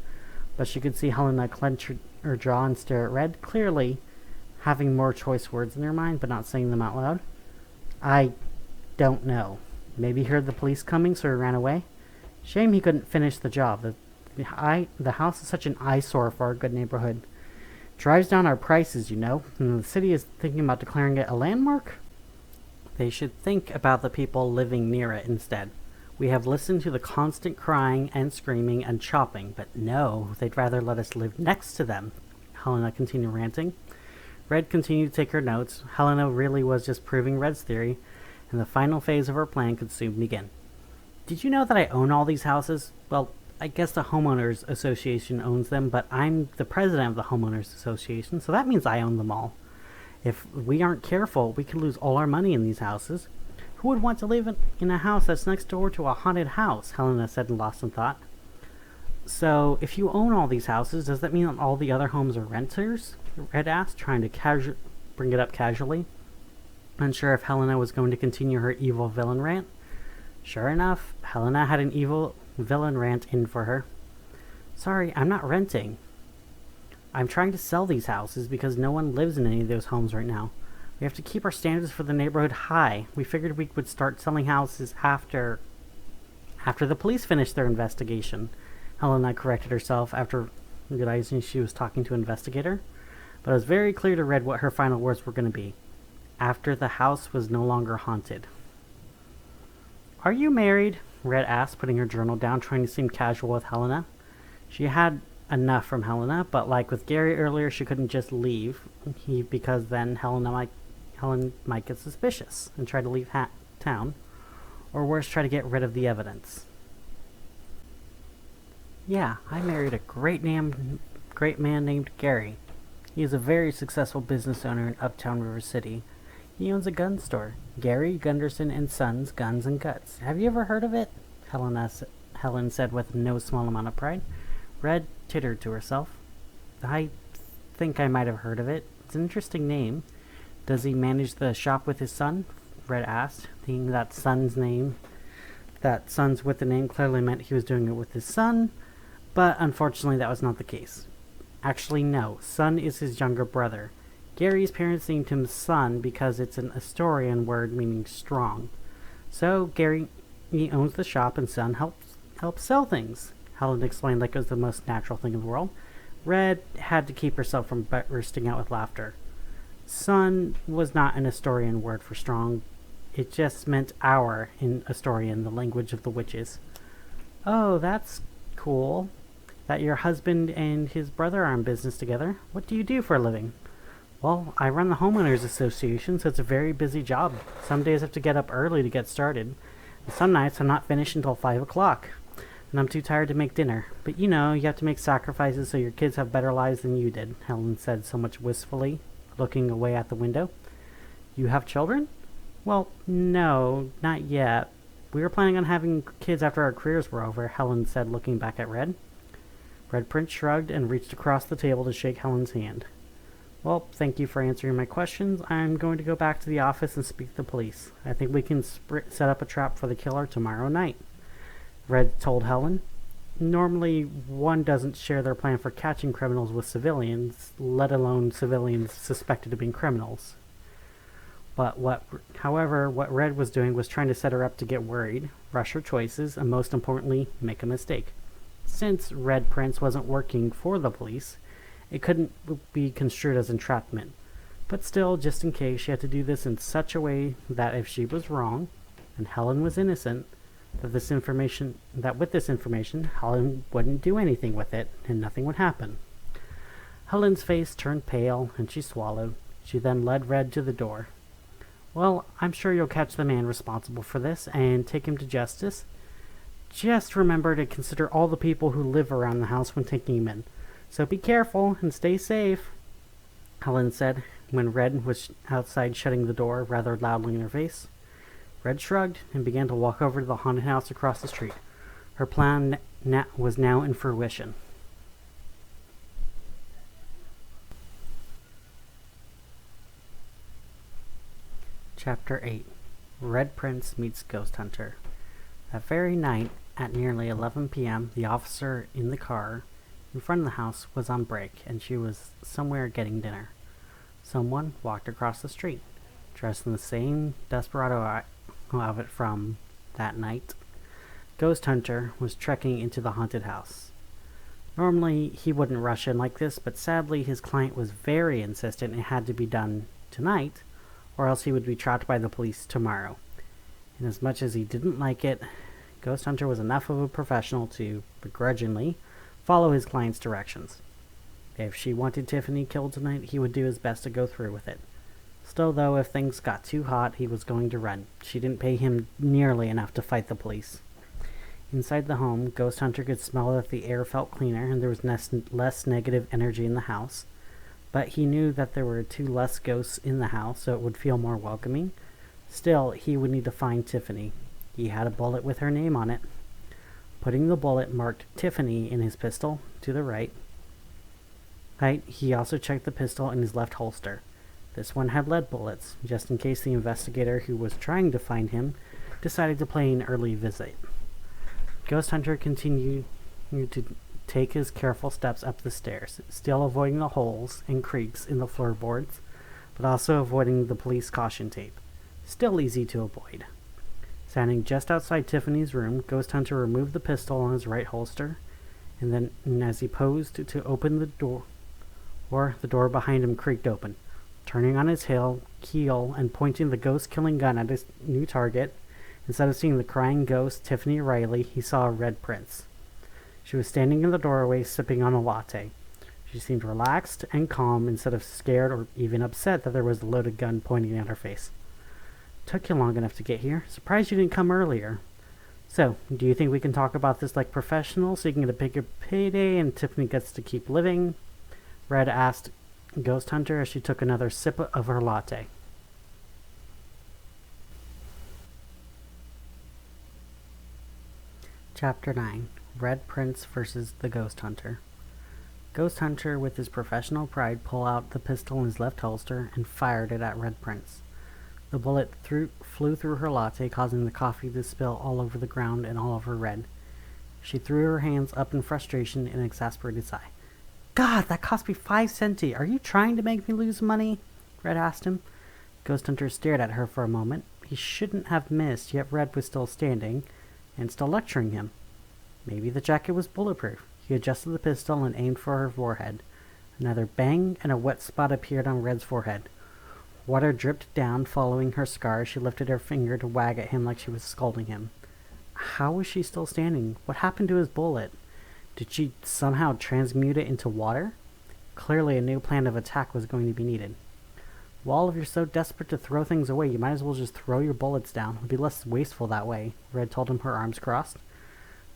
but she could see Helena clench her jaw and stare at Red, clearly having more choice words in her mind, but not saying them out loud. I don't know. Maybe he heard the police coming, so he ran away. Shame he couldn't finish the job. The house is such an eyesore for our good neighborhood. Drives down our prices, you know, and the city is thinking about declaring it a landmark. They should think about the people living near it instead. We have listened to the constant crying and screaming and chopping, but no, they'd rather let us live next to them. Helena continued ranting. Red continued to take her notes. Helena really was just proving Red's theory, and the final phase of her plan could soon begin. Did you know that I own all these houses? Well, I guess the Homeowners Association owns them, but I'm the president of the Homeowners Association, so that means I own them all. If we aren't careful, we could lose all our money in these houses. Who would want to live in a house that's next door to a haunted house? Helena said, lost in thought. So, if you own all these houses, does that mean that all the other homes are renters? Red asked, trying to bring it up casually, unsure if Helena was going to continue her evil villain rant. Sure enough, Helena had an evil villain rant in for her. Sorry, I'm not renting. I'm trying to sell these houses because no one lives in any of those homes right now. We have to keep our standards for the neighborhood high. We figured we would start selling houses after the police finished their investigation. Helena corrected herself after realizing she was talking to an investigator, but it was very clear to Red what her final words were going to be. After the house was no longer haunted. Are you married? Red asked, putting her journal down, trying to seem casual with Helena. She had enough from Helena, but like with Gary earlier, she couldn't just leave, because then Helen might get suspicious and try to leave town, or worse, try to get rid of the evidence. Yeah, I married a great man named Gary. He is a very successful business owner in Uptown River City. He owns a gun store, Gary Gunderson and Sons Guns and Guts. Have you ever heard of it? Helen said with no small amount of pride. Red tittered to herself. I think I might have heard of it. It's an interesting name. Does he manage the shop with his son? Red asked, thinking that son's with the name clearly meant he was doing it with his son, but unfortunately that was not the case. Actually, no. Son is his younger brother. Gary's parents named him Son because it's an Astorian word meaning strong. So Gary owns the shop and Son helps sell things. Helen explained like it was the most natural thing in the world. Red had to keep herself from bursting out with laughter. Son was not an Astorian word for strong. It just meant hour in Astorian, the language of the witches. Oh, that's cool. That your husband and his brother are in business together. What do you do for a living? Well, I run the homeowners association, so it's a very busy job. Some days I have to get up early to get started. And some nights I'm not finished until 5 o'clock. And I'm too tired to make dinner. But you have to make sacrifices so your kids have better lives than you did, Helen said somewhat wistfully, looking away at the window. You have children? Well, no, not yet. We were planning on having kids after our careers were over, Helen said, looking back at Red. Red Prince shrugged and reached across the table to shake Helen's hand. Well, thank you for answering my questions. I'm going to go back to the office and speak to the police. I think we can set up a trap for the killer tomorrow night, Red told Helen. Normally, one doesn't share their plan for catching criminals with civilians, let alone civilians suspected of being criminals. However, what Red was doing was trying to set her up to get worried, rush her choices, and most importantly, make a mistake. Since Red Prince wasn't working for the police, it couldn't be construed as entrapment. But still, just in case, she had to do this in such a way that if she was wrong, and Helen was innocent, that with this information, Helen wouldn't do anything with it, and nothing would happen. Helen's face turned pale, and she swallowed. She then led Red to the door. Well, I'm sure you'll catch the man responsible for this, and take him to justice. Just remember to consider all the people who live around the house when taking him in. So be careful and stay safe, Helen said, when Red was outside shutting the door rather loudly in her face. Red shrugged and began to walk over to the haunted house across the street. Her plan was now in fruition. Chapter 8. Red Prince Meets Ghost Hunter. That very night, at nearly 11 p.m., the officer in the car in front of the house was on break, and she was somewhere getting dinner. Someone walked across the street, dressed in the same desperado outfit from that night. Ghost Hunter was trekking into the haunted house. Normally, he wouldn't rush in like this, but sadly his client was very insistent it had to be done tonight, or else he would be trapped by the police tomorrow. And as much as he didn't like it, Ghost Hunter was enough of a professional to, begrudgingly, follow his client's directions. If she wanted Tiffany killed tonight, he would do his best to go through with it. Still, though, if things got too hot, he was going to run. She didn't pay him nearly enough to fight the police. Inside the home, Ghost Hunter could smell that the air felt cleaner and there was less negative energy in the house. But he knew that there were 2 less ghosts in the house, so it would feel more welcoming. Still, he would need to find Tiffany. He had a bullet with her name on it. Putting the bullet marked Tiffany in his pistol to the right, he also checked the pistol in his left holster. This one had lead bullets, just in case the investigator who was trying to find him decided to play an early visit. Ghost Hunter continued to take his careful steps up the stairs, still avoiding the holes and creaks in the floorboards, but also avoiding the police caution tape. Still easy to avoid. Standing just outside Tiffany's room, Ghost Hunter removed the pistol on his right holster, and as he posed to open the door, the door behind him creaked open. Turning on his heel and pointing the ghost-killing gun at his new target, instead of seeing the crying ghost, Tiffany Riley, he saw a Red Prince. She was standing in the doorway, sipping on a latte. She seemed relaxed and calm instead of scared or even upset that there was a loaded gun pointing at her face. Took you long enough to get here. Surprised you didn't come earlier. So, do you think we can talk about this like professionals so you can get a bigger payday and Tiffany gets to keep living? Red asked Ghost Hunter as she took another sip of her latte. Chapter 9. Red Prince versus the Ghost Hunter. Ghost Hunter, with his professional pride, pulled out the pistol in his left holster and fired it at Red Prince. The bullet flew through her latte, causing the coffee to spill all over the ground and all over Red. She threw her hands up in frustration and an exasperated sigh. God, that cost me 5 centi. Are you trying to make me lose money? Red asked him. Ghost Hunter stared at her for a moment. He shouldn't have missed, yet Red was still standing and still lecturing him. Maybe the jacket was bulletproof. He adjusted the pistol and aimed for her forehead. Another bang, and a wet spot appeared on Red's forehead. Water dripped down, following her scar. She lifted her finger to wag at him like she was scolding him. How was she still standing? What happened to his bullet? Did she somehow transmute it into water? Clearly a new plan of attack was going to be needed. Well, if you're so desperate to throw things away, you might as well just throw your bullets down. It would be less wasteful that way, Red told him, her arms crossed.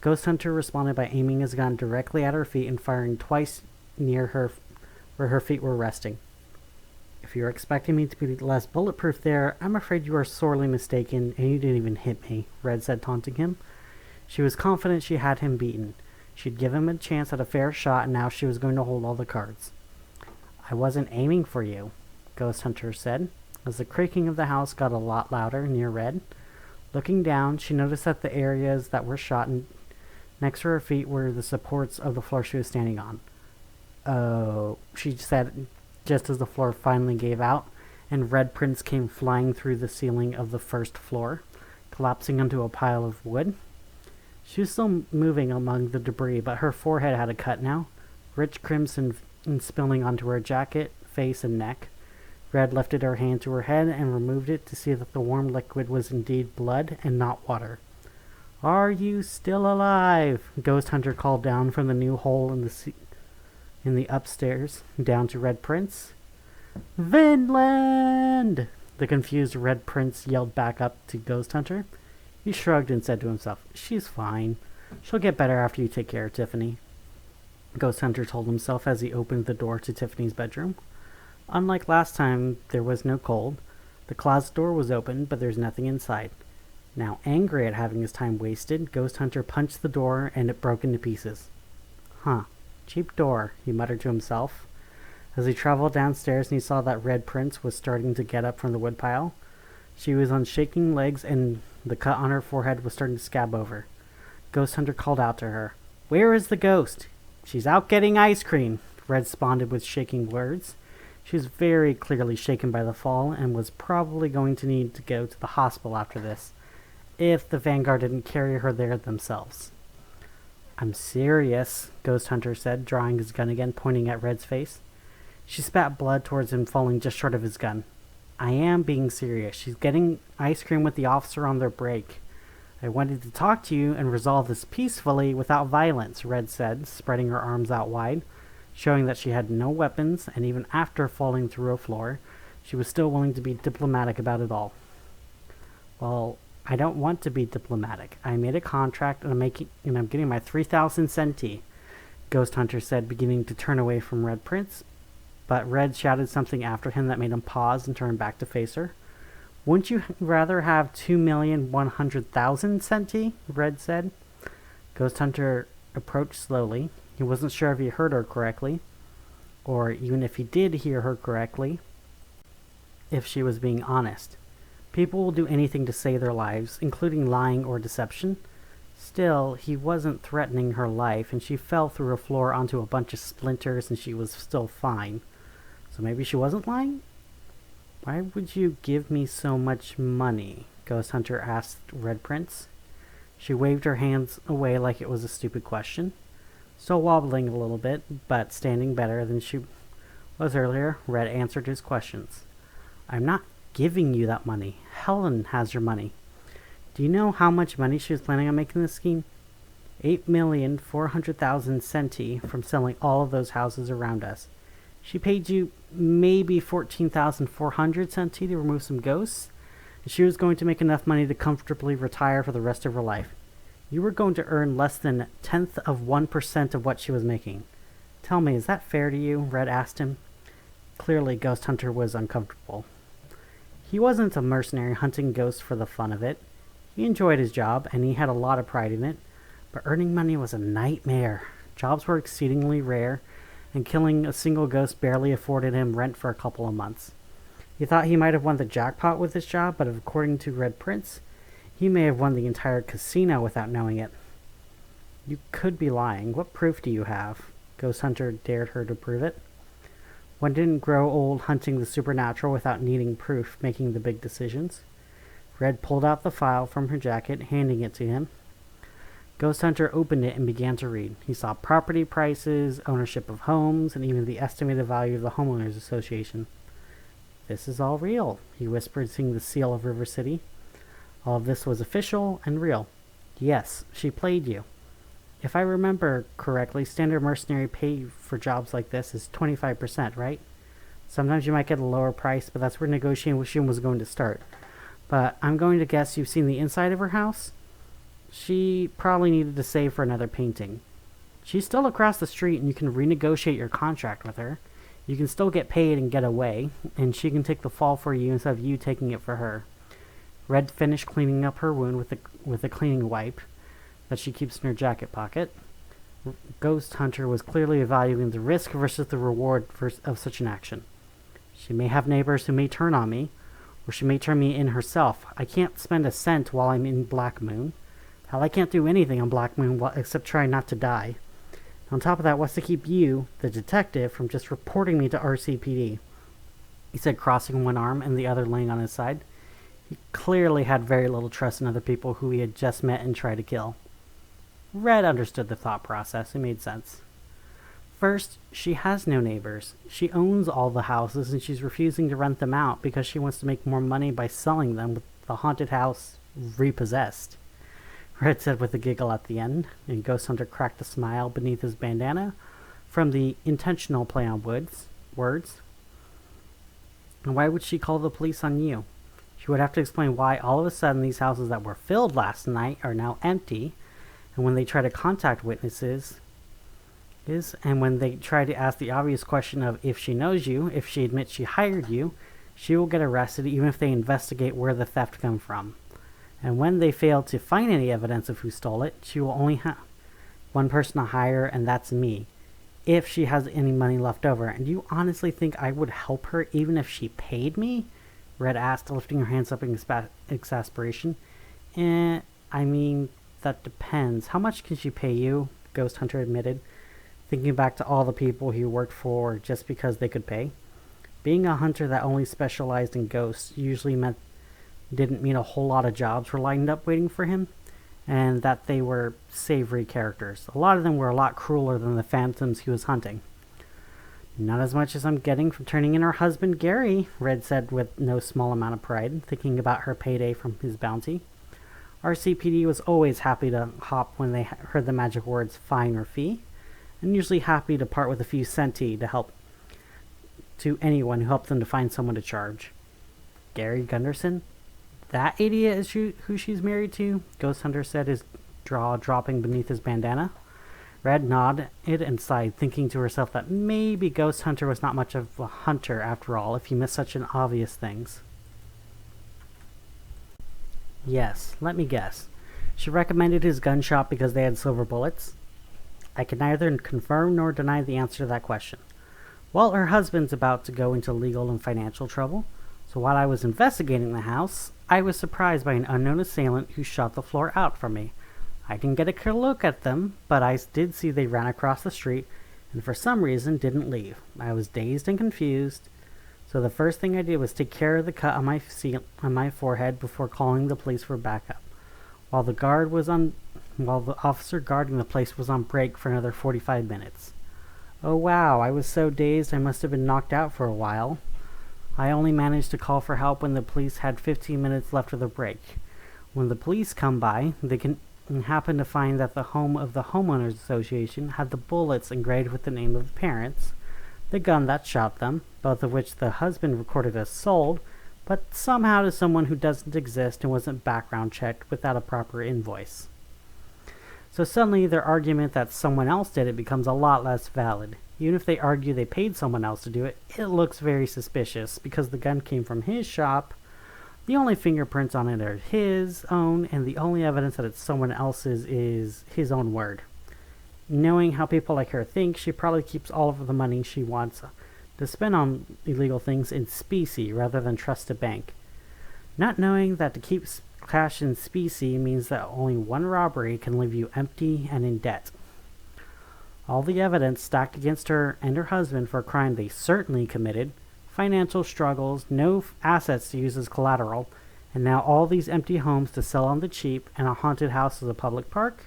Ghost Hunter responded by aiming his gun directly at her feet and firing twice near her where her feet were resting. If you're expecting me to be less bulletproof there, I'm afraid you are sorely mistaken, and you didn't even hit me, Red said, taunting him. She was confident she had him beaten. She'd given him a chance at a fair shot, and now she was going to hold all the cards. I wasn't aiming for you, Ghost Hunter said, as the creaking of the house got a lot louder near Red. Looking down, she noticed that the areas that were shot next to her feet were the supports of the floor she was standing on. Oh, she said, just as the floor finally gave out, and Red Prince came flying through the ceiling of the first floor, collapsing onto a pile of wood. She was still moving among the debris, but her forehead had a cut now, rich crimson spilling onto her jacket, face, and neck. Red lifted her hand to her head and removed it to see that the warm liquid was indeed blood and not water. Are you still alive? Ghost Hunter called down from the new hole in the upstairs, down to Red Prince. Vinland! The confused Red Prince yelled back up to Ghost Hunter. He shrugged and said to himself, She's fine. She'll get better after you take care of Tiffany. Ghost Hunter told himself as he opened the door to Tiffany's bedroom. Unlike last time, there was no cold. The closet door was open, but there's nothing inside. Now angry at having his time wasted, Ghost Hunter punched the door and it broke into pieces. Huh. Cheap door, he muttered to himself. As he traveled downstairs and he saw that Red Prince was starting to get up from the woodpile. She was on shaking legs and the cut on her forehead was starting to scab over. Ghost Hunter called out to her. Where is the ghost? She's out getting ice cream, Red responded with shaking words. She was very clearly shaken by the fall and was probably going to need to go to the hospital after this, if the Vanguard didn't carry her there themselves. I'm serious, Ghost Hunter said, drawing his gun again, pointing at Red's face. She spat blood towards him, falling just short of his gun. I am being serious. She's getting ice cream with the officer on their break. I wanted to talk to you and resolve this peacefully without violence, Red said, spreading her arms out wide, showing that she had no weapons, and even after falling through a floor, she was still willing to be diplomatic about it all. Well, I don't want to be diplomatic. I made a contract and I'm getting my 3,000 centi, Ghost Hunter said, beginning to turn away from Red Prince. But Red shouted something after him that made him pause and turn back to face her. Wouldn't you rather have 2,100,000 centi? Red said. Ghost Hunter approached slowly. He wasn't sure if he heard her correctly, or even if he did hear her correctly, if she was being honest. People will do anything to save their lives, including lying or deception. Still, he wasn't threatening her life, and she fell through a floor onto a bunch of splinters, and she was still fine. So maybe she wasn't lying? Why would you give me so much money? Ghost Hunter asked Red Prince. She waved her hands away like it was a stupid question. Still wobbling a little bit, but standing better than she was earlier, Red answered his questions. I'm not giving you that money. Helen has your money. Do you know how much money she was planning on making this scheme? 8,400,000 centi from selling all of those houses around us. She paid you maybe 14,400 centi to remove some ghosts, and she was going to make enough money to comfortably retire for the rest of her life. You were going to earn less than 1/10% of what she was making. Tell me, is that fair to you? Red asked him. Clearly, Ghost Hunter was uncomfortable. He wasn't a mercenary hunting ghosts for the fun of it. He enjoyed his job, and he had a lot of pride in it, but earning money was a nightmare. Jobs were exceedingly rare, and killing a single ghost barely afforded him rent for a couple of months. He thought he might have won the jackpot with this job, but according to Red Prince, he may have won the entire casino without knowing it. You could be lying. What proof do you have? Ghost Hunter dared her to prove it. One didn't grow old hunting the supernatural without needing proof, making the big decisions. Red pulled out the file from her jacket, handing it to him. Ghost Hunter opened it and began to read. He saw property prices, ownership of homes, and even the estimated value of the homeowners association. This is all real, he whispered, seeing the seal of River City. All of this was official and real. Yes, she played you. If I remember correctly, standard mercenary pay for jobs like this is 25%, right? Sometimes you might get a lower price, but that's where negotiation was going to start. But I'm going to guess you've seen the inside of her house? She probably needed to save for another painting. She's still across the street, and you can renegotiate your contract with her. You can still get paid and get away, and she can take the fall for you instead of you taking it for her. Red finished cleaning up her wound with a cleaning wipe that she keeps in her jacket pocket. Ghost Hunter was clearly evaluating the risk versus the reward of such an action. She may have neighbors who may turn on me, or she may turn me in herself. I can't spend a cent while I'm in Black Moon. Hell, I can't do anything on Black Moon except try not to die. On top of that, what's to keep you, the detective, from just reporting me to RCPD? He said, crossing one arm and the other laying on his side. He clearly had very little trust in other people who he had just met and tried to kill. Red understood the thought process. It made sense. First, she has no neighbors. She owns all the houses and she's refusing to rent them out because she wants to make more money by selling them with the haunted house repossessed. Red said with a giggle at the end, and Ghost Hunter cracked a smile beneath his bandana from the intentional play on words. And why would she call the police on you? She would have to explain why all of a sudden these houses that were filled last night are now empty, and when they try to contact witnesses, and when they try to ask the obvious question of if she knows you, if she admits she hired you, she will get arrested even if they investigate where the theft come from. And when they fail to find any evidence of who stole it, she will only have one person to hire, and that's me, if she has any money left over. And do you honestly think I would help her even if she paid me? Red asked, lifting her hands up in exasperation. I mean, that depends. How much can she pay you? Ghost Hunter admitted, thinking back to all the people he worked for just because they could pay. Being a hunter that only specialized in ghosts usually didn't mean a whole lot of jobs were lined up waiting for him, and that they were savory characters. A lot of them were a lot crueler than the phantoms he was hunting. Not as much as I'm getting from turning in her husband, Gary, Red said with no small amount of pride, thinking about her payday from his bounty. RCPD was always happy to hop when they heard the magic words fine or fee, and usually happy to part with a few centi to help to anyone who helped them to find someone to charge. Gary Gunderson? That idiot is who she's married to? Ghost Hunter said, his jaw dropping beneath his bandana. Red nodded and sighed, thinking to herself that maybe Ghost Hunter was not much of a hunter after all, if he missed such an obvious things. Yes, let me guess. She recommended his gun shop because they had silver bullets? I can neither confirm nor deny the answer to that question. Well, her husband's about to go into legal and financial trouble, so while I was investigating the house, I was surprised by an unknown assailant who shot the floor out from me. I didn't get a clear look at them, but I did see they ran across the street and for some reason didn't leave. I was dazed and confused, so the first thing I did was take care of the cut on my forehead before calling the police for backup. While the officer guarding the place was on break for another 45 minutes. Oh wow, I was so dazed I must have been knocked out for a while. I only managed to call for help when the police had 15 minutes left of the break. When the police come by, they can happen to find that the home of the homeowners association had the bullets engraved with the name of the parents, the gun that shot them, both of which the husband recorded as sold, but somehow to someone who doesn't exist and wasn't background checked without a proper invoice. So suddenly their argument that someone else did it becomes a lot less valid. Even if they argue they paid someone else to do it, it looks very suspicious because the gun came from his shop. The only fingerprints on it are his own, and the only evidence that it's someone else's is his own word. Knowing how people like her think, she probably keeps all of the money she wants to spend on illegal things in specie rather than trust a bank. Not knowing that to keep cash in specie means that only one robbery can leave you empty and in debt. All the evidence stacked against her and her husband for a crime they certainly committed, financial struggles, no assets to use as collateral, and now all these empty homes to sell on the cheap and a haunted house as a public park?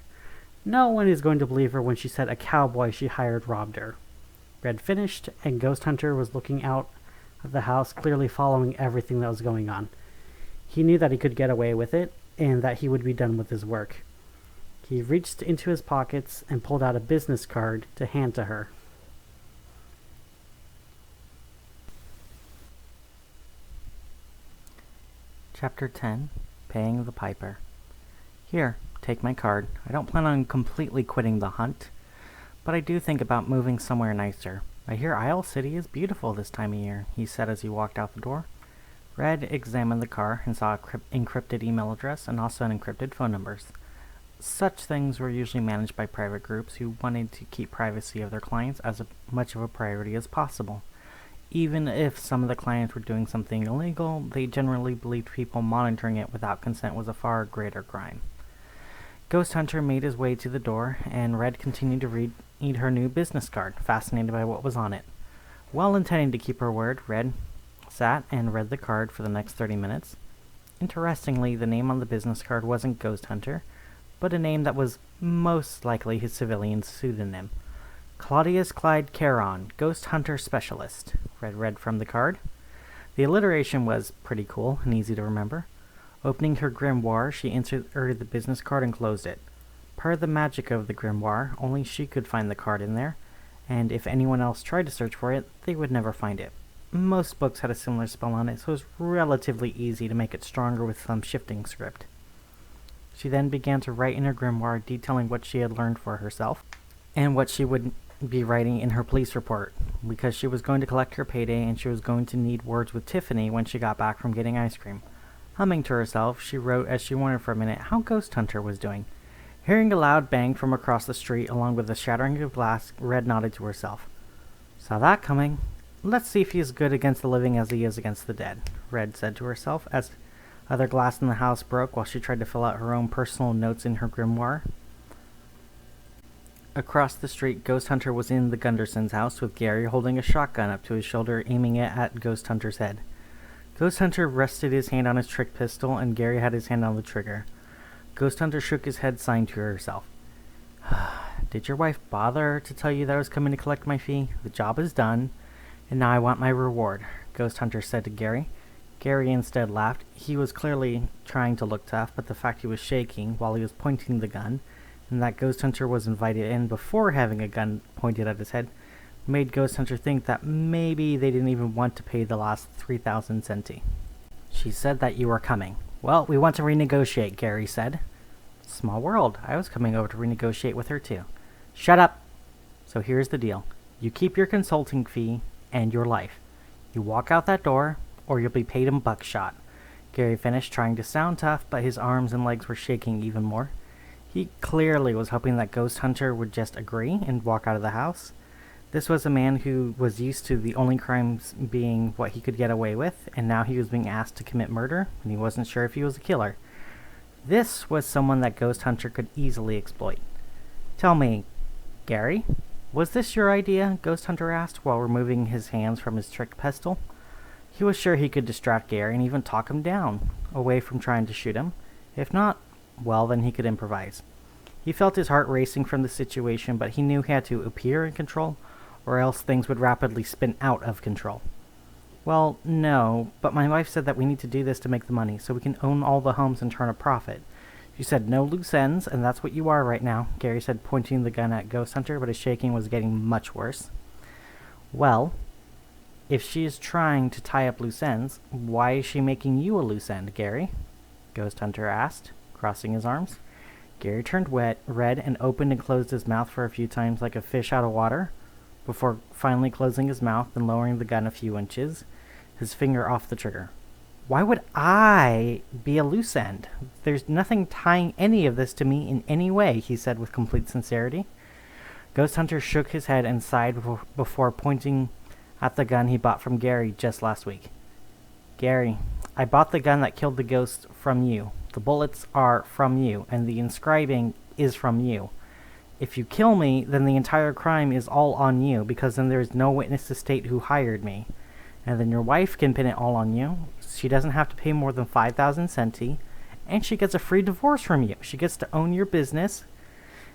No one is going to believe her when she said a cowboy she hired robbed her. Red finished, and Ghost Hunter was looking out of the house, clearly following everything that was going on. He knew that he could get away with it, and that he would be done with his work. He reached into his pockets and pulled out a business card to hand to her. Chapter 10. Paying the Piper. Here, take my card. I don't plan on completely quitting the hunt, but I do think about moving somewhere nicer. I hear Isle City is beautiful this time of year, he said as he walked out the door. Red examined the car and saw an encrypted email address and also an encrypted phone numbers. Such things were usually managed by private groups who wanted to keep privacy of their clients as much of a priority as possible. Even if some of the clients were doing something illegal, they generally believed people monitoring it without consent was a far greater crime. Ghost Hunter made his way to the door, and Red continued to read her new business card, fascinated by what was on it. Well intending to keep her word, Red sat and read the card for the next 30 minutes. Interestingly, the name on the business card wasn't Ghost Hunter, but a name that was most likely his civilian pseudonym. Claudius Clyde Caron, Ghost Hunter Specialist, Red read from the card. The alliteration was pretty cool and easy to remember. Opening her grimoire, she inserted the business card and closed it. Per the magic of the grimoire, only she could find the card in there, and if anyone else tried to search for it, they would never find it. Most books had a similar spell on it, so it was relatively easy to make it stronger with some shifting script. She then began to write in her grimoire, detailing what she had learned for herself, and what she would be writing in her police report, because she was going to collect her payday and she was going to need words with Tiffany when she got back from getting ice cream. Humming to herself, she wrote as she wondered for a minute how Ghost Hunter was doing. Hearing a loud bang from across the street, along with the shattering of glass, Red nodded to herself. Saw that coming. Let's see if he is good against the living as he is against the dead, Red said to herself, as other glass in the house broke while she tried to fill out her own personal notes in her grimoire. Across the street, Ghost Hunter was in the Gunderson's house with Gary holding a shotgun up to his shoulder, aiming it at Ghost Hunter's head. Ghost Hunter rested his hand on his trick pistol, and Gary had his hand on the trigger. Ghost Hunter shook his head, sighing to herself. Did your wife bother to tell you that I was coming to collect my fee? The job is done, and now I want my reward, Ghost Hunter said to Gary. Gary instead laughed. He was clearly trying to look tough, but the fact he was shaking while he was pointing the gun, and that Ghost Hunter was invited in before having a gun pointed at his head, made Ghost Hunter think that maybe they didn't even want to pay the last 3,000 centi. She said that you were coming. Well, we want to renegotiate, Gary said. Small world. I was coming over to renegotiate with her too. Shut up! So here's the deal. You keep your consulting fee and your life. You walk out that door, or you'll be paid in buckshot. Gary finished, trying to sound tough, but his arms and legs were shaking even more. He clearly was hoping that Ghost Hunter would just agree and walk out of the house. This was a man who was used to the only crimes being what he could get away with, and now he was being asked to commit murder, and he wasn't sure if he was a killer. This was someone that Ghost Hunter could easily exploit. Tell me, Gary, was this your idea? Ghost Hunter asked while removing his hands from his trick pistol. He was sure he could distract Gary and even talk him down, away from trying to shoot him. If not, well, then he could improvise. He felt his heart racing from the situation, but he knew he had to appear in control, or else things would rapidly spin out of control. Well, no, but my wife said that we need to do this to make the money, so we can own all the homes and turn a profit. She said no loose ends, and that's what you are right now, Gary said, pointing the gun at Ghost Hunter, but his shaking was getting much worse. Well, if she is trying to tie up loose ends, why is she making you a loose end, Gary? Ghost Hunter asked, crossing his arms. Gary turned red and opened and closed his mouth for a few times like a fish out of water, before finally closing his mouth and lowering the gun a few inches, his finger off the trigger. Why would I be a loose end? There's nothing tying any of this to me in any way, he said with complete sincerity. Ghost Hunter shook his head and sighed before pointing at the gun he bought from Gary just last week. Gary, I bought the gun that killed the ghost from you. The bullets are from you, and the inscribing is from you. If you kill me, then the entire crime is all on you, because then there is no witness to state who hired me. And then your wife can pin it all on you. She doesn't have to pay more than 5,000 centi, and she gets a free divorce from you. She gets to own your business,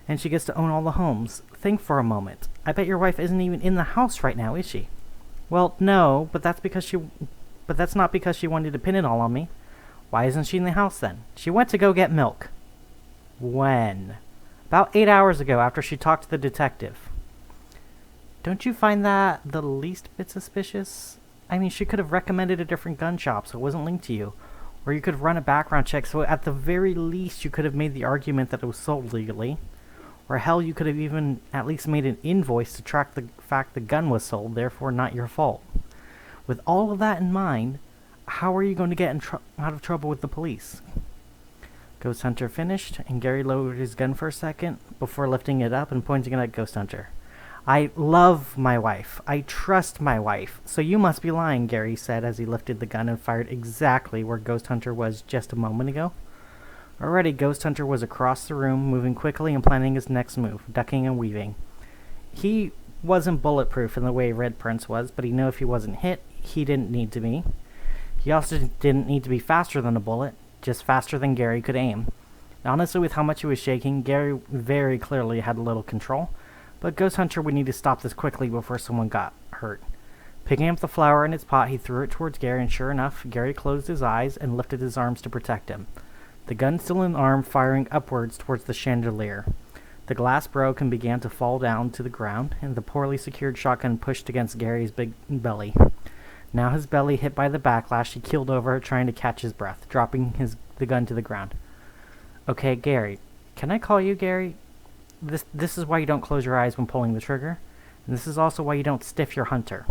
and she gets to own all the homes. Think for a moment. I bet your wife isn't even in the house right now, is she? Well, no, but that's not because she wanted to pin it all on me. Why isn't she in the house then? She went to go get milk. When? About 8 hours ago, after she talked to the detective. Don't you find that the least bit suspicious? I mean, she could have recommended a different gun shop so it wasn't linked to you. Or you could run a background check so at the very least you could have made the argument that it was sold legally. Or hell, you could have even at least made an invoice to track the fact the gun was sold, therefore not your fault. With all of that in mind, how are you going to get out of trouble with the police? Ghost Hunter finished, and Gary lowered his gun for a second before lifting it up and pointing it at Ghost Hunter. I love my wife. I trust my wife. So you must be lying, Gary said as he lifted the gun and fired exactly where Ghost Hunter was just a moment ago. Already, Ghost Hunter was across the room, moving quickly and planning his next move, ducking and weaving. He wasn't bulletproof in the way Red Prince was, but he knew if he wasn't hit, he didn't need to be. He also didn't need to be faster than a bullet, just faster than Gary could aim. Honestly, with how much he was shaking, Gary very clearly had a little control, but Ghost Hunter would need to stop this quickly before someone got hurt. Picking up the flour in its pot, he threw it towards Gary, and sure enough, Gary closed his eyes and lifted his arms to protect him. The gun still in arm, firing upwards towards the chandelier. The glass broke and began to fall down to the ground, and the poorly secured shotgun pushed against Gary's big belly. Now his belly hit by the backlash, he keeled over, trying to catch his breath, dropping the gun to the ground. Okay, Gary. Can I call you Gary? This is why you don't close your eyes when pulling the trigger, and this is also why you don't stiff your hunter,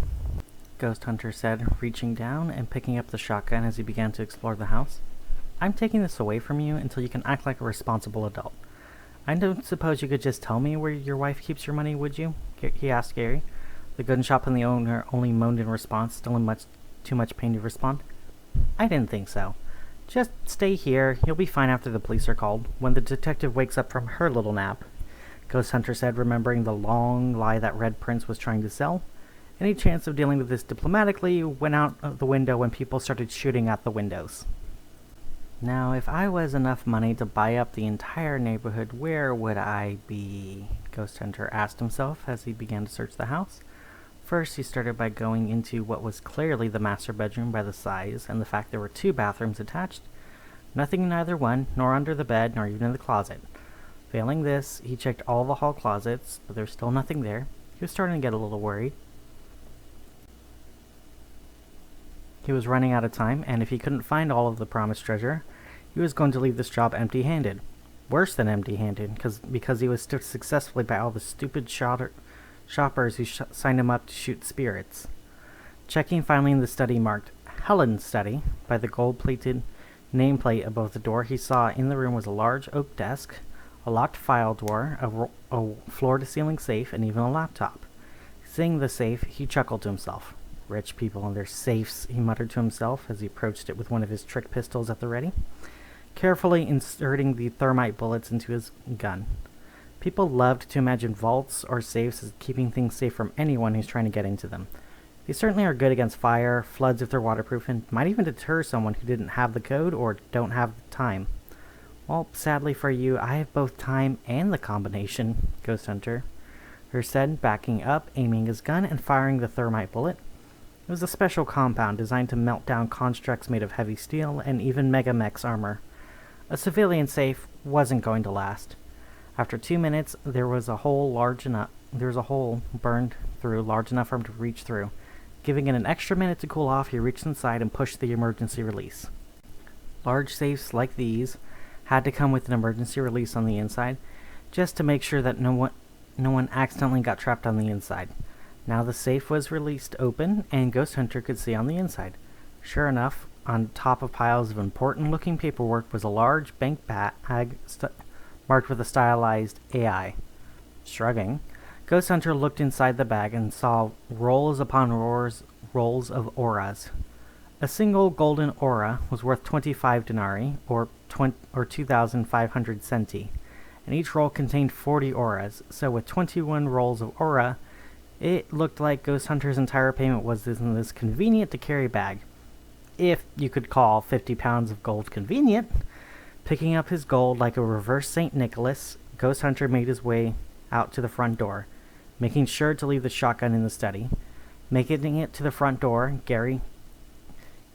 Ghost Hunter said, reaching down and picking up the shotgun as he began to explore the house. I'm taking this away from you until you can act like a responsible adult. I don't suppose you could just tell me where your wife keeps your money, would you? He asked Gary. The gun shop and the owner only moaned in response, still in too much pain to respond. I didn't think so. Just stay here. You'll be fine after the police are called, when the detective wakes up from her little nap, Ghost Hunter said, remembering the long lie that Red Prince was trying to sell. Any chance of dealing with this diplomatically went out of the window when people started shooting at the windows. Now, if I was enough money to buy up the entire neighborhood, where would I be? Ghost Hunter asked himself as he began to search the house. First, he started by going into what was clearly the master bedroom by the size and the fact there were 2 bathrooms attached. Nothing in either one, nor under the bed, nor even in the closet. Failing this, he checked all the hall closets, but there was still nothing there. He was starting to get a little worried. He was running out of time, and if he couldn't find all of the promised treasure, he was going to leave this job empty-handed. Worse than empty-handed, because he was stood successfully by all the stupid shoppers who signed him up to shoot spirits. Checking finally in the study marked Helen's Study by the gold-plated nameplate above the door, he saw in the room was a large oak desk, a locked file drawer, a floor-to-ceiling safe, and even a laptop. Seeing the safe, he chuckled to himself. Rich people and their safes, he muttered to himself as he approached it with one of his trick pistols at the ready, carefully inserting the thermite bullets into his gun. People loved to imagine vaults or safes as keeping things safe from anyone who's trying to get into them. They certainly are good against fire, floods if they're waterproof, and might even deter someone who didn't have the code or don't have the time. Well, sadly for you, I have both time and the combination, Ghost Hunter said, backing up, aiming his gun, and firing the thermite bullet. It was a special compound designed to melt down constructs made of heavy steel and even Megamech's armor. A civilian safe wasn't going to last. After 2 minutes, there was a hole burned through large enough for him to reach through. Giving it an extra minute to cool off, he reached inside and pushed the emergency release. Large safes like these had to come with an emergency release on the inside, just to make sure that no one accidentally got trapped on the inside. Now the safe was released open, and Ghost Hunter could see on the inside. Sure enough, on top of piles of important-looking paperwork was a large bank bag marked with a stylized AI. Shrugging, Ghost Hunter looked inside the bag and saw rolls upon rolls of auras. A single golden aura was worth 25 denarii, or 2,500 centi, and each roll contained 40 auras, so with 21 rolls of aura, it looked like Ghost Hunter's entire payment was in this convenient-to-carry bag. If you could call 50 pounds of gold convenient. Picking up his gold like a reverse St. Nicholas, Ghost Hunter made his way out to the front door, making sure to leave the shotgun in the study. Making it to the front door,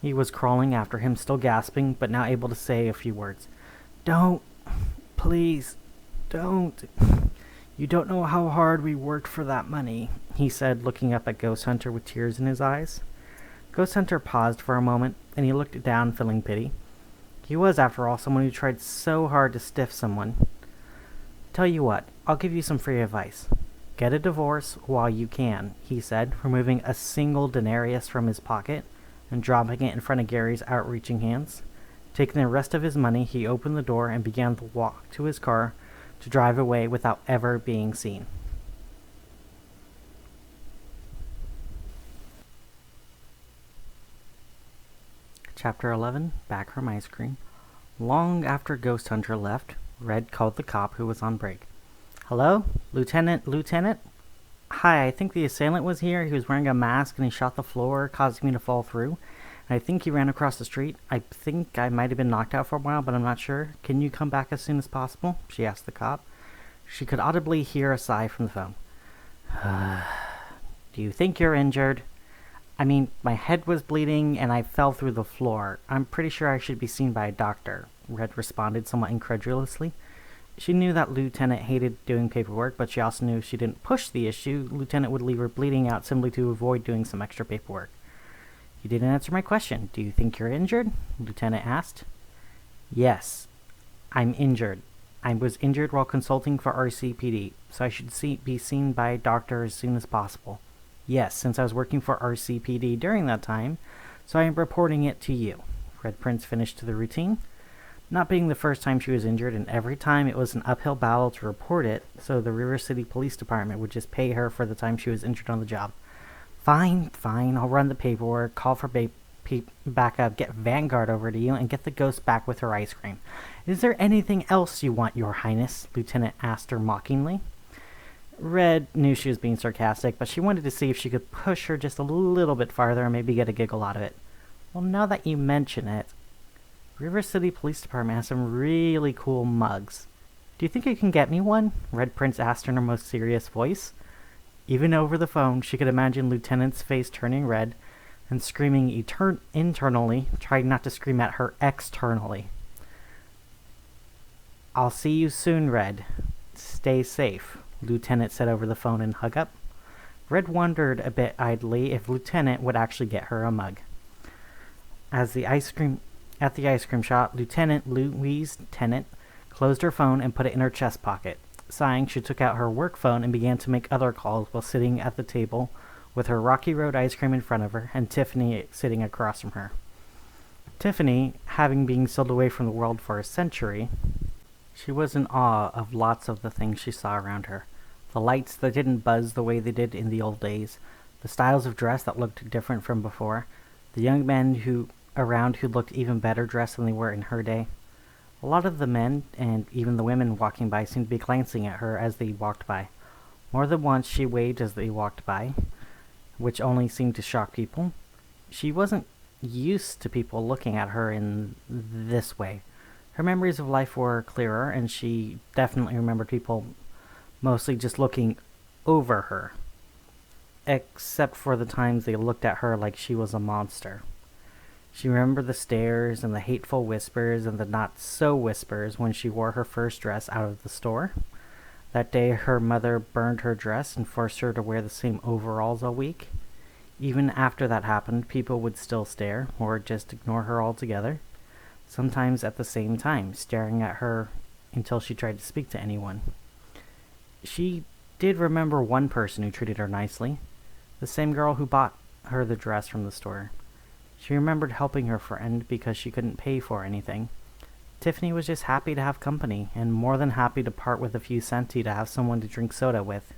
he was crawling after him, still gasping, but now able to say a few words. "Don't. Please. Don't. You don't know how hard we worked for that money," he said, looking up at Ghost Hunter with tears in his eyes. Ghost Hunter paused for a moment, and he looked down, feeling pity. He was, after all, someone who tried so hard to stiff someone. "Tell you what, I'll give you some free advice. Get a divorce while you can," he said, removing a single denarius from his pocket and dropping it in front of Gary's outreaching hands. Taking the rest of his money, he opened the door and began to walk to his car to drive away without ever being seen. Chapter 11, Back from Ice Cream. Long after Ghost Hunter left, Red called the cop who was on break. "Hello? Lieutenant? Hi, I think the assailant was here. He was wearing a mask and he shot the floor, causing me to fall through. And I think he ran across the street. I think I might have been knocked out for a while, but I'm not sure. Can you come back as soon as possible?" she asked the cop. She could audibly hear a sigh from the phone. "Do you think you're injured?" "I mean, my head was bleeding and I fell through the floor. I'm pretty sure I should be seen by a doctor," Red responded somewhat incredulously. She knew that Lieutenant hated doing paperwork, but she also knew if she didn't push the issue, Lieutenant would leave her bleeding out simply to avoid doing some extra paperwork. "You didn't answer my question. Do you think you're injured?" Lieutenant asked. "Yes, I'm injured. I was injured while consulting for RCPD, so I should be seen by a doctor as soon as possible. Yes, since I was working for RCPD during that time, so I am reporting it to you." Red Prince finished the routine. Not being the first time she was injured, and every time it was an uphill battle to report it, so the River City Police Department would just pay her for the time she was injured on the job. Fine, I'll run the paperwork, call for backup, get Vanguard over to you, and get the ghost back with her ice cream. Is there anything else you want, Your Highness?" Lieutenant asked her mockingly. Red knew she was being sarcastic, but she wanted to see if she could push her just a little bit farther and maybe get a giggle out of it. "Well, now that you mention it, River City Police Department has some really cool mugs. Do you think you can get me one?" Red Prince asked in her most serious voice. Even over the phone, she could imagine Lieutenant's face turning red and screaming internally, trying not to scream at her externally. "I'll see you soon, Red. Stay safe," Lieutenant said over the phone and hung up. Red wondered a bit idly if Lieutenant would actually get her a mug. At the ice cream shop, Lieutenant Louise Tennant closed her phone and put it in her chest pocket. Sighing, she took out her work phone and began to make other calls while sitting at the table with her Rocky Road ice cream in front of her and Tiffany sitting across from her. Tiffany, having been sealed away from the world for a century, she was in awe of lots of the things she saw around her. The lights that didn't buzz the way they did in the old days, the styles of dress that looked different from before, the young men who looked even better dressed than they were in her day. A lot of the men, and even the women walking by, seemed to be glancing at her as they walked by. More than once she waved as they walked by, which only seemed to shock people. She wasn't used to people looking at her in this way. Her memories of life were clearer, and she definitely remembered people mostly just looking over her, except for the times they looked at her like she was a monster. She remembered the stares and the hateful whispers and the not-so-whispers when she wore her first dress out of the store. That day her mother burned her dress and forced her to wear the same overalls all week. Even after that happened, people would still stare, or just ignore her altogether, sometimes at the same time, staring at her until she tried to speak to anyone. She did remember one person who treated her nicely, the same girl who bought her the dress from the store. She remembered helping her friend because she couldn't pay for anything. Tiffany was just happy to have company, and more than happy to part with a few centi to have someone to drink soda with.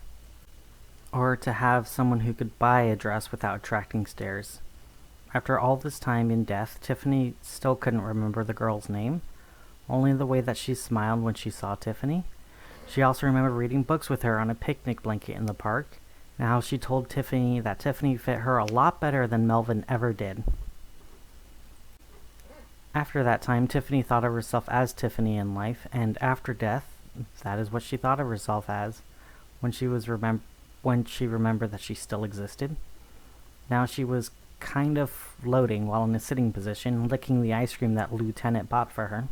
or to have someone who could buy a dress without attracting stares. After all this time in death, Tiffany still couldn't remember the girl's name, only the way that she smiled when she saw Tiffany. She also remembered reading books with her on a picnic blanket in the park, and how she told Tiffany that Tiffany fit her a lot better than Melvin ever did. After that time, Tiffany thought of herself as Tiffany in life, and after death, that is what she thought of herself as when she remembered that she still existed. Now she was kind of floating while in a sitting position, licking the ice cream that Lieutenant bought for her.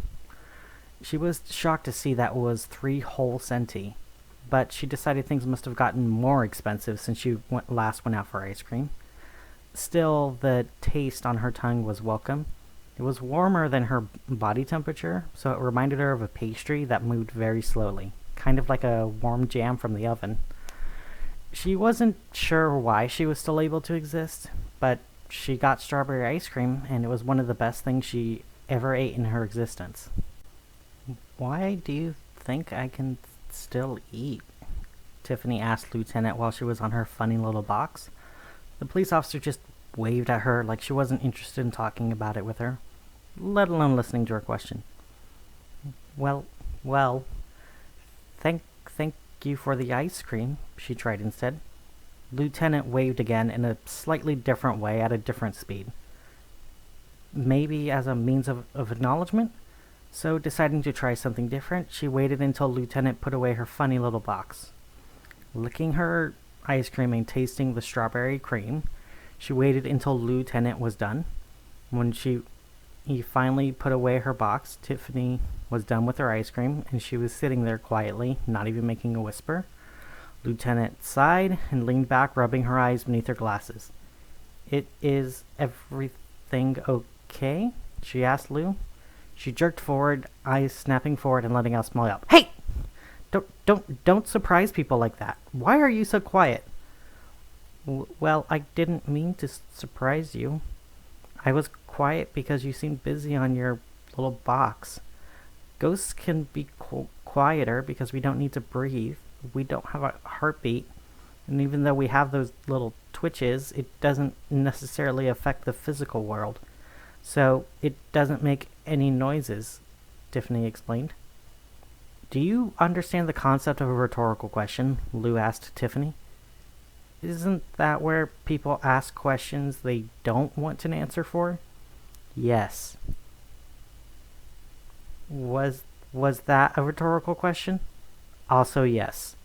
She was shocked to see that was 3 whole centi, but she decided things must have gotten more expensive since she last went out for ice cream. Still, the taste on her tongue was welcome. It was warmer than her body temperature, so it reminded her of a pastry that moved very slowly, kind of like a warm jam from the oven. She wasn't sure why she was still able to exist, but she got strawberry ice cream, and it was one of the best things she ever ate in her existence. "Why do you think I can still eat?" Tiffany asked Lieutenant while she was on her funny little box. The police officer just waved at her like she wasn't interested in talking about it with her, let alone listening to her question. Well, thank you for the ice cream," she tried instead. Lieutenant waved again in a slightly different way at a different speed. Maybe as a means of acknowledgement? So, deciding to try something different, she waited until Lieutenant put away her funny little box. Licking her ice cream and tasting the strawberry cream, she waited until Lieutenant was done. When he finally put away her box, Tiffany was done with her ice cream, and she was sitting there quietly, not even making a whisper. Lieutenant sighed and leaned back, rubbing her eyes beneath her glasses. Is everything okay?" she asked Lou. She jerked forward, eyes snapping forward and letting out a small yelp. "Hey! Don't surprise people like that. Why are you so quiet?" Well, I didn't mean to surprise you. I was quiet because you seemed busy on your little box. Ghosts can be quieter because we don't need to breathe. We don't have a heartbeat. And even though we have those little twitches, it doesn't necessarily affect the physical world. So it doesn't make any noises, Tiffany explained. "Do you understand the concept of a rhetorical question?" Lou asked Tiffany. "Isn't that where people ask questions they don't want an answer for?" "Yes." Was that a rhetorical question?" "Also yes."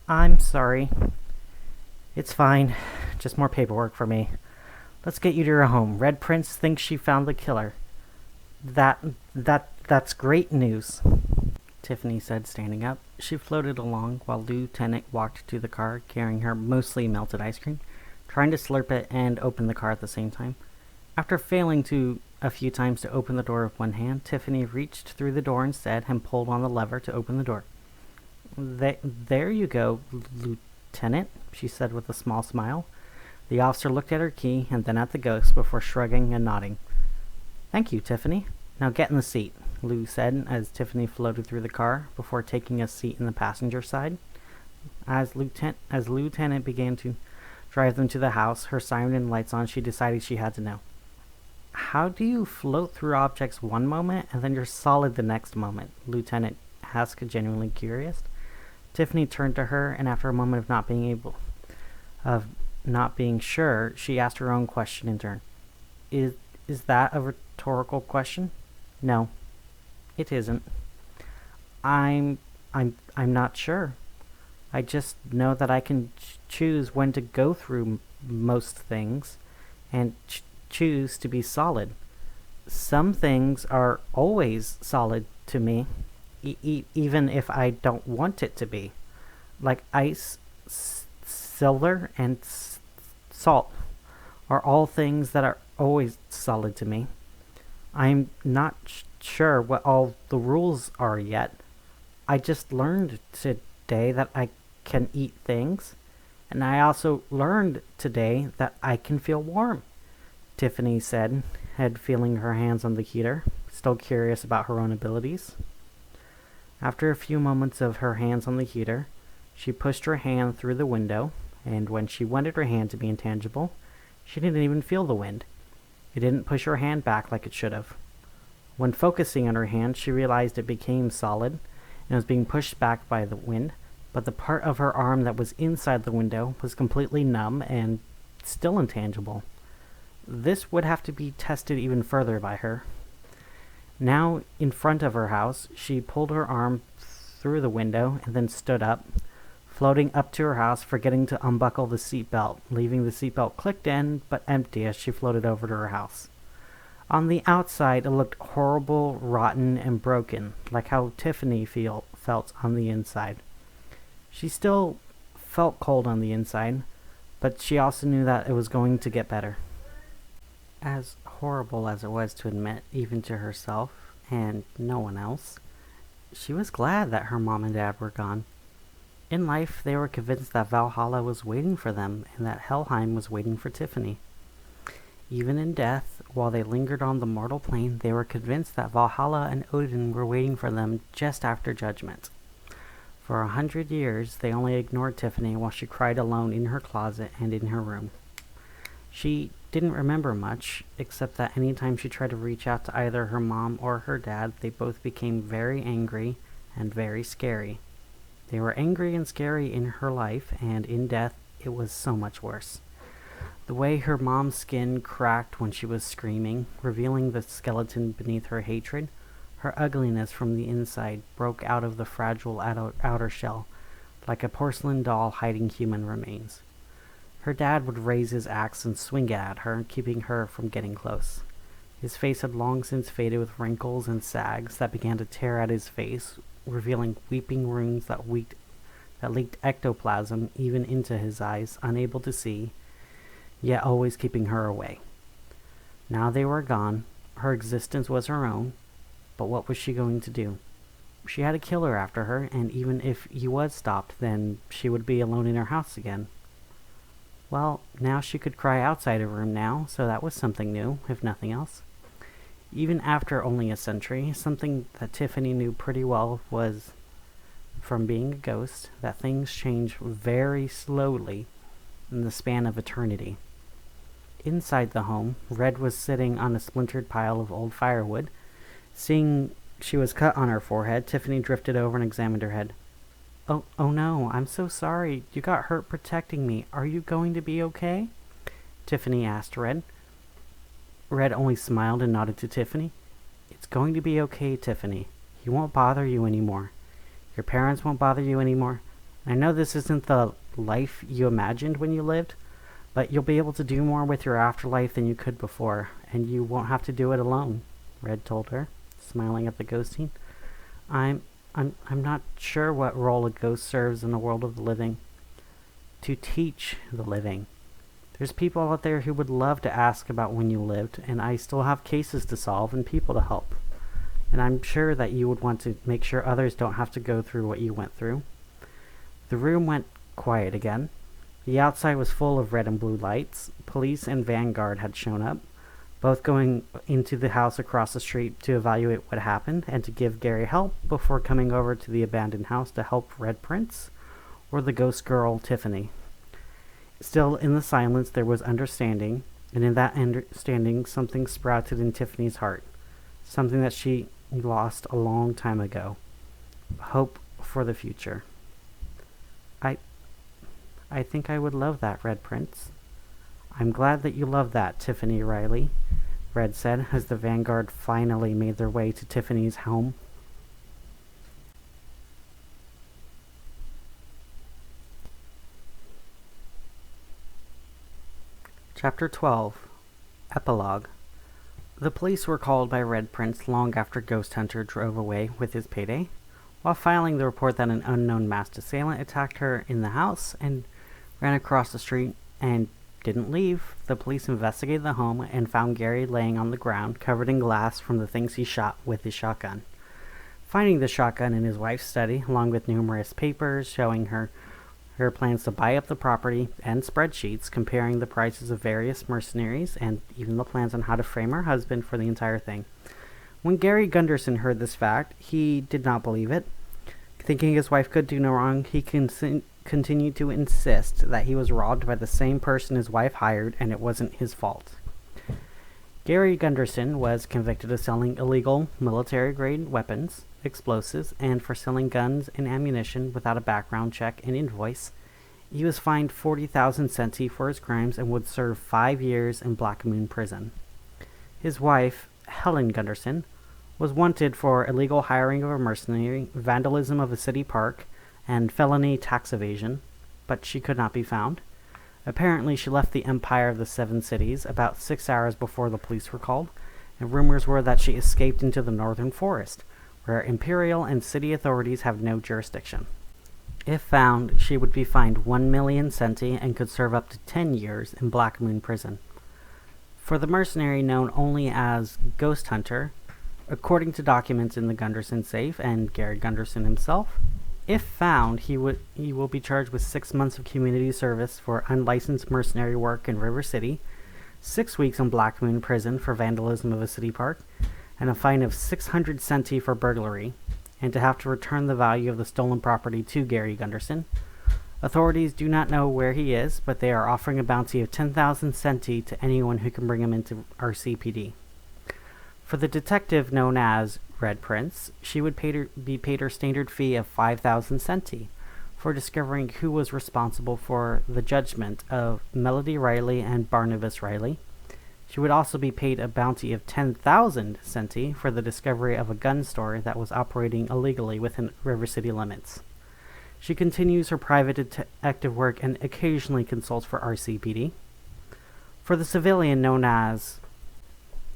I'm sorry. It's fine. Just more paperwork for me. Let's get you to your home. Red Prince thinks she found the killer. That's great news," Tiffany said, standing up. She floated along while Lieutenant walked to the car, carrying her mostly melted ice cream, trying to slurp it and open the car at the same time. After failing a few times to open the door with one hand, Tiffany reached through the door instead and pulled on the lever to open the door. There you go, Lieutenant," she said with a small smile. The officer looked at her key and then at the ghost before shrugging and nodding. "Thank you, Tiffany. Now get in the seat," Lou said as Tiffany floated through the car before taking a seat in the passenger side. As Lieutenant began to drive them to the house, her siren and lights on, she decided she had to know. "How do you float through objects one moment and then you're solid the next moment?" Lieutenant asked, genuinely curious. Tiffany turned to her, and after a moment of not being sure, she asked her own question in turn. Is that a rhetorical question?" "No, it isn't." I'm not sure. I just know that I can choose when to go through most things, and choose to be solid. Some things are always solid to me, even if I don't want it to be. Like ice, silver, and salt are all things that are always solid to me. I'm not sure what all the rules are yet. I just learned today that I can eat things, and I also learned today that I can feel warm," Tiffany said, feeling her hands on the heater, still curious about her own abilities. After a few moments of her hands on the heater, She pushed her hand through the window, and when she wanted her hand to be intangible, she didn't even feel the wind. It didn't push her hand back like it should have. When focusing on her hand, she realized it became solid and was being pushed back by the wind, but the part of her arm that was inside the window was completely numb and still intangible. This would have to be tested even further by her. Now, in front of her house, she pulled her arm through the window and then stood up, floating up to her house, forgetting to unbuckle the seatbelt, leaving the seatbelt clicked in but empty as she floated over to her house. On the outside, it looked horrible, rotten, and broken, like how Tiffany felt on the inside. She still felt cold on the inside, but she also knew that it was going to get better. As horrible as it was to admit, even to herself and no one else, she was glad that her mom and dad were gone. In life, they were convinced that Valhalla was waiting for them and that Helheim was waiting for Tiffany. Even in death, while they lingered on the mortal plane, they were convinced that Valhalla and Odin were waiting for them just after judgment. For 100 years, they only ignored Tiffany while she cried alone in her closet and in her room. She didn't remember much, except that anytime she tried to reach out to either her mom or her dad, they both became very angry and very scary. They were angry and scary in her life, and in death, it was so much worse. The way her mom's skin cracked when she was screaming, revealing the skeleton beneath her hatred, her ugliness from the inside broke out of the fragile outer shell, like a porcelain doll hiding human remains. Her dad would raise his axe and swing it at her, keeping her from getting close. His face had long since faded with wrinkles and sags that began to tear at his face, revealing weeping wounds that leaked ectoplasm even into his eyes, unable to see, yet always keeping her away. Now they were gone. Her existence was her own, but what was she going to do? She had a killer after her, and even if he was stopped, then she would be alone in her house again. Well, now she could cry outside her room now, so that was something new, if nothing else. Even after only a century, something that Tiffany knew pretty well was, from being a ghost, that things change very slowly in the span of eternity. Inside the home, Red was sitting on a splintered pile of old firewood. Seeing she was cut on her forehead, Tiffany drifted over and examined her head. Oh no, I'm so sorry. You got hurt protecting me. Are you going to be okay? Tiffany asked Red. Red only smiled and nodded to Tiffany. It's going to be okay, Tiffany. He won't bother you anymore. Your parents won't bother you anymore. I know this isn't the life you imagined when you lived, but you'll be able to do more with your afterlife than you could before, and you won't have to do it alone, Red told her, smiling at the ghosting. I'm not sure what role a ghost serves in the world of the living. To teach the living. There's people out there who would love to ask about when you lived, and I still have cases to solve and people to help. And I'm sure that you would want to make sure others don't have to go through what you went through. The room went quiet again. The outside was full of red and blue lights. Police and Vanguard had shown up, both going into the house across the street to evaluate what happened and to give Gary help before coming over to the abandoned house to help Red Prince or the ghost girl Tiffany. Still, in the silence, there was understanding, and in that understanding, something sprouted in Tiffany's heart, something that she lost a long time ago. Hope for the future. I think I would love that, Red Prince. I'm glad that you love that, Tiffany Riley, Red said as the Vanguard finally made their way to Tiffany's home. Chapter 12. Epilogue. The police were called by Red Prince long after Ghost Hunter drove away with his payday, while filing the report that an unknown masked assailant attacked her in the house and ran across the street and didn't leave. The police investigated the home and found Gary laying on the ground, covered in glass from the things he shot with his shotgun. Finding the shotgun in his wife's study, along with numerous papers showing her plans to buy up the property and spreadsheets comparing the prices of various mercenaries and even the plans on how to frame her husband for the entire thing. When Gary Gunderson heard this fact, he did not believe it. Thinking his wife could do no wrong, he continued to insist that he was robbed by the same person his wife hired and it wasn't his fault. Gary Gunderson was convicted of selling illegal military-grade weapons, explosives, and for selling guns and ammunition without a background check and invoice. He was fined 40,000 centi for his crimes and would serve 5 years in Black Moon Prison. His wife, Helen Gunderson, was wanted for illegal hiring of a mercenary, vandalism of a city park, and felony tax evasion, but she could not be found. Apparently, she left the Empire of the Seven Cities about 6 hours before the police were called, and rumors were that she escaped into the northern forest, where imperial and city authorities have no jurisdiction. If found, she would be fined 1 million centi and could serve up to 10 years in Black Moon Prison. For the mercenary known only as Ghost Hunter, according to documents in the Gunderson safe and Gary Gunderson himself, if found, he will be charged with 6 months of community service for unlicensed mercenary work in River City, 6 weeks in Black Moon Prison for vandalism of a city park, and a fine of 600 centi for burglary, and to have to return the value of the stolen property to Gary Gunderson. Authorities do not know where he is, but they are offering a bounty of 10,000 centi to anyone who can bring him into RCPD. For the detective known as Red Prince, she would be paid her standard fee of 5,000 centi for discovering who was responsible for the judgment of Melody Riley and Barnabas Riley. She would also be paid a bounty of 10,000 centi for the discovery of a gun store that was operating illegally within River City limits. She continues her private detective work and occasionally consults for RCPD. For the civilian known as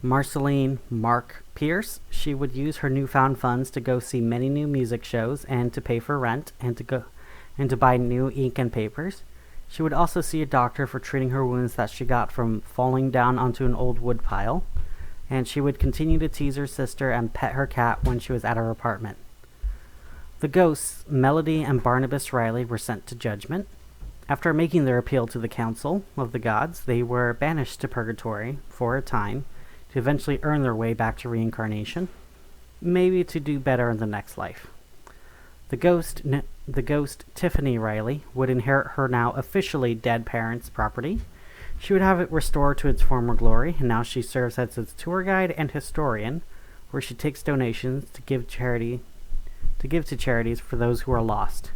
Marceline Mark Pierce, she would use her newfound funds to go see many new music shows and to pay for rent and to buy new ink and papers. She would also see a doctor for treating her wounds that she got from falling down onto an old wood pile, and she would continue to tease her sister and pet her cat when she was at her apartment. The ghosts, Melody and Barnabas Riley, were sent to judgment. After making their appeal to the Council of the Gods, they were banished to purgatory for a time, to eventually earn their way back to reincarnation, maybe to do better in the next life. The ghost Tiffany Riley would inherit her now officially dead parents' property. She would have it restored to its former glory, and now she serves as its tour guide and historian, where she takes donations to give to charities for those who are lost.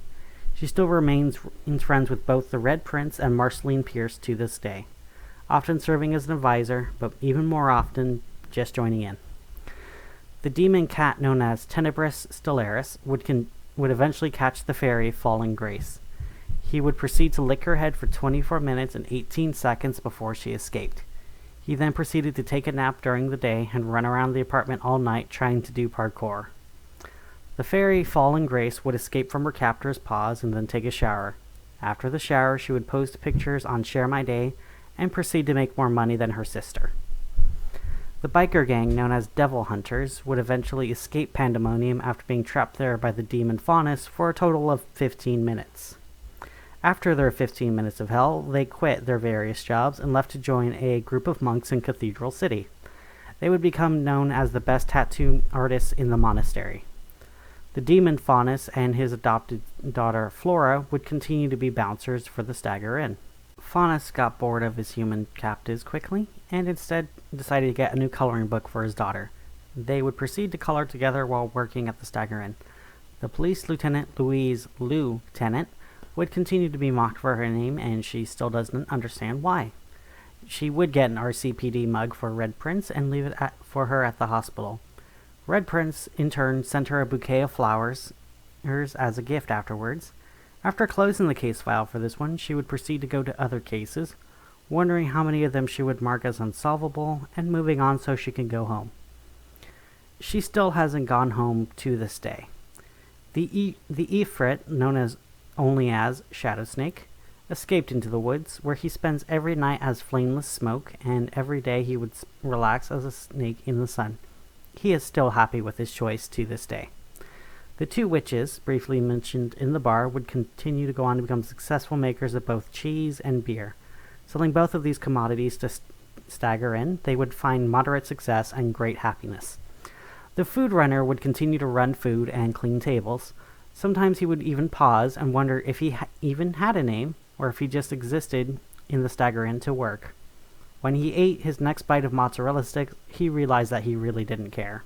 She still remains friends with both the Red Prince and Marceline Pierce to this day, often serving as an advisor, but even more often just joining in. The demon cat known as Tenebris Stellaris would eventually catch the fairy Falling Grace. He would proceed to lick her head for 24 minutes and 18 seconds before she escaped. He then proceeded to take a nap during the day and run around the apartment all night trying to do parkour. The fairy Falling Grace would escape from her captor's paws and then take a shower. After the shower, she would post pictures on Share My Day and proceed to make more money than her sister. The biker gang, known as Devil Hunters, would eventually escape Pandemonium after being trapped there by the demon Faunus for a total of 15 minutes. After their 15 minutes of hell, they quit their various jobs and left to join a group of monks in Cathedral City. They would become known as the best tattoo artists in the monastery. The demon Faunus and his adopted daughter Flora would continue to be bouncers for the Stagger Inn. Faunus got bored of his human captives quickly, and instead decided to get a new coloring book for his daughter. They would proceed to color together while working at the Stagger Inn. The police lieutenant Louise Lou Tennant would continue to be mocked for her name, and she still doesn't understand why. She would get an RCPD mug for Red Prince and leave it for her at the hospital. Red Prince, in turn, sent her a bouquet of flowers as a gift afterwards. After closing the case file for this one, she would proceed to go to other cases, wondering how many of them she would mark as unsolvable, and moving on so she can go home. She still hasn't gone home to this day. The Ifrit, known only as Shadow Snake, escaped into the woods, where he spends every night as flameless smoke, and every day he would relax as a snake in the sun. He is still happy with his choice to this day. The two witches, briefly mentioned in the bar, would continue to go on to become successful makers of both cheese and beer. Selling both of these commodities to Stagger Inn, they would find moderate success and great happiness. The food runner would continue to run food and clean tables, Sometimes he would even pause and wonder if he even had a name, or if he just existed in the stagger inn to work. When he ate his next bite of mozzarella sticks, he realized that he really didn't care.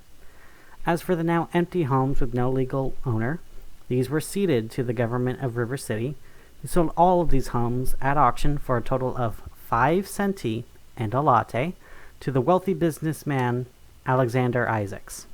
As for the now empty homes with no legal owner, these were ceded to the government of River City, who sold all of these homes at auction for a total of 5 centi and a latte to the wealthy businessman Alexander Isaacs.